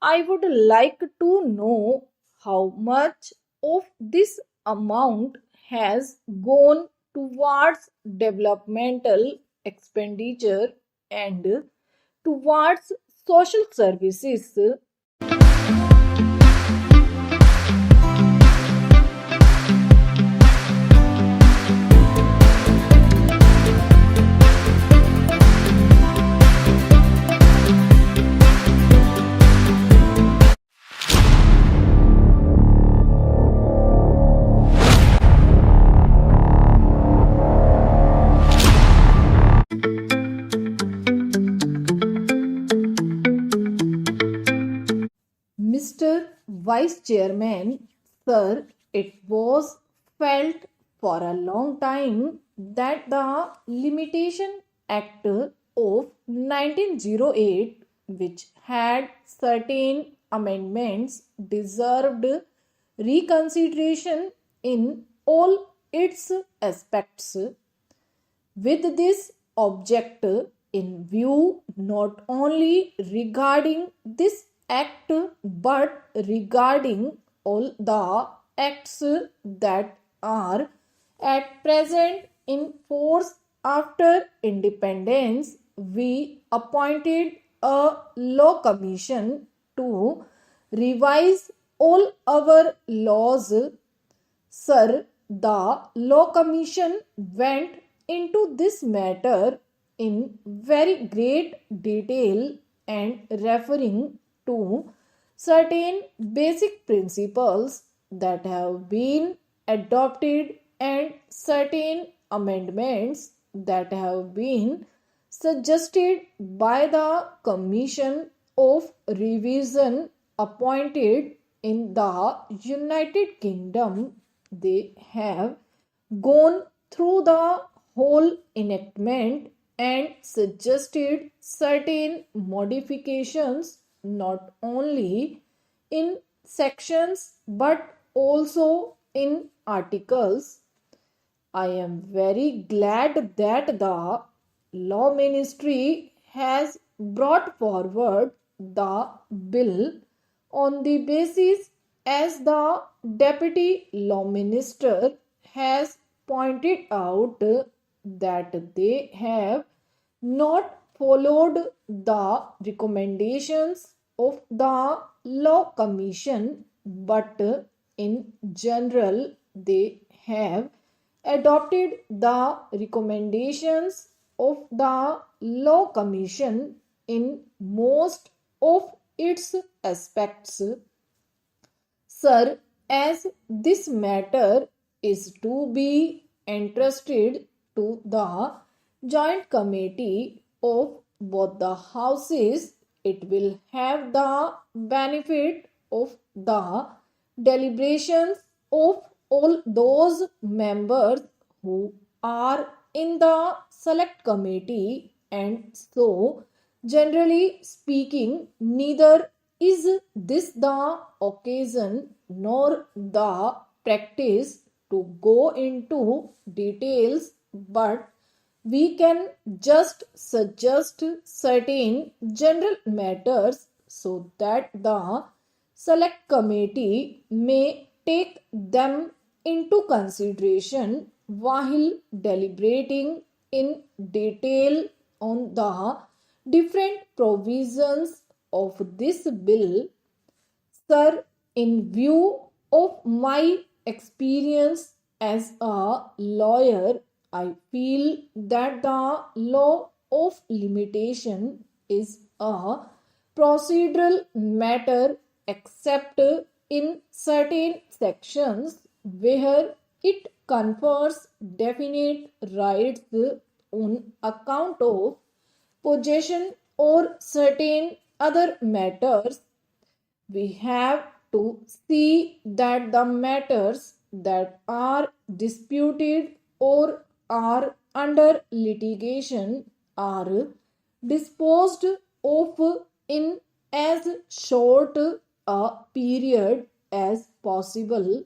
I would like to know how much of this amount has gone towards developmental expenditure and towards social services. Mr. Vice Chairman, sir, it was felt for a long time that the Limitation Act of 1908, which had certain amendments, deserved reconsideration in all its aspects. With this object in view, not only regarding this act but regarding all the acts that are at present in force after independence, we appointed a law commission to revise all our laws. Sir, the Law Commission went into this matter in very great detail and referring to certain basic principles that have been adopted and certain amendments that have been suggested by the Commission of Revision appointed in the United Kingdom. They have gone through the whole enactment and suggested certain modifications not only in sections but also in articles. I am very glad that the Law Ministry has brought forward the bill on the basis, as the Deputy Law Minister has pointed out, that they have not followed the recommendations of the Law Commission, but in general they have adopted the recommendations of the Law Commission in most of its aspects. Sir, as this matter is to be entrusted to the Joint Committee of both the Houses, it will have the benefit of the deliberations of all those members who are in the Select Committee, and so, generally speaking, neither is this the occasion nor the practice to go into details, but we can just suggest certain general matters so that the Select Committee may take them into consideration while deliberating in detail on the different provisions of this bill. Sir, in view of my experience as a lawyer, I feel that the law of limitation is a procedural matter except in certain sections where it confers definite rights on account of possession or certain other matters, we have to see that the matters that are disputed or are under litigation are disposed of in as short a period as possible.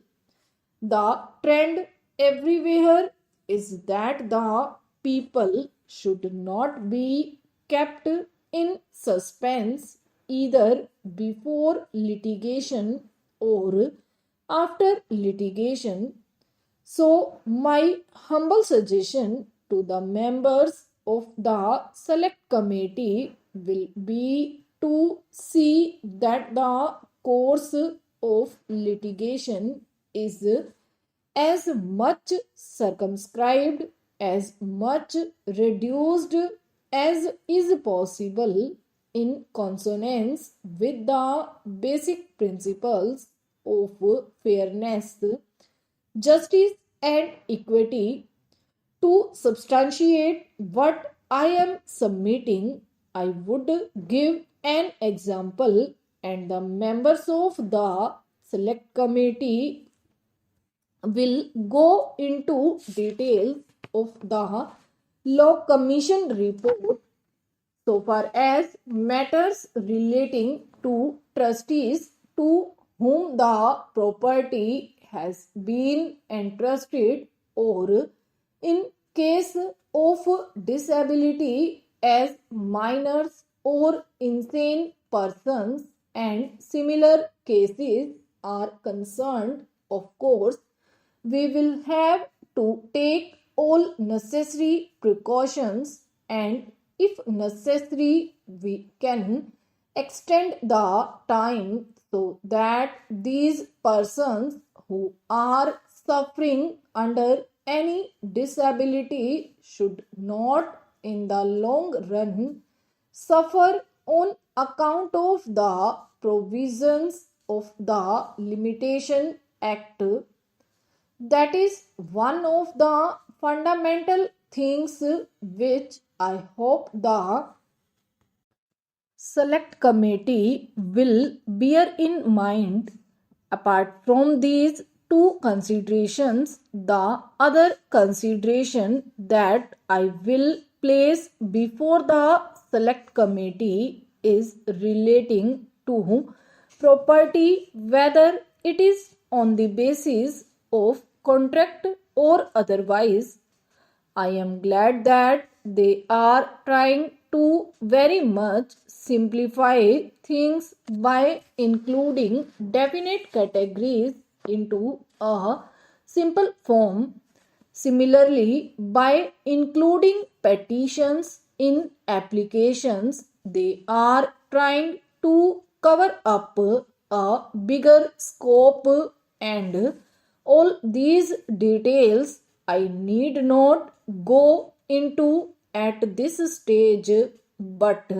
The trend everywhere is that the people should not be kept in suspense either before litigation or after litigation. So, my humble suggestion to the members of the select committee will be to see that the course of litigation is as much circumscribed, as much reduced as is possible in consonance with the basic principles of fairness, justice, and equity. To substantiate what I am submitting, I would give an example, and the members of the select committee will go into details of the law commission report so far as matters relating to trustees to whom the property has been entrusted, or in case of disability as minors or insane persons and similar cases are concerned. Of course, we will have to take all necessary precautions, and if necessary we can extend the time so that these persons who are suffering under any disability should not in the long run suffer on account of the provisions of the Limitation Act. That is one of the fundamental things which I hope the select committee will bear in mind. Apart from these two considerations, the other consideration that I will place before the select committee is relating to property, whether it is on the basis of contract or otherwise. I am glad that they are trying to very much simplify things by including definite categories into a simple form. Similarly, by including petitions in applications, they are trying to cover up a bigger scope, and all these details I need not go into at this stage, but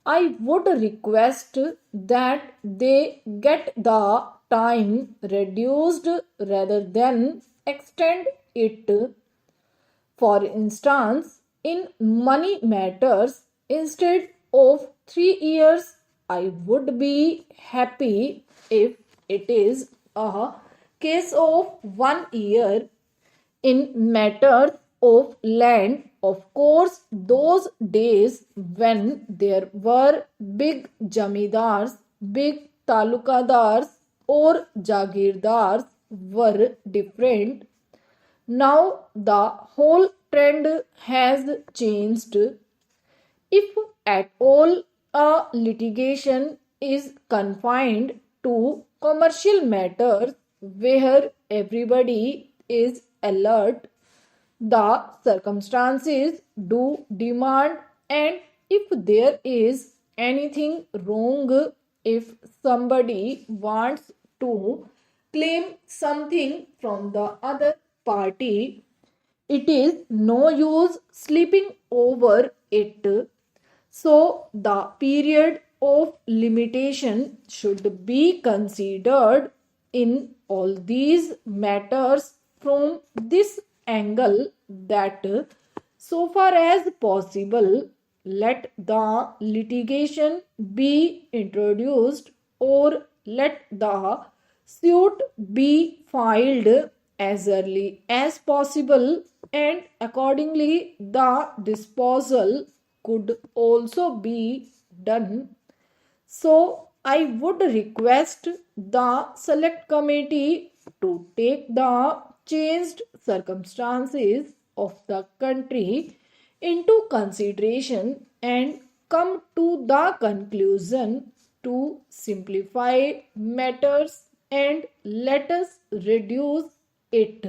I would request that they get the time reduced rather than extend it. For instance, in money matters, instead of 3 years, I would be happy if it is a case of 1 year. In matters of land, of course, those days when there were big jamidars, big talukadars, or jagirdars were different. Now the whole trend has changed. If at all a litigation is confined to commercial matters where everybody is alert, the circumstances do demand, and if there is anything wrong, if somebody wants to claim something from the other party, it is no use sleeping over it. So, the period of limitation should be considered in all these matters from this angle, that so far as possible let the litigation be introduced or let the suit be filed as early as possible, and accordingly the disposal could also be done. So, I would request the select committee to take the changed circumstances of the country into consideration and come to the conclusion to simplify matters and let us reduce it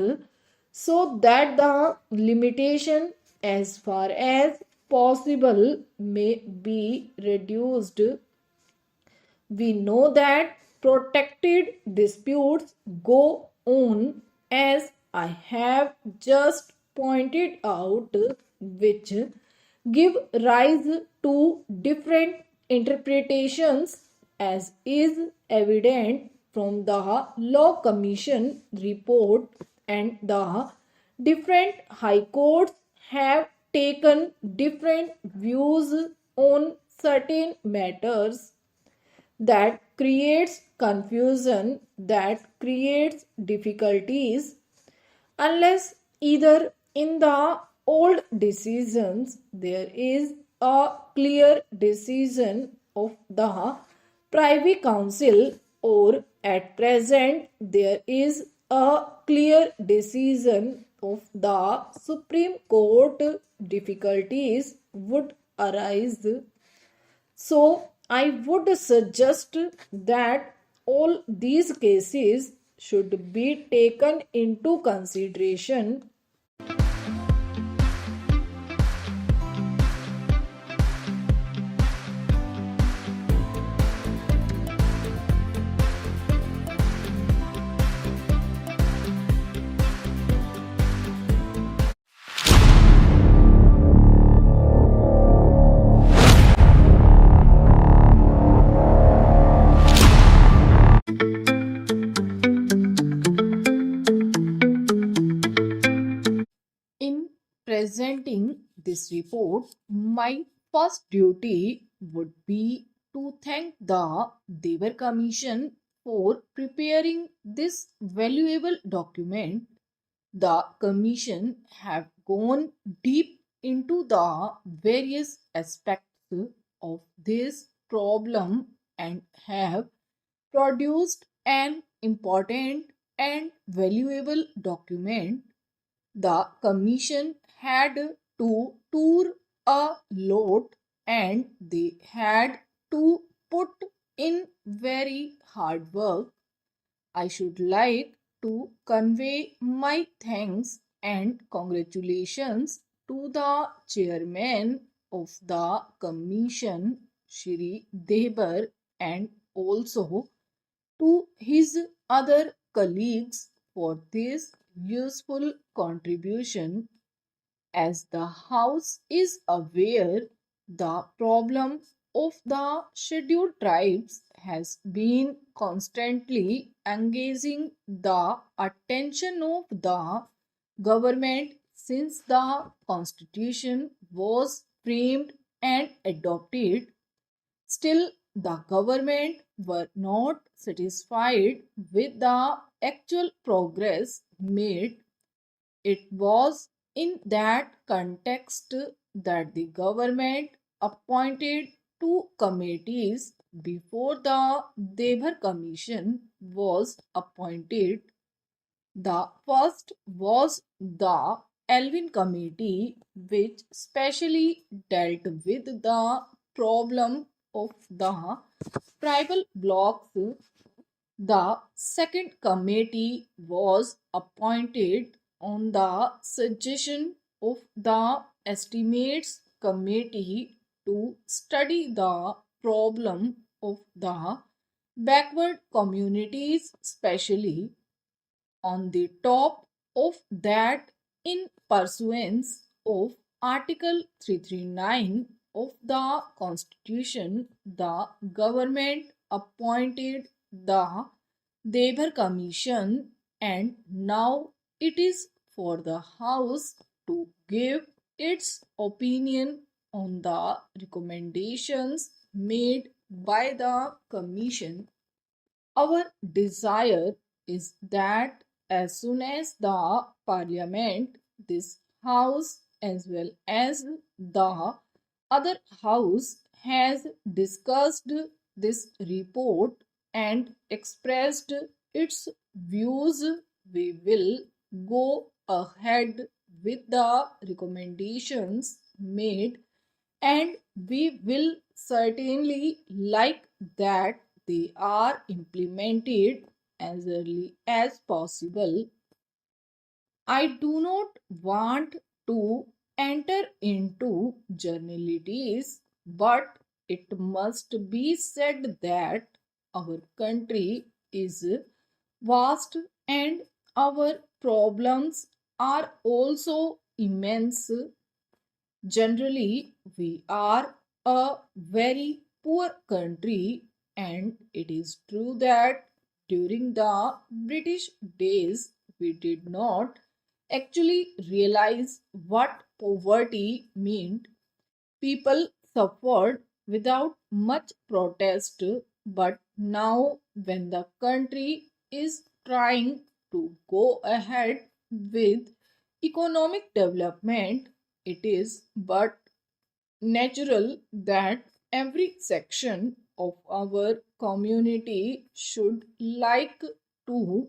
so that the limitation as far as possible may be reduced. We know that protected disputes go on, as I have just pointed out, which give rise to different interpretations, as is evident from the Law Commission report, and the different high courts have taken different views on certain matters. That creates confusion, that creates difficulties, unless either in the old decisions there is a clear decision of the Privy Council, or at present there is a clear decision of the Supreme Court, difficulties would arise. So, I would suggest that all these cases should be taken into consideration. In presenting this report, my first duty would be to thank the Devar Commission for preparing this valuable document. The Commission have gone deep into the various aspects of this problem and have produced an important and valuable document. The Commission had to tour a lot, and they had to put in very hard work. I should like to convey my thanks and congratulations to the chairman of the commission, Shri Debar, and also to his other colleagues for this useful contribution. As the House is aware, the problem of the scheduled tribes has been constantly engaging the attention of the government since the Constitution was framed and adopted. Still, the government were not satisfied with the actual progress made. It was in that context that the government appointed two committees before the Devar Commission was appointed. The first was the Elvin Committee, which specially dealt with the problem of the tribal blocks. The second committee was appointed on the suggestion of the Estimates Committee to study the problem of the backward communities, especially on the top of that, in pursuance of Article 339 of the Constitution, the government appointed the Debar Commission, and now it is for the House to give its opinion on the recommendations made by the Commission, our desire is that as soon as the Parliament, this House, as well as the other House, has discussed this report and expressed its views, we will go ahead with the recommendations made, and we will certainly like that they are implemented as early as possible. I do not want to enter into journalities, but it must be said that our country is vast and our problems are also immense. Generally, we are a very poor country, and it is true that during the British days we did not actually realize what poverty meant. People suffered without much protest, but now, when the country is trying to go ahead with economic development, it is but natural that every section of our community should like to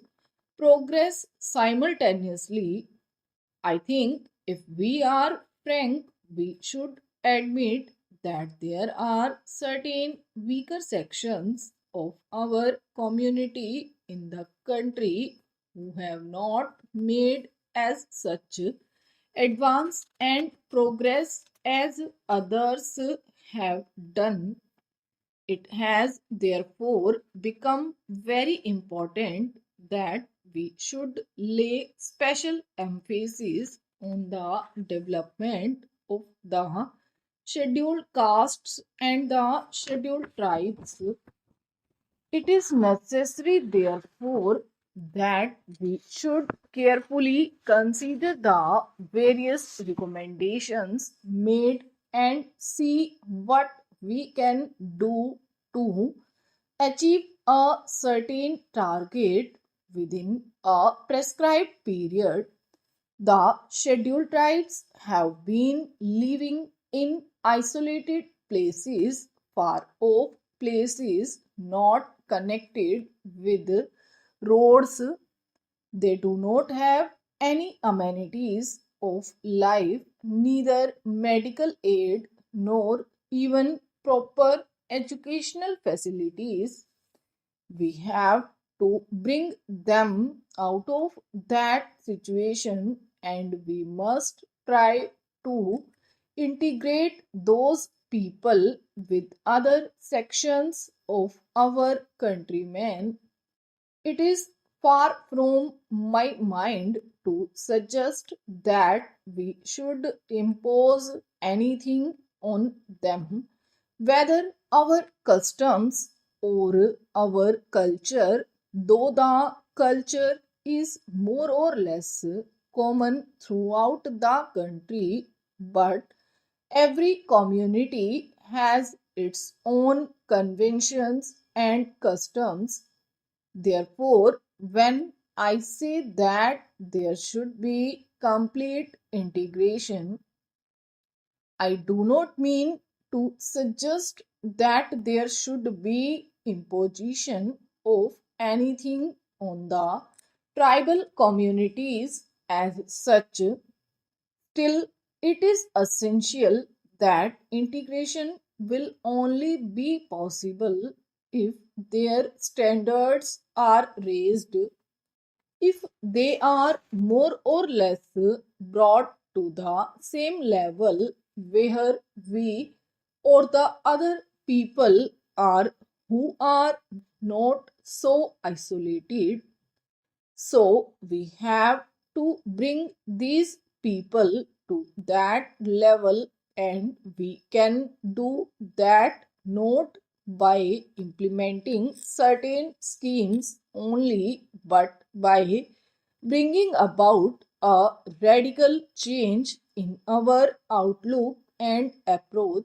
progress simultaneously. I think if we are frank, we should admit that there are certain weaker sections of our community in the country who have not made as such advance and progress as others have done. It has therefore become very important that we should lay special emphasis on the development of the scheduled castes and the scheduled tribes. It is necessary, therefore, that we should carefully consider the various recommendations made and see what we can do to achieve a certain target within a prescribed period. The scheduled tribes have been living in isolated places, far off places, not connected with roads. They do not have any amenities of life, neither medical aid nor even proper educational facilities. We have to bring them out of that situation, and we must try to integrate those people with other sections of our countrymen. It is far from my mind to suggest that we should impose anything on them, whether our customs or our culture, though the culture is more or less common throughout the country, but every community has its own conventions and customs. Therefore, when I say that there should be complete integration, I do not mean to suggest that there should be imposition of anything on the tribal communities as such. Still, it is essential that integration will only be possible if their standards are raised. If they are more or less brought to the same level where we or the other people are who are not so isolated, so we have to bring these people to that level, and we can do that not by implementing certain schemes only, but by bringing about a radical change in our outlook and approach.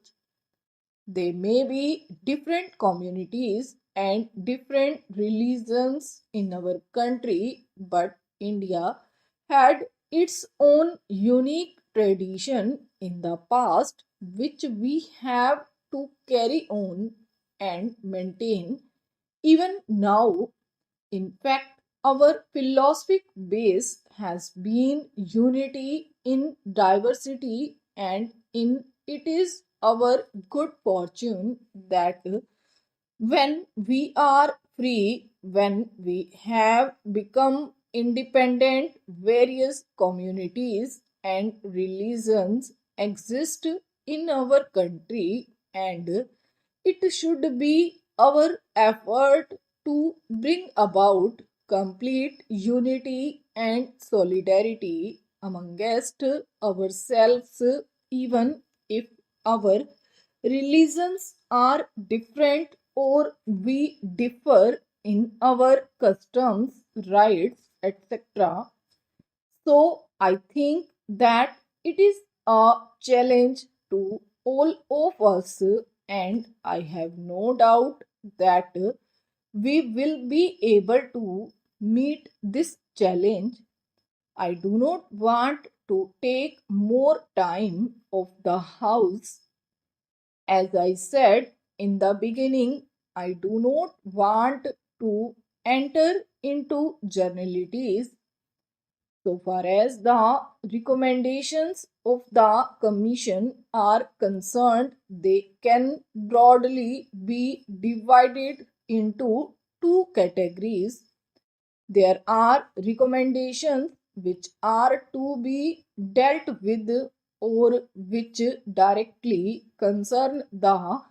They may be different communities and different religions in our country, but India had its own unique tradition in the past, which we have to carry on and maintain even now. In fact, our philosophic base has been unity in diversity, and in it is our good fortune that when we are free, when we have become independent, various communities and religions exist in our country, and it should be our effort to bring about complete unity and solidarity amongst ourselves, even if our religions are different or we differ in our customs, rights, etc. So I think that it is a challenge to all of us, and I have no doubt that we will be able to meet this challenge. I do not want to take more time of the house. As I said in the beginning, I do not want to enter into generalities. So far as the recommendations of the Commission are concerned, they can broadly be divided into two categories. There are recommendations which are to be dealt with or which directly concern the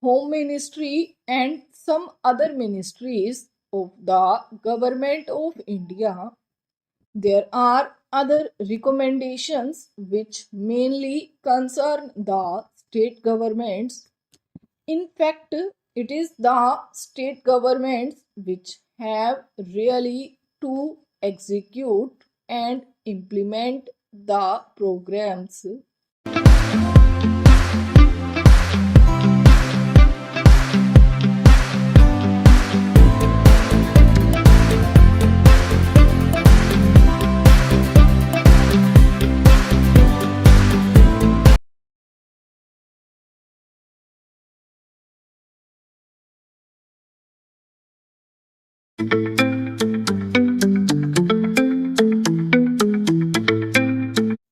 Home Ministry and some other ministries of the Government of India. There are other recommendations which mainly concern the state governments. In fact, it is the state governments which have really to execute and implement the programs.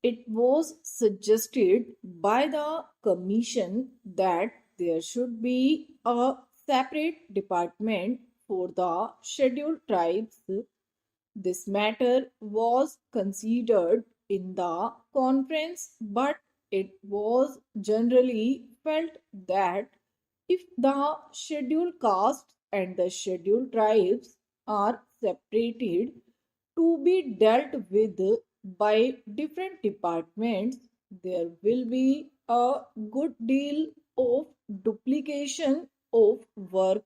It was suggested by the Commission that there should be a separate department for the scheduled tribes. This matter was considered in the conference, but it was generally felt that if the scheduled castes and the scheduled tribes are separated to be dealt with by different departments, there will be a good deal of duplication of work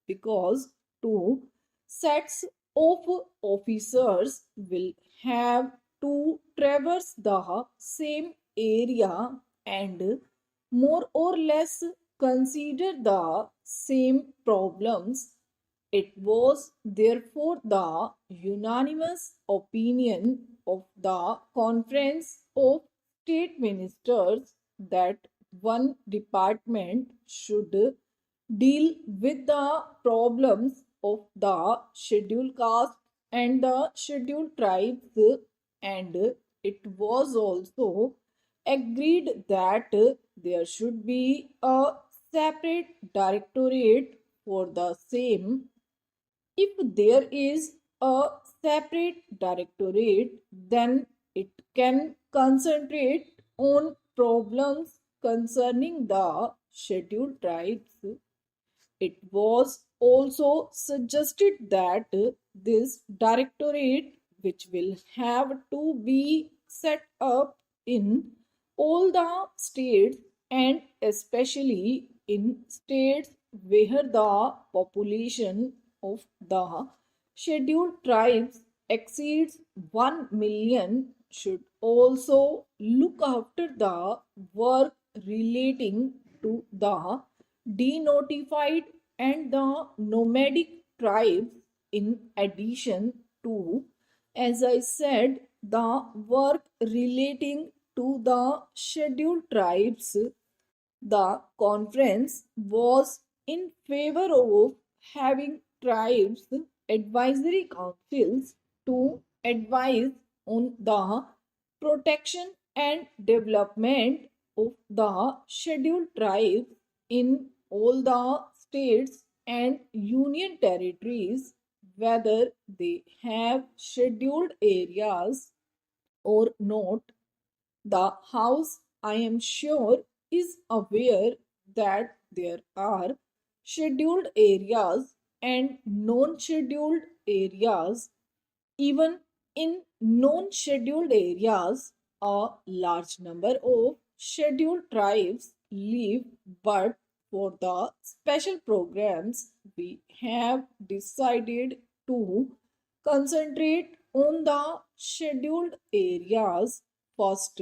because two sets of officers will have to traverse the same area and more or less consider the same problems. It was therefore the unanimous opinion of the Conference of State Ministers that one department should deal with the problems of the scheduled caste and the scheduled tribes, and it was also agreed that there should be a separate directorate for the same. If there is a separate directorate, then it can concentrate on problems concerning the scheduled tribes. It was also suggested that this directorate, which will have to be set up in all the states and especially in states where the population of the scheduled tribes exceeds 1 million, should also look after the work relating to the denotified and the nomadic tribes, in addition to, as I said, the work relating to the scheduled tribes. The conference was in favor of having tribes advisory councils to advise on the protection and development of the scheduled tribes in all the states and union territories, whether they have scheduled areas or not. The House, I am sure, is aware that there are scheduled areas and non scheduled areas. Even in non scheduled areas, a large number of scheduled tribes live, but for the special programs, we have decided to concentrate on the scheduled areas first.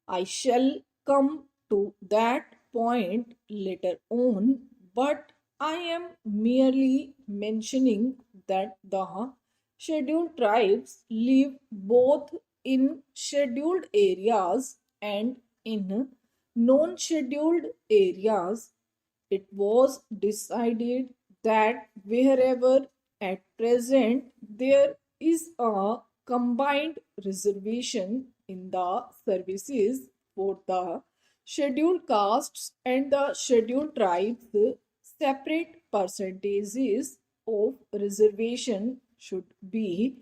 I shall come to that point later on, but I am merely mentioning that the scheduled tribes live both in scheduled areas and in non scheduled areas. It was decided that wherever at present there is a combined reservation in the services for the scheduled castes and the scheduled tribes, separate percentages of reservation should be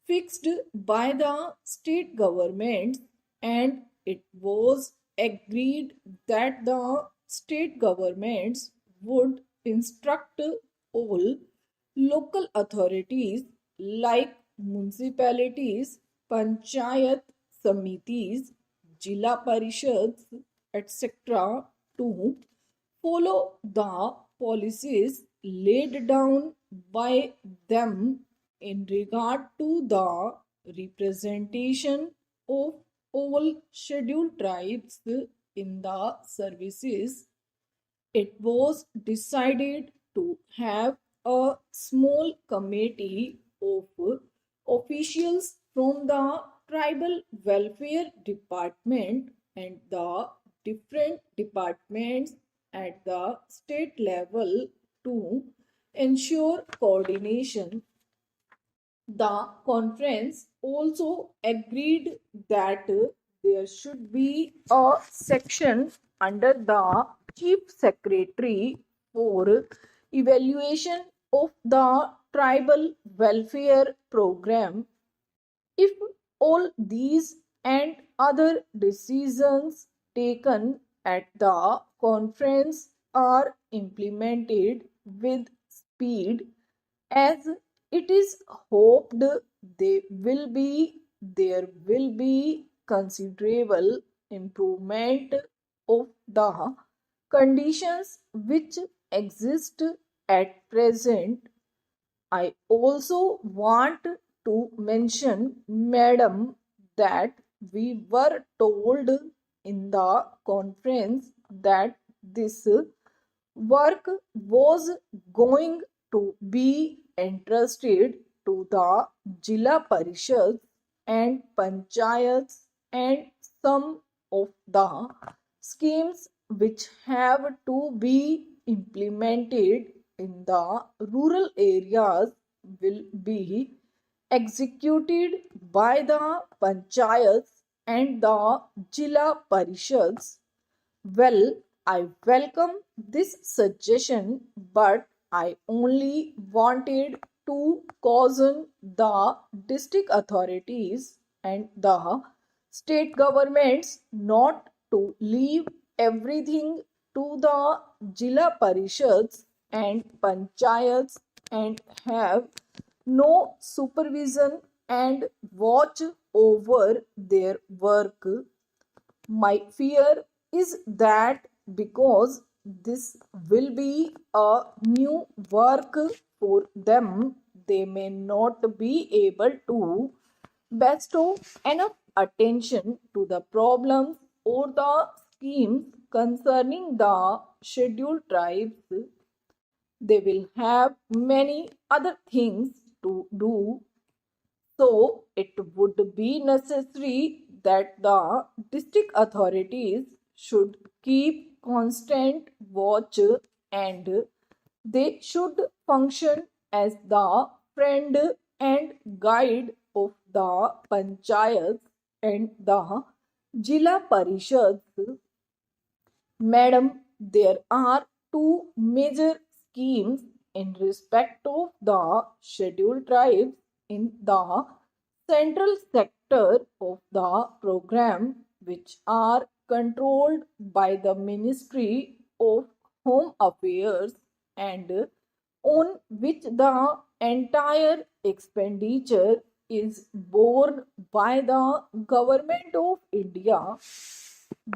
fixed by the state governments, and it was agreed that the state governments would instruct all local authorities like municipalities, panchayat samitis, jila parishads, etc. to follow the policies laid down by them in regard to the representation of all scheduled tribes in the services. It was decided to have a small committee of officials from the tribal welfare department and the different departments at the state level to ensure coordination. The conference also agreed that there should be a section under the Chief Secretary for evaluation of the tribal welfare program. If all these and other decisions taken at the conference are implemented with speed, as it is hoped there will be considerable improvement of the conditions which exist at present. I also want to mention, Madam, that we were told in the conference that this work was going to be entrusted to the Jila Parishads and Panchayats, and some of the schemes which have to be implemented in the rural areas will be executed by the panchayats and the Jila Parishads. Well, I welcome this suggestion, but I only wanted to caution the district authorities and the state governments not to leave everything to the Jila Parishads and Panchayats and have no supervision and watch over their work. My fear is that because this will be a new work for them, they may not be able to bestow enough attention to the problems or the schemes concerning the scheduled tribes, they will have many other things to do. So, it would be necessary that the district authorities should keep constant watch and they should function as the friend and guide of the panchayats and the Jila Parishads. Madam, there are two major schemes in respect of the scheduled tribes in the central sector of the program, which are controlled by the Ministry of Home Affairs and on which the entire expenditure is borne by the government of India.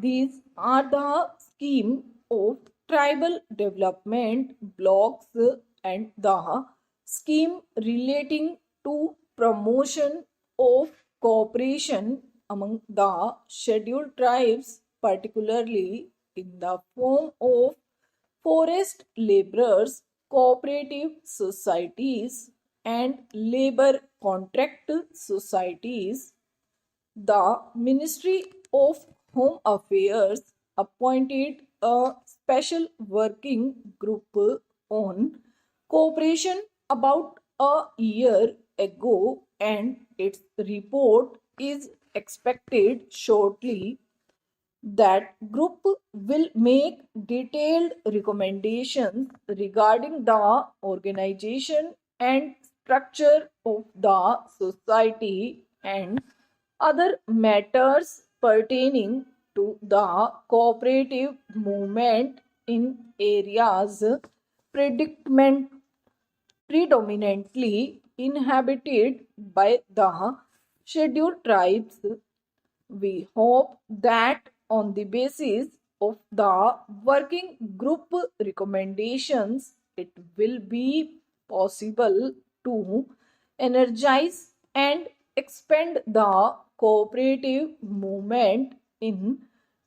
These are the scheme of tribal development blocks and the scheme relating to promotion of cooperation among the scheduled tribes, particularly in the form of forest laborers, cooperative societies, and labor contract societies. The Ministry of Home Affairs appointed a special working group on cooperation about a year ago, and its report is expected shortly. That group will make detailed recommendations regarding the organization and structure of the society and other matters pertaining to the cooperative movement in areas predicament predominantly inhabited by the scheduled tribes. We hope that on the basis of the working group recommendations, it will be possible to energize and expand the cooperative movement in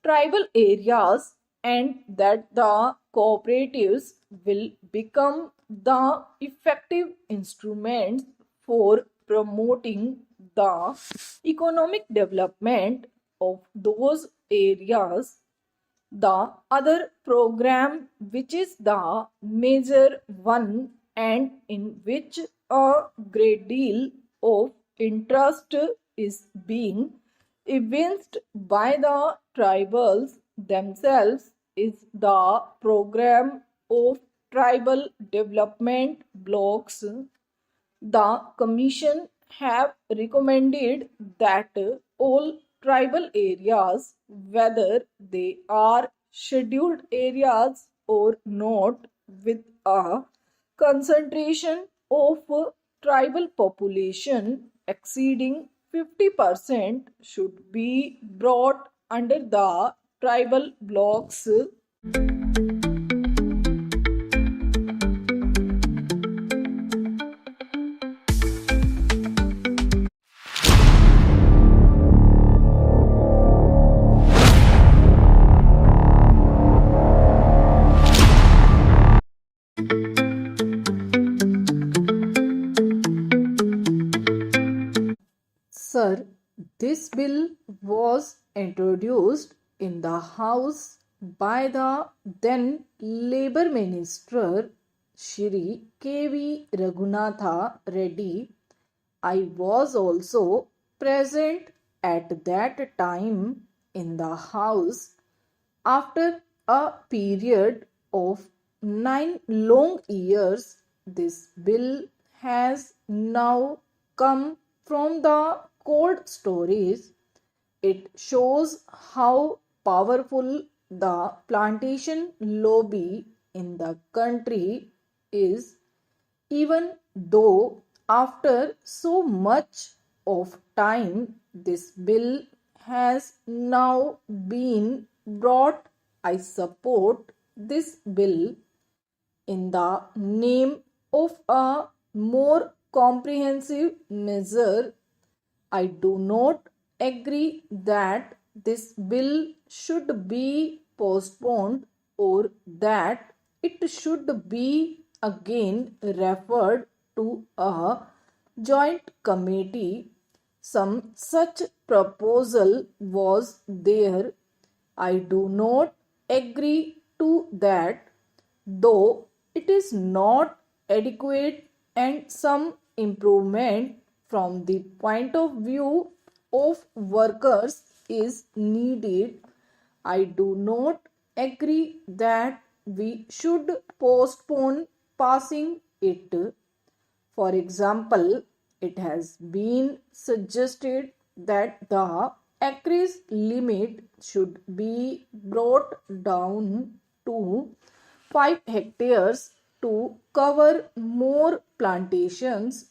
tribal areas and that the cooperatives will become the effective instruments for promoting the economic development of those areas. The other program, which is the major one and in which a great deal of interest is being evinced by the tribals themselves, is the program of tribal development blocks. The Commission have recommended that all tribal areas, whether they are scheduled areas or not, with a concentration of tribal population exceeding 50% should be brought under the tribal blocks. Sir, this bill was introduced in the House by the then Labour Minister Shri K.V. Raghunatha Reddy. I was also present at that time in the House. After a period of 9 long years, this bill has now come from the cold storage. It shows how powerful the plantation lobby in the country is, even though after so much of time this bill has now been brought. I support this bill in the name of a more comprehensive measure. I do not agree that this bill should be postponed or that it should be again referred to a joint committee. Some such proposal was there. I do not agree to that, though it is not adequate and some improvement from the point of view of workers is needed. I do not agree that we should postpone passing it. For example, it has been suggested that the acreage limit should be brought down to 5 hectares to cover more plantations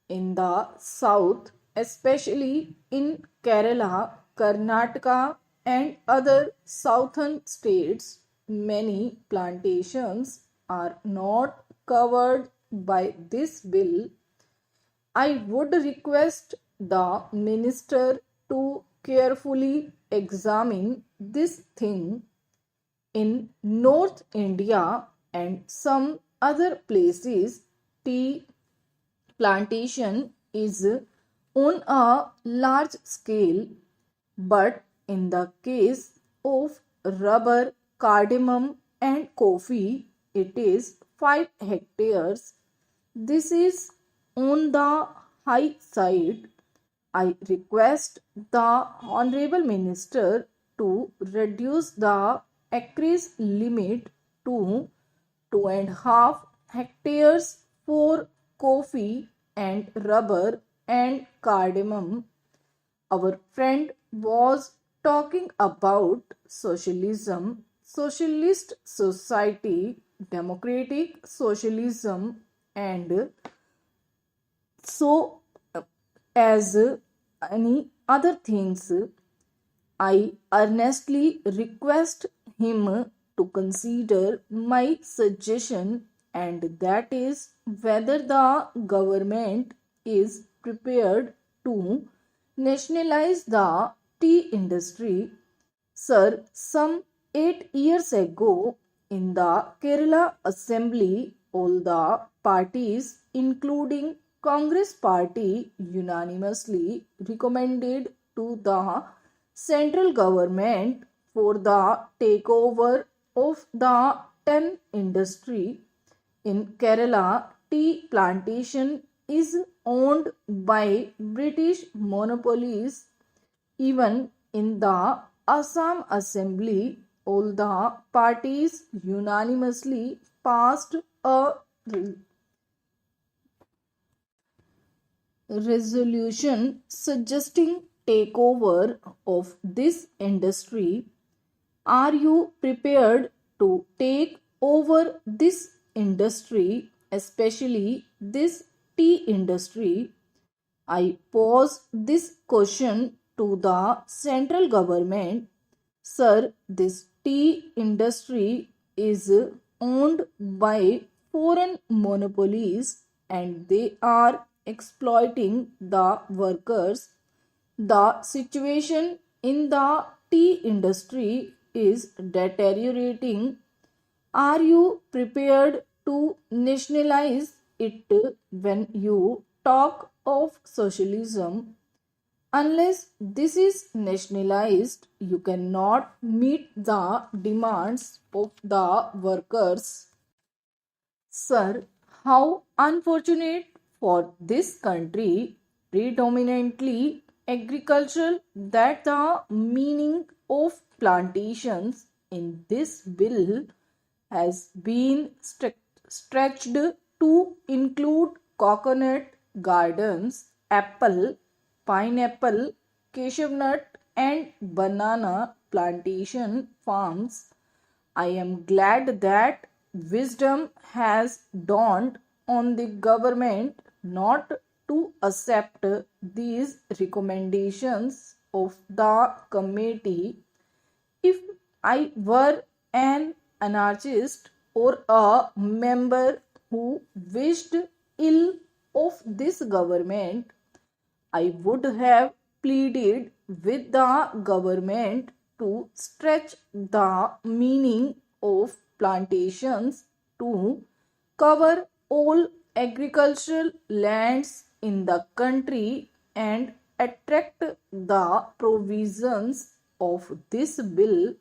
in the south, especially in Kerala, Karnataka, and other southern states. Many plantations are not covered by this bill. I would request the minister to carefully examine this thing. In North India and some other places, tea plantation is on a large scale, but in the case of rubber, cardamom, and coffee, it is 5 hectares. This is on the high side. I request the Honorable Minister to reduce the acreage limit to 2.5 hectares for coffee and rubber and cardamom. Our friend was talking about socialism, socialist society, democratic socialism, and so as any other things. I earnestly request him to consider my suggestion, and that is whether the government is prepared to nationalize the tea industry. Sir, some 8 years ago in the Kerala Assembly, all the parties, including Congress Party, unanimously recommended to the central government for the takeover of the 10 industry. In Kerala, tea plantation is owned by British monopolies. Even in the Assam Assembly, all the parties unanimously passed a resolution suggesting takeover of this industry. Are you prepared to take over this industry, especially this tea industry? I pose this question to the central government. Sir, this tea industry is owned by foreign monopolies and they are exploiting the workers. The situation in the tea industry is deteriorating. Are you prepared to nationalize it? When you talk of socialism, unless this is nationalized, you cannot meet the demands of the workers. Sir, how unfortunate for this country, predominantly agricultural, that the meaning of plantations in this bill has been stretched to include coconut gardens, apple, pineapple, cashew nut, and banana plantation farms. I am glad that wisdom has dawned on the government not to accept these recommendations of the committee. If I were an anarchist or a member who wished ill of this government, I would have pleaded with the government to stretch the meaning of plantations to cover all agricultural lands in the country and attract the provisions of this bill,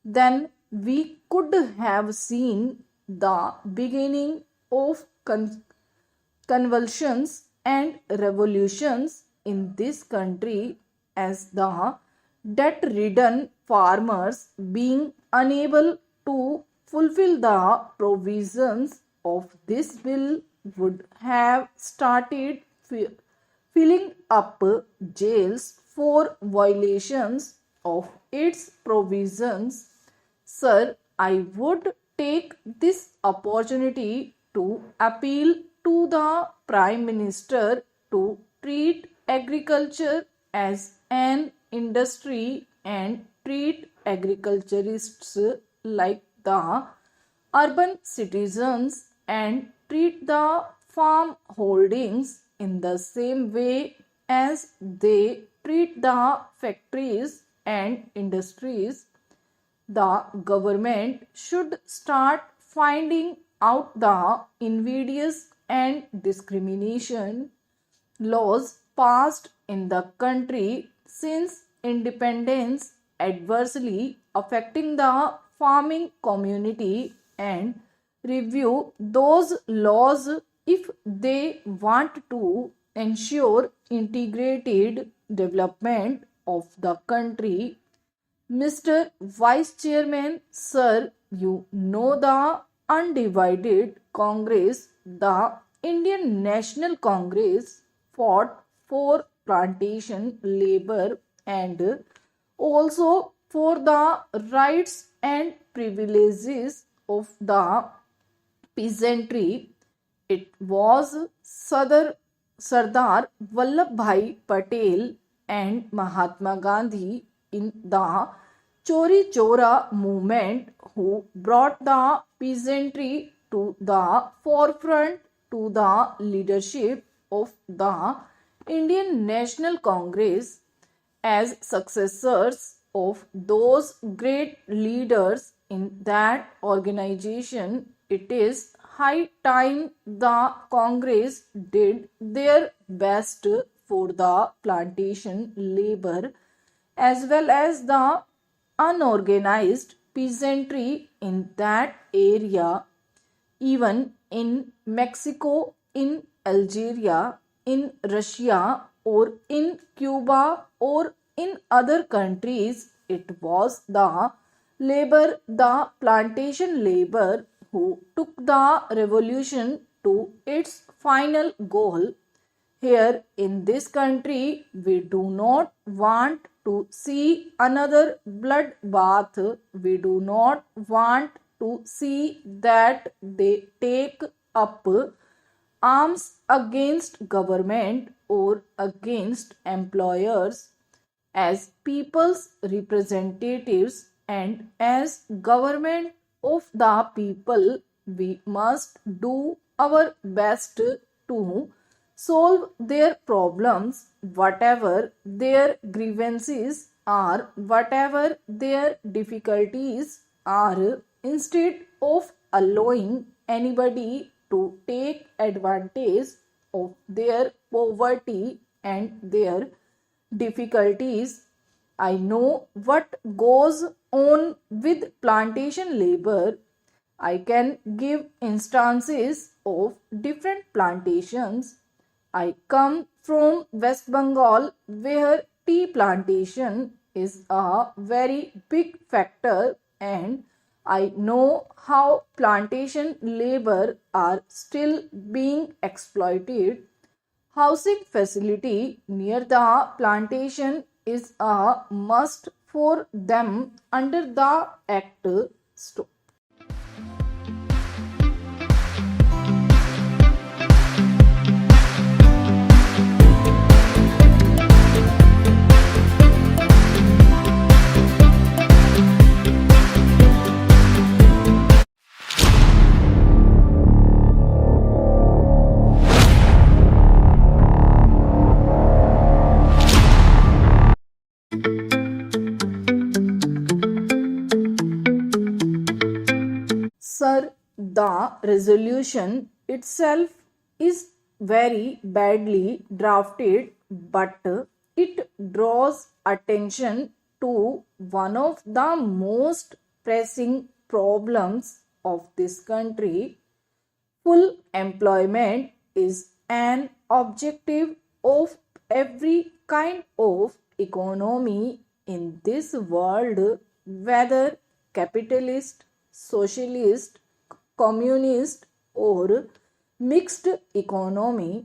then we could have seen the beginning of convulsions and revolutions in this country, as the debt ridden farmers, being unable to fulfill the provisions of this bill, would have started filling up jails for violations of its provisions. Sir, I would take this opportunity to appeal to the Prime Minister to treat agriculture as an industry and treat agriculturists like the urban citizens and treat the farm holdings in the same way as they treat the factories and industries. The government should start finding out the invidious and discrimination laws passed in the country since independence adversely affecting the farming community and review those laws if they want to ensure integrated development of the country. Mr. Vice Chairman, sir, you know the undivided Congress, the Indian National Congress, fought for plantation labor and also for the rights and privileges of the peasantry. It was Sardar Vallabhbhai Patel and Mahatma Gandhi in the Chori Chora movement who brought the peasantry to the forefront to the leadership of the Indian National Congress. As successors of those great leaders in that organization, it is high time the Congress did their best for the plantation labor as well as the unorganized peasantry in that area. Even in Mexico, in Algeria, in Russia, or in Cuba, or in other countries, it was the labor, the plantation labor, who took the revolution to its final goal. Here in this country, we do not want to see another bloodbath. We do not want to see that they take up arms against government or against employers. As people's representatives and as government of the people, we must do our best to solve their problems, whatever their grievances are, whatever their difficulties are, instead of allowing anybody to take advantage of their poverty and their difficulties. I know what goes on with plantation labor. I can give instances of different plantations. I come from West Bengal, where tea plantation is a very big factor, and I know how plantation labor are still being exploited. Housing facility near the plantation is a must for them under the Act. Sir, the resolution itself is very badly drafted, but it draws attention to one of the most pressing problems of this country. Full employment is an objective of every kind of economy in this world, whether capitalist, socialist, communist, or mixed economy.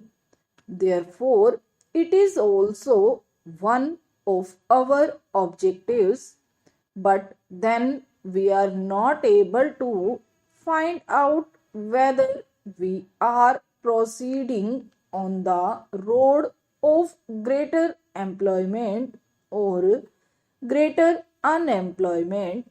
Therefore, it is also one of our objectives, but then we are not able to find out whether we are proceeding on the road of greater employment or greater unemployment.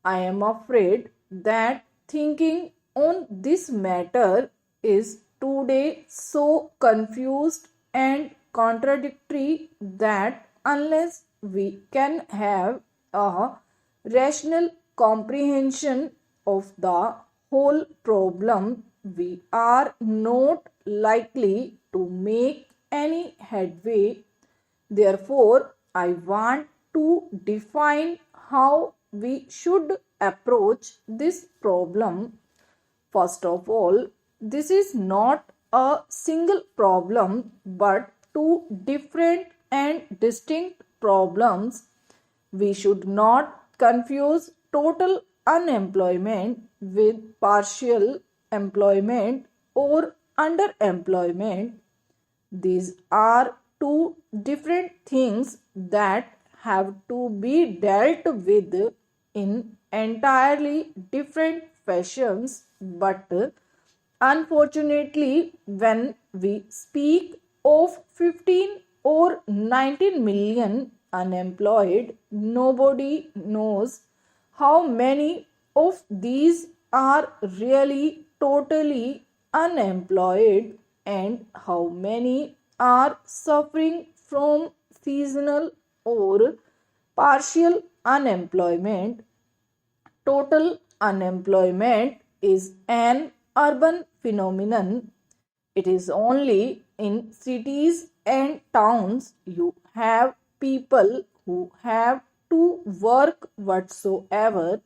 I am afraid that thinking on this matter is today so confused and contradictory that unless we can have a rational comprehension of the whole problem, we are not likely to make any headway. Therefore, I want to define how we should approach this problem. First of all, this is not a single problem but two different and distinct problems. We should not confuse total unemployment with partial employment or underemployment. These are two different things that have to be dealt with in entirely different fashions, but unfortunately, when we speak of 15 or 19 million unemployed, nobody knows how many of these are really totally unemployed and how many are suffering from seasonal or partial unemployment. Total unemployment is an urban phenomenon. It is only in cities and towns you have people who have to work whatsoever.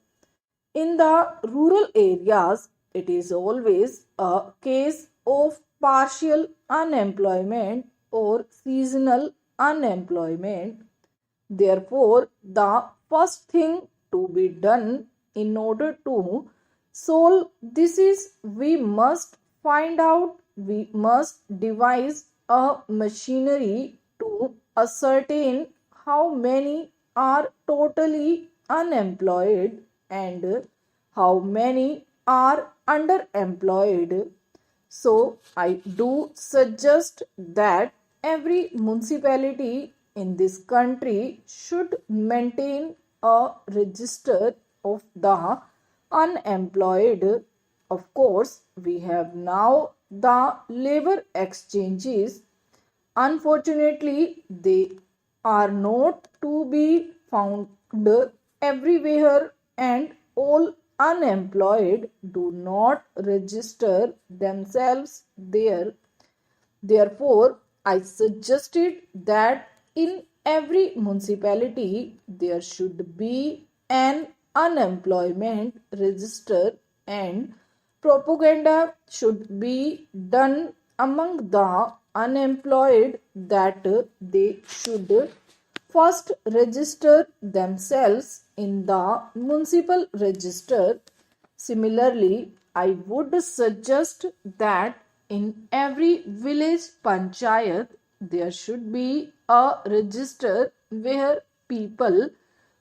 In the rural areas, it is always a case of partial unemployment or seasonal unemployment. Therefore, the first thing to be done in order to solve this is we must devise a machinery to ascertain how many are totally unemployed and how many are underemployed. So, I do suggest that every municipality in this country should maintain a register of the unemployed. Of course, we have now the labor exchanges. Unfortunately, they are not to be found everywhere, and all unemployed do not register themselves there. Therefore, I suggested that in every municipality there should be an unemployment register and propaganda should be done among the unemployed that they should first register themselves in the municipal register. Similarly, I would suggest that in every village panchayat there should be a register where people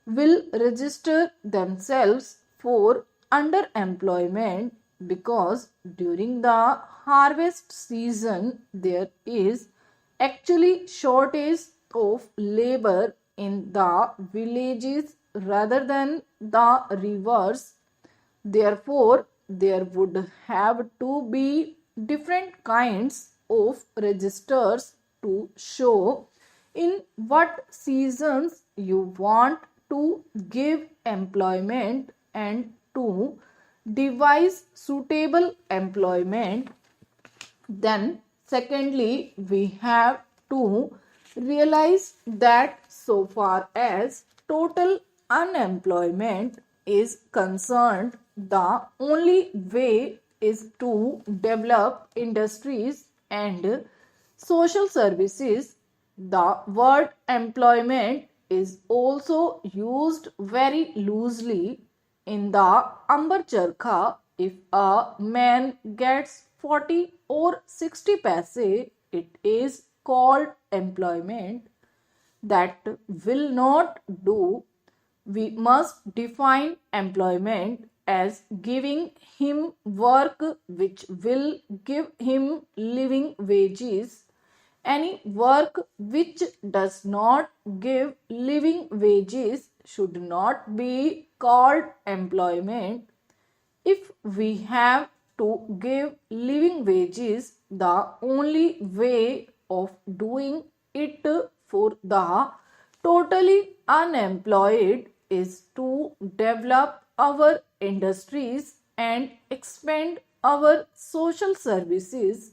will register themselves for underemployment, because during the harvest season there is actually shortage of labor in the villages rather than the reverse. Therefore, there would have to be different kinds of registers to show in what seasons you want to give employment and to devise suitable employment. Then, secondly, we have to realize that so far as total unemployment is concerned, the only way is to develop industries and social services. The word employment is also used very loosely in the Amber Charkha. If a man gets 40 or 60 paise, it is called employment. That will not do. We must define employment as giving him work which will give him living wages. Any work which does not give living wages should not be called employment. If we have to give living wages, the only way of doing it for the totally unemployed is to develop our industries and expand our social services.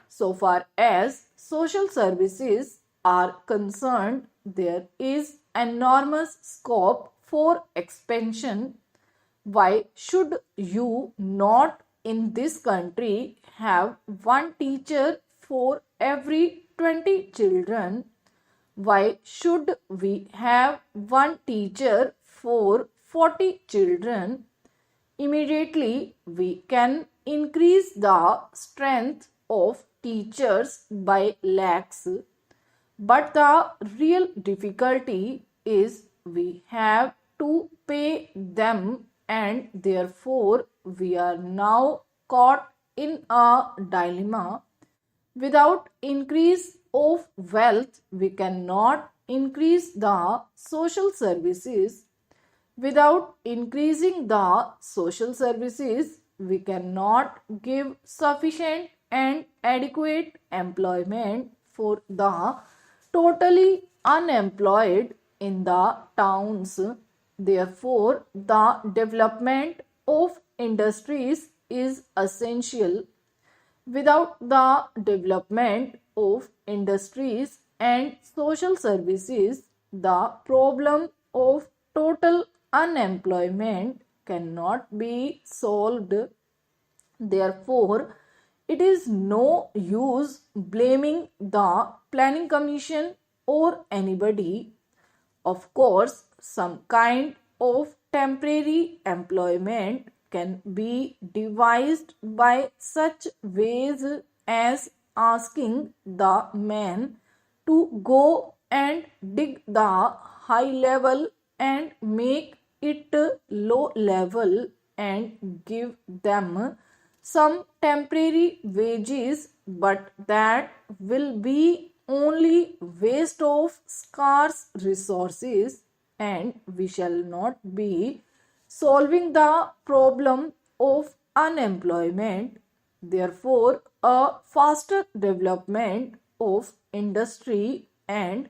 So far as social services are concerned, there is enormous scope for expansion. Why should you not in this country have one teacher for every 20 children? Why should we have one teacher for 40 children? Immediately, we can increase the strength of teachers by lakhs. But the real difficulty is we have to pay them, and therefore we are now caught in a dilemma. Without increase of wealth, we cannot increase the social services. Without increasing the social services, we cannot give sufficient and adequate employment for the totally unemployed in the towns. Therefore, the development of industries is essential. Without the development of industries and social services, the problem of total unemployment cannot be solved. Therefore, it is no use blaming the Planning Commission or anybody. Of course, some kind of temporary employment can be devised by such ways as asking the men to go and dig the high level and make it low level and give them some temporary wages, but that will be only waste of scarce resources, and we shall not be solving the problem of unemployment. Therefore, a faster development of industry and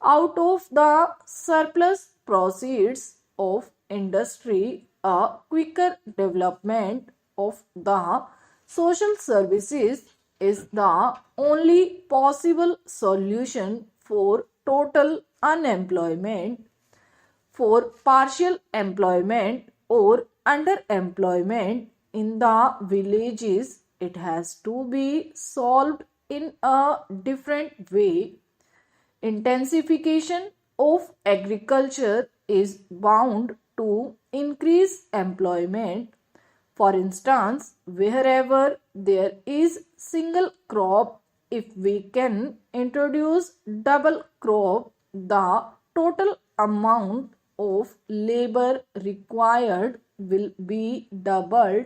out of the surplus proceeds of industry, a quicker development of the social services is the only possible solution for total unemployment. For partial employment or underemployment in the villages, it has to be solved in a different way. Intensification of agriculture is bound to increase employment. For instance, wherever there is single crop, if we can introduce double crop, the total amount of labor required will be doubled.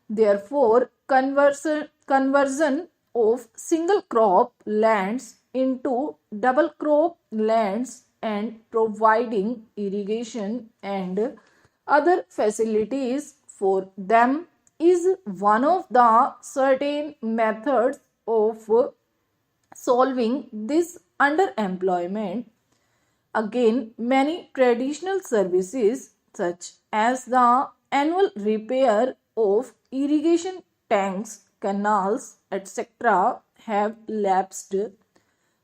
Therefore, conversion of single crop lands into double crop lands and providing irrigation and other facilities for them is one of the certain methods of solving this underemployment. Again, many traditional services such as the annual repair of irrigation tanks, canals, etc. have lapsed.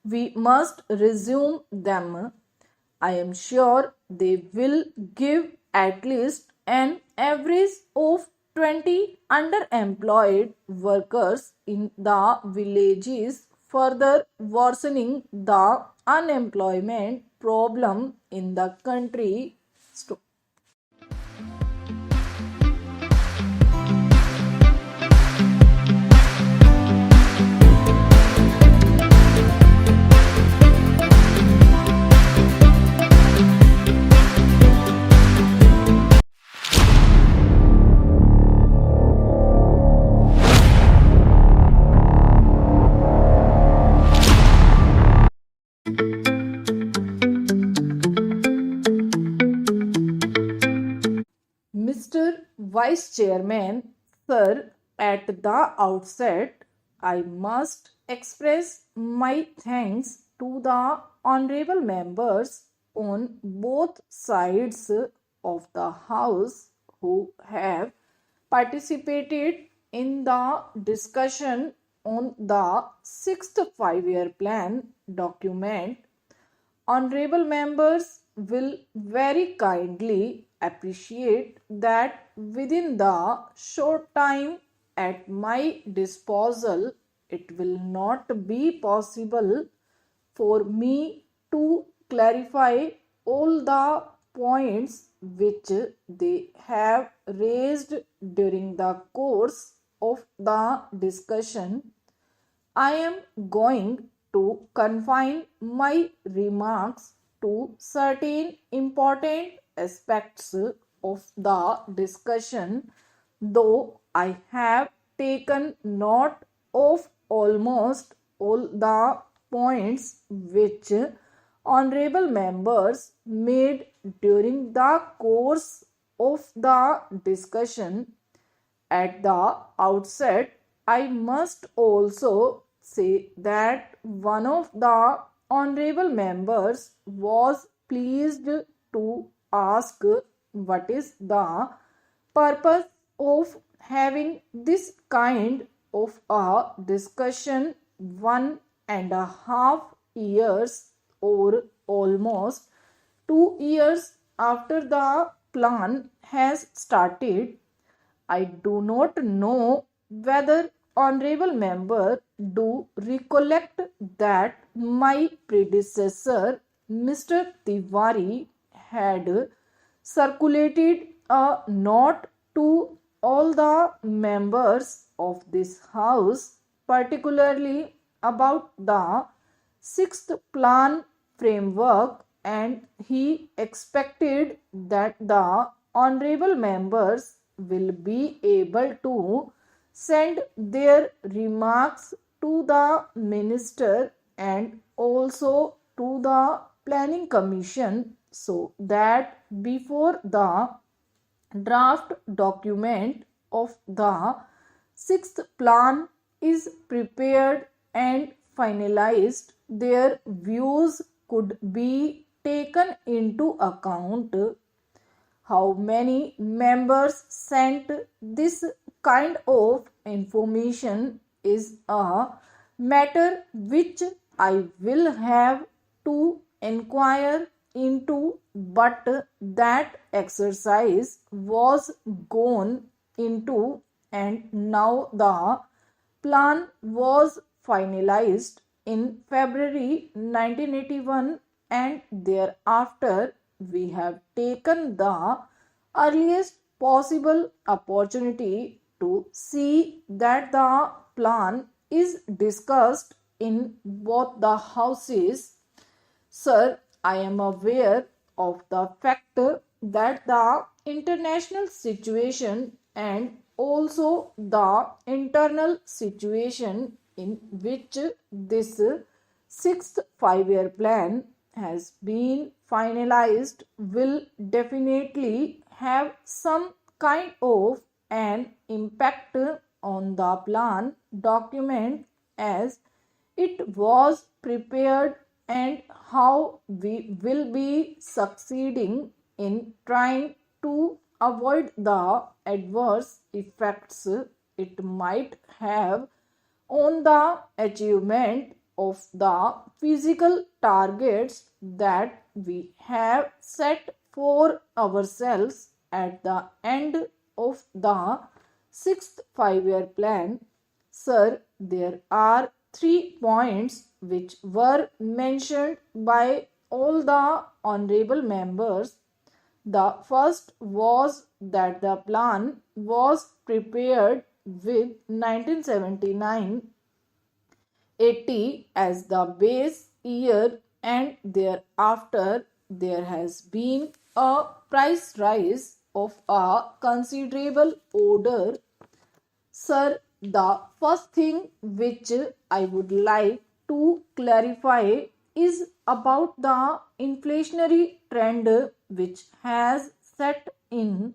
We must resume them. I am sure they will give at least an average of 20 underemployed workers in the villages, further worsening the unemployment problem in the country. Mr. Vice Chairman, sir, at the outset, I must express my thanks to the honorable members on both sides of the House who have participated in the discussion on the sixth five-year plan document. Honorable members will very kindly appreciate that within the short time at my disposal, it will not be possible for me to clarify all the points which they have raised during the course of the discussion. I am going to confine my remarks to certain important aspects of the discussion, though I have taken note of almost all the points which honorable members made during the course of the discussion. At the outset, I must also say that one of the honorable members was pleased to ask what is the purpose of having this kind of a discussion 1.5 years or almost 2 years after the plan has started. I do not know whether honorable member do recollect that my predecessor Mr. Tiwari had circulated a note to all the members of this house, particularly about the sixth plan framework, and he expected that the honorable members will be able to send their remarks to the minister and also to the planning commission so that before the draft document of the sixth plan is prepared and finalized, their views could be taken into account. How many members sent this kind of information is a matter which I will have to inquire into, but that exercise was gone into and now the plan was finalized in February 1981, and thereafter we have taken the earliest possible opportunity to see that the plan is discussed in both the houses. Sir, I am aware of the fact that the international situation and also the internal situation in which this sixth five-year plan has been finalized will definitely have some kind of an impact on the plan document as it was prepared and how we will be succeeding in trying to avoid the adverse effects it might have on the achievement of the physical targets that we have set for ourselves at the end of the sixth 5-year plan. Sir, there are 3 points which were mentioned by all the honorable members. The first was that the plan was prepared with 1979 80 as the base year, and thereafter there has been a price rise of a considerable order. Sir, the first thing which I would like to clarify is about the inflationary trend which has set in.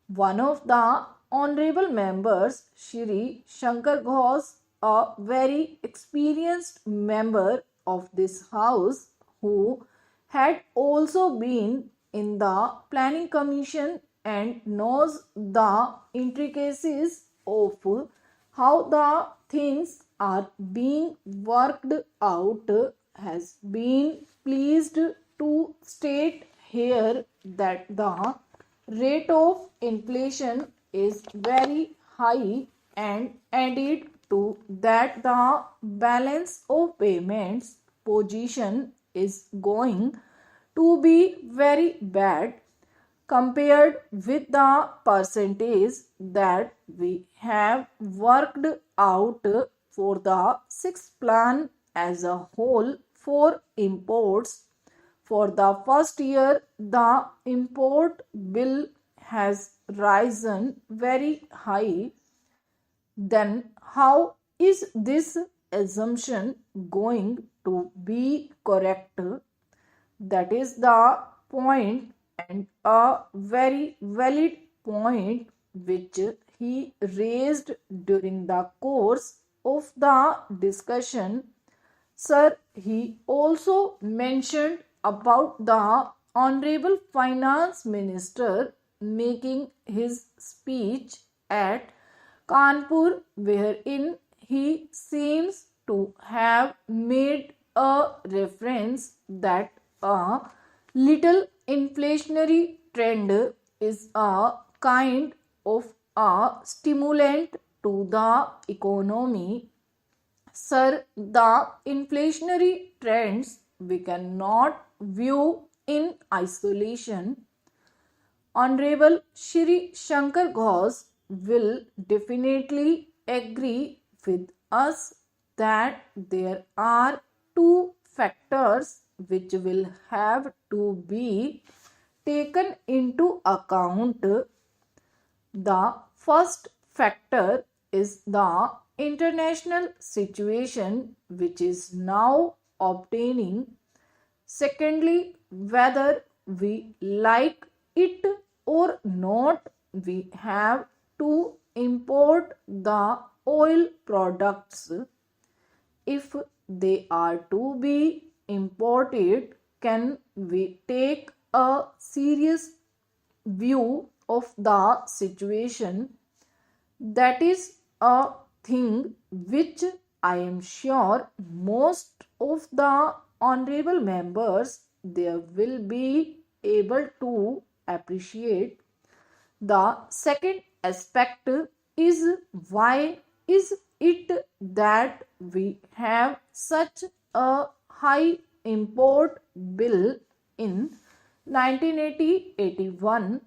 One of the honorable members, Shri Shankar Ghosh, a very experienced member of this house who had also been in the planning commission and knows the intricacies of how the things are being worked out, has been pleased to state here that the rate of inflation is very high, and added to that the balance of payments position is going to be very bad compared with the percentage that we have worked out for the sixth plan as a whole for imports. For the first year, the import bill has risen very high. Then, how is this assumption going to be correct? That is the point, and a very valid point which he raised during the course of the discussion. Sir, he also mentioned about the Honorable Finance Minister making his speech at Kanpur, wherein he seems to have made a reference that a little inflationary trend is a kind of a stimulant to the economy. Sir, the inflationary trends we cannot view in isolation. Honorable Shri Shankar Ghosh will definitely agree with us that there are two factors which will have to be taken into account. The first factor is the international situation which is now obtaining. Secondly, whether we like it or not, we have to import the oil products. If they are to be imported, can we take a serious view of the situation? That is a thing which I am sure most of the honorable members there will be able to appreciate. The second aspect is, why is it that we have such a high import bill in 1980-81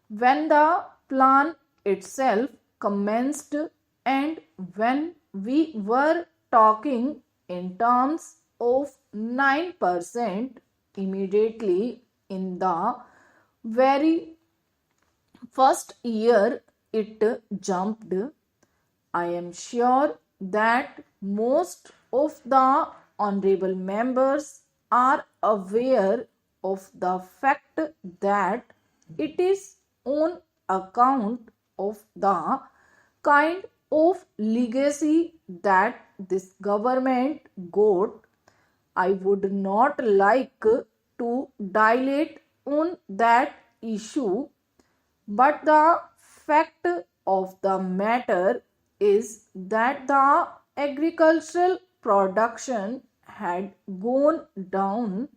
when the plan itself commenced, and when we were talking in terms of 9% immediately in the very first year it jumped. I am sure that most of the honorable members are aware of the fact that it is on account of the kind of legacy that this government got. I would not like to dilate on that issue. But the fact of the matter is that the agricultural production had gone down.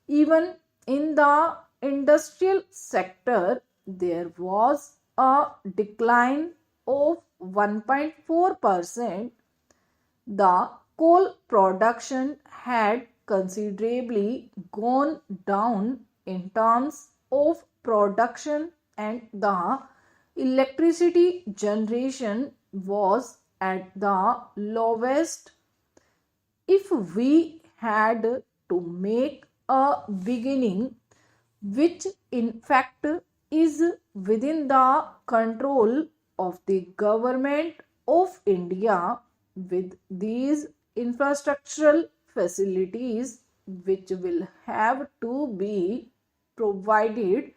Even in the industrial sector, there was a decline of 1.4%. The coal production had considerably gone down in terms of production, and the electricity generation was at the lowest. If we had to make a beginning, which in fact is within the control of the government of India, with these infrastructural facilities, which will have to be provided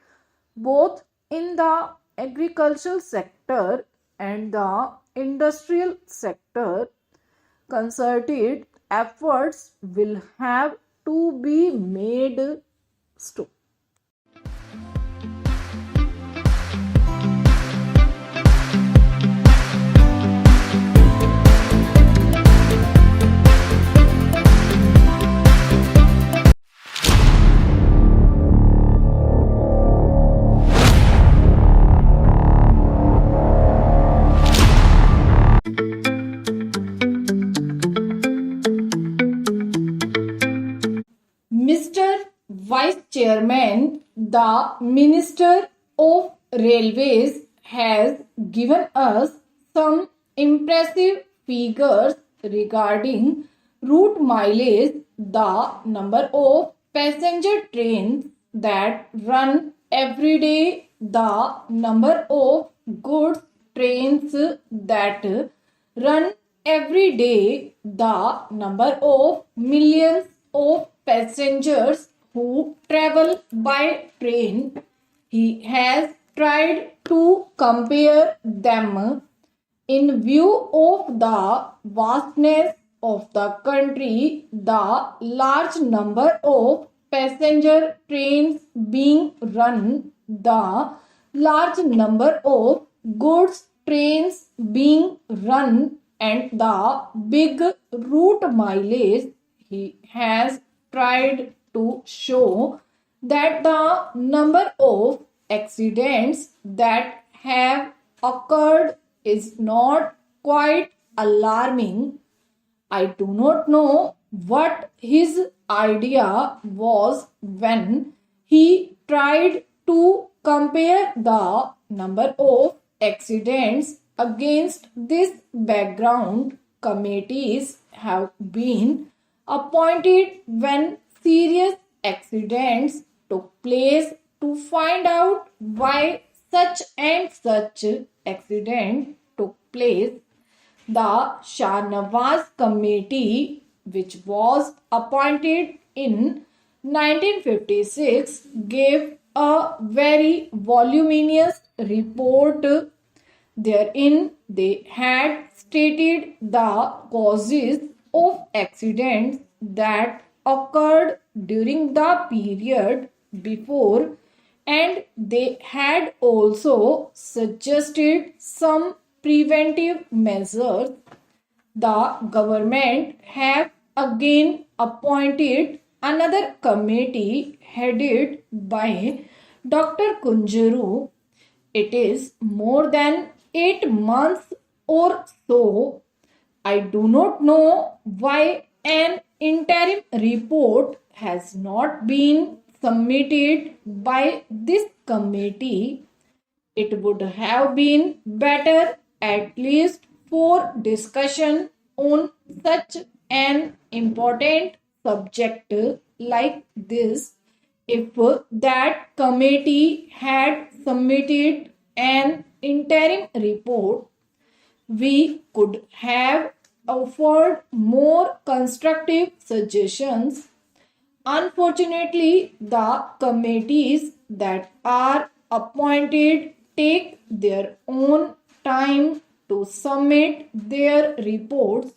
both in the agricultural sector and the industrial sector, concerted efforts will have to be made. Stop. Mr. Vice Chairman, the Minister of Railways has given us some impressive figures regarding route mileage, the number of passenger trains that run every day, the number of goods trains that run every day, the number of millions of passengers who travel by train. He has tried to compare them in view of the vastness of the country, the large number of passenger trains being run, the large number of goods trains being run, and the big route mileage. He has tried to show that the number of accidents that have occurred is not quite alarming. I do not know what his idea was when he tried to compare the number of accidents against this background. Committees have been appointed when serious accidents took place to find out why such and such accident took place. The Shah Nawaz Committee, which was appointed in 1956, gave a very voluminous report. Therein, they had stated the causes of accidents that occurred during the period before, and they had also suggested some preventive measures. The government have again appointed another committee headed by Dr. Kunjuru. It is more than 8 months or so. I do not know why an interim report has not been submitted by this committee. It would have been better, at least for discussion on such an important subject like this, if that committee had submitted an interim report. We could have offered more constructive suggestions. Unfortunately, the committees that are appointed take their own time to submit their reports.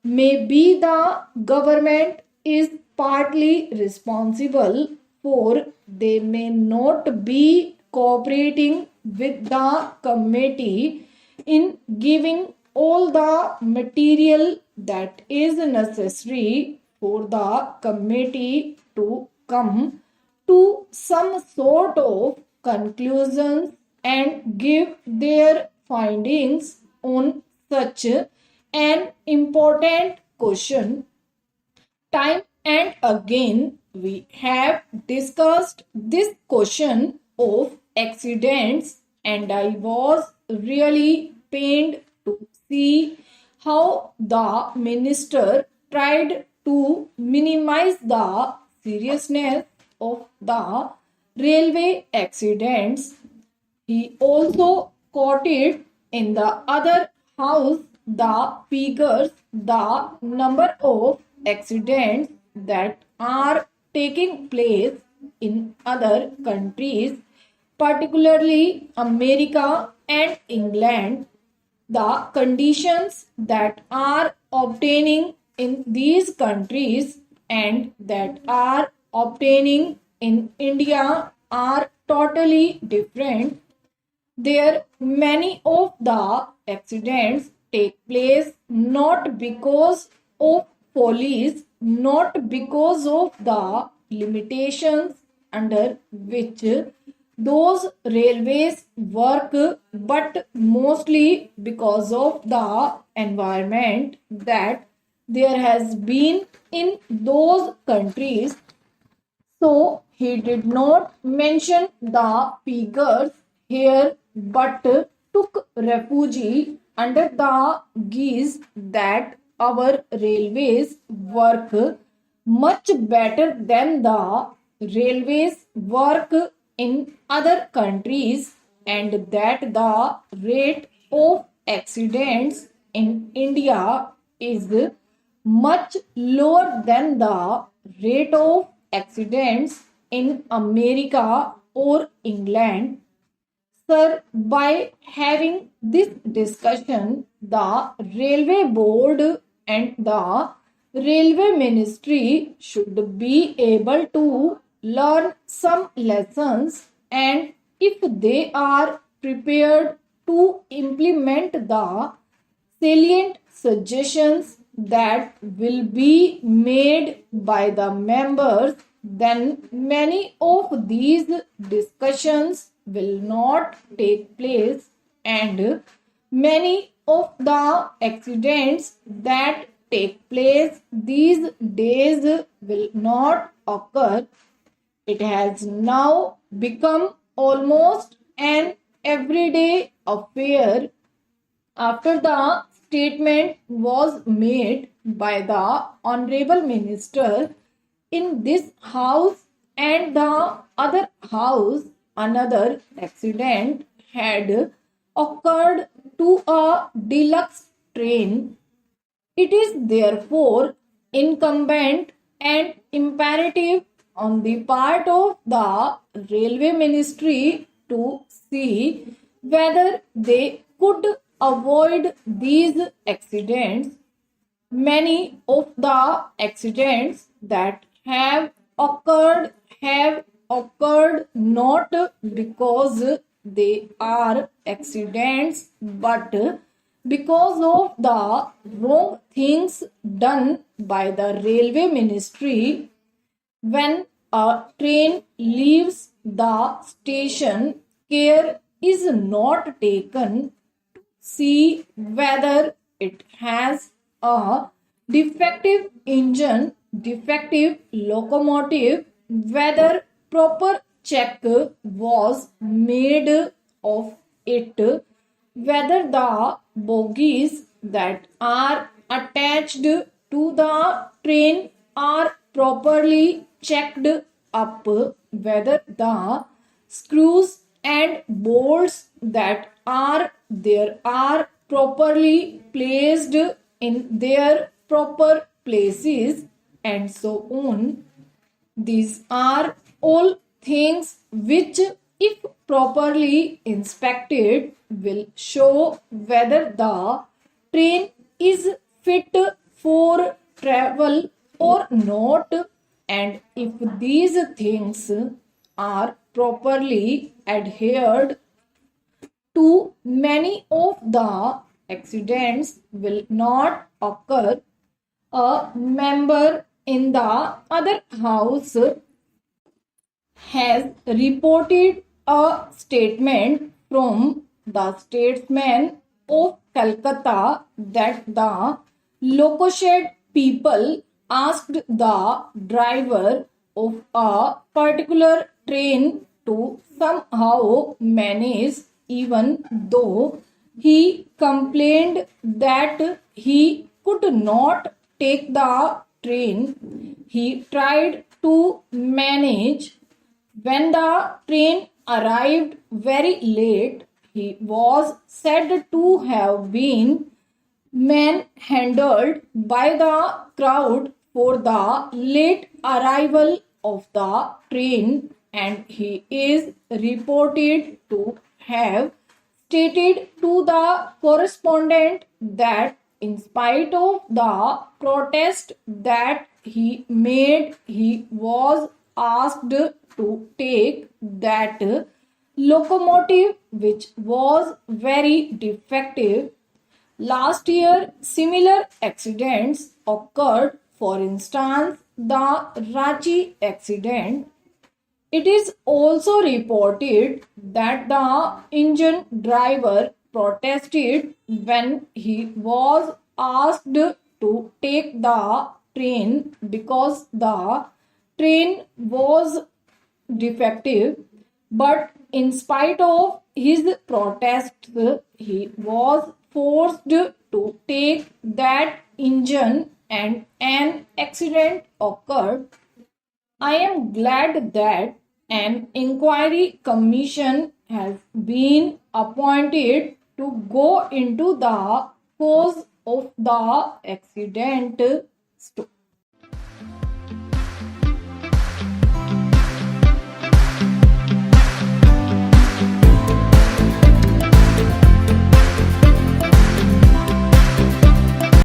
Maybe the government is partly responsible for they may not be cooperating with the committee in giving all the material that is necessary for the committee to come to some sort of conclusions and give their findings on such an important question. Time and again, we have discussed this question of accidents, and I was really pained to see how the minister tried to minimize the seriousness of the railway accidents. He also quoted in the other house the figures, the number of accidents that are taking place in other countries, particularly America and England, the conditions that are obtaining in these countries and that are obtaining in India are totally different. There, many of the accidents take place not because of follies, not because of the limitations under which those railways work, but mostly because of the environment that there has been in those countries. So he did not mention the figures here but took refuge under the guise that our railways work much better than the railways work in other countries and that the rate of accidents in India is much lower than the rate of accidents in America or England. Sir, by having this discussion, the railway board and the railway ministry should be able to learn some lessons, and if they are prepared to implement the salient suggestions that will be made by the members, then many of these discussions will not take place and many of the accidents that take place these days will not occur. It has now become almost an everyday affair after the statement was made by the Honorable Minister in this house and the other house. Another accident had occurred to a deluxe train. It is therefore incumbent and imperative on the part of the railway ministry to see whether they could avoid these accidents. Many of the accidents that have occurred not because they are accidents but because of the wrong things done by the railway ministry. When a train leaves the station, care is not taken to see whether it has a defective engine, defective locomotive, whether proper check was made of it, whether the bogies that are attached to the train are properly checked up, whether the screws and bolts that are there are properly placed in their proper places, and so on. These are all things which, if properly inspected, will show whether the train is fit for travel or not, and if these things are properly adhered to, many of the accidents will not occur. A member in the other house has reported a statement from the statesman of Calcutta that the locoshed people asked the driver of a particular train to somehow manage, even though he complained that he could not take the train. He tried to manage. When the train arrived very late, he was said to have been manhandled by the crowd for the late arrival of the train, and he is reported to have stated to the correspondent that in spite of the protest that he made, he was asked to take that locomotive, which was very defective. Last year, similar accidents occurred. For instance, the Ranchi accident. It is also reported that the engine driver protested when he was asked to take the train because the train was defective, but in spite of his protests, he was forced to take that engine and an accident occurred. I am glad that an inquiry commission has been appointed to go into the cause of the accident.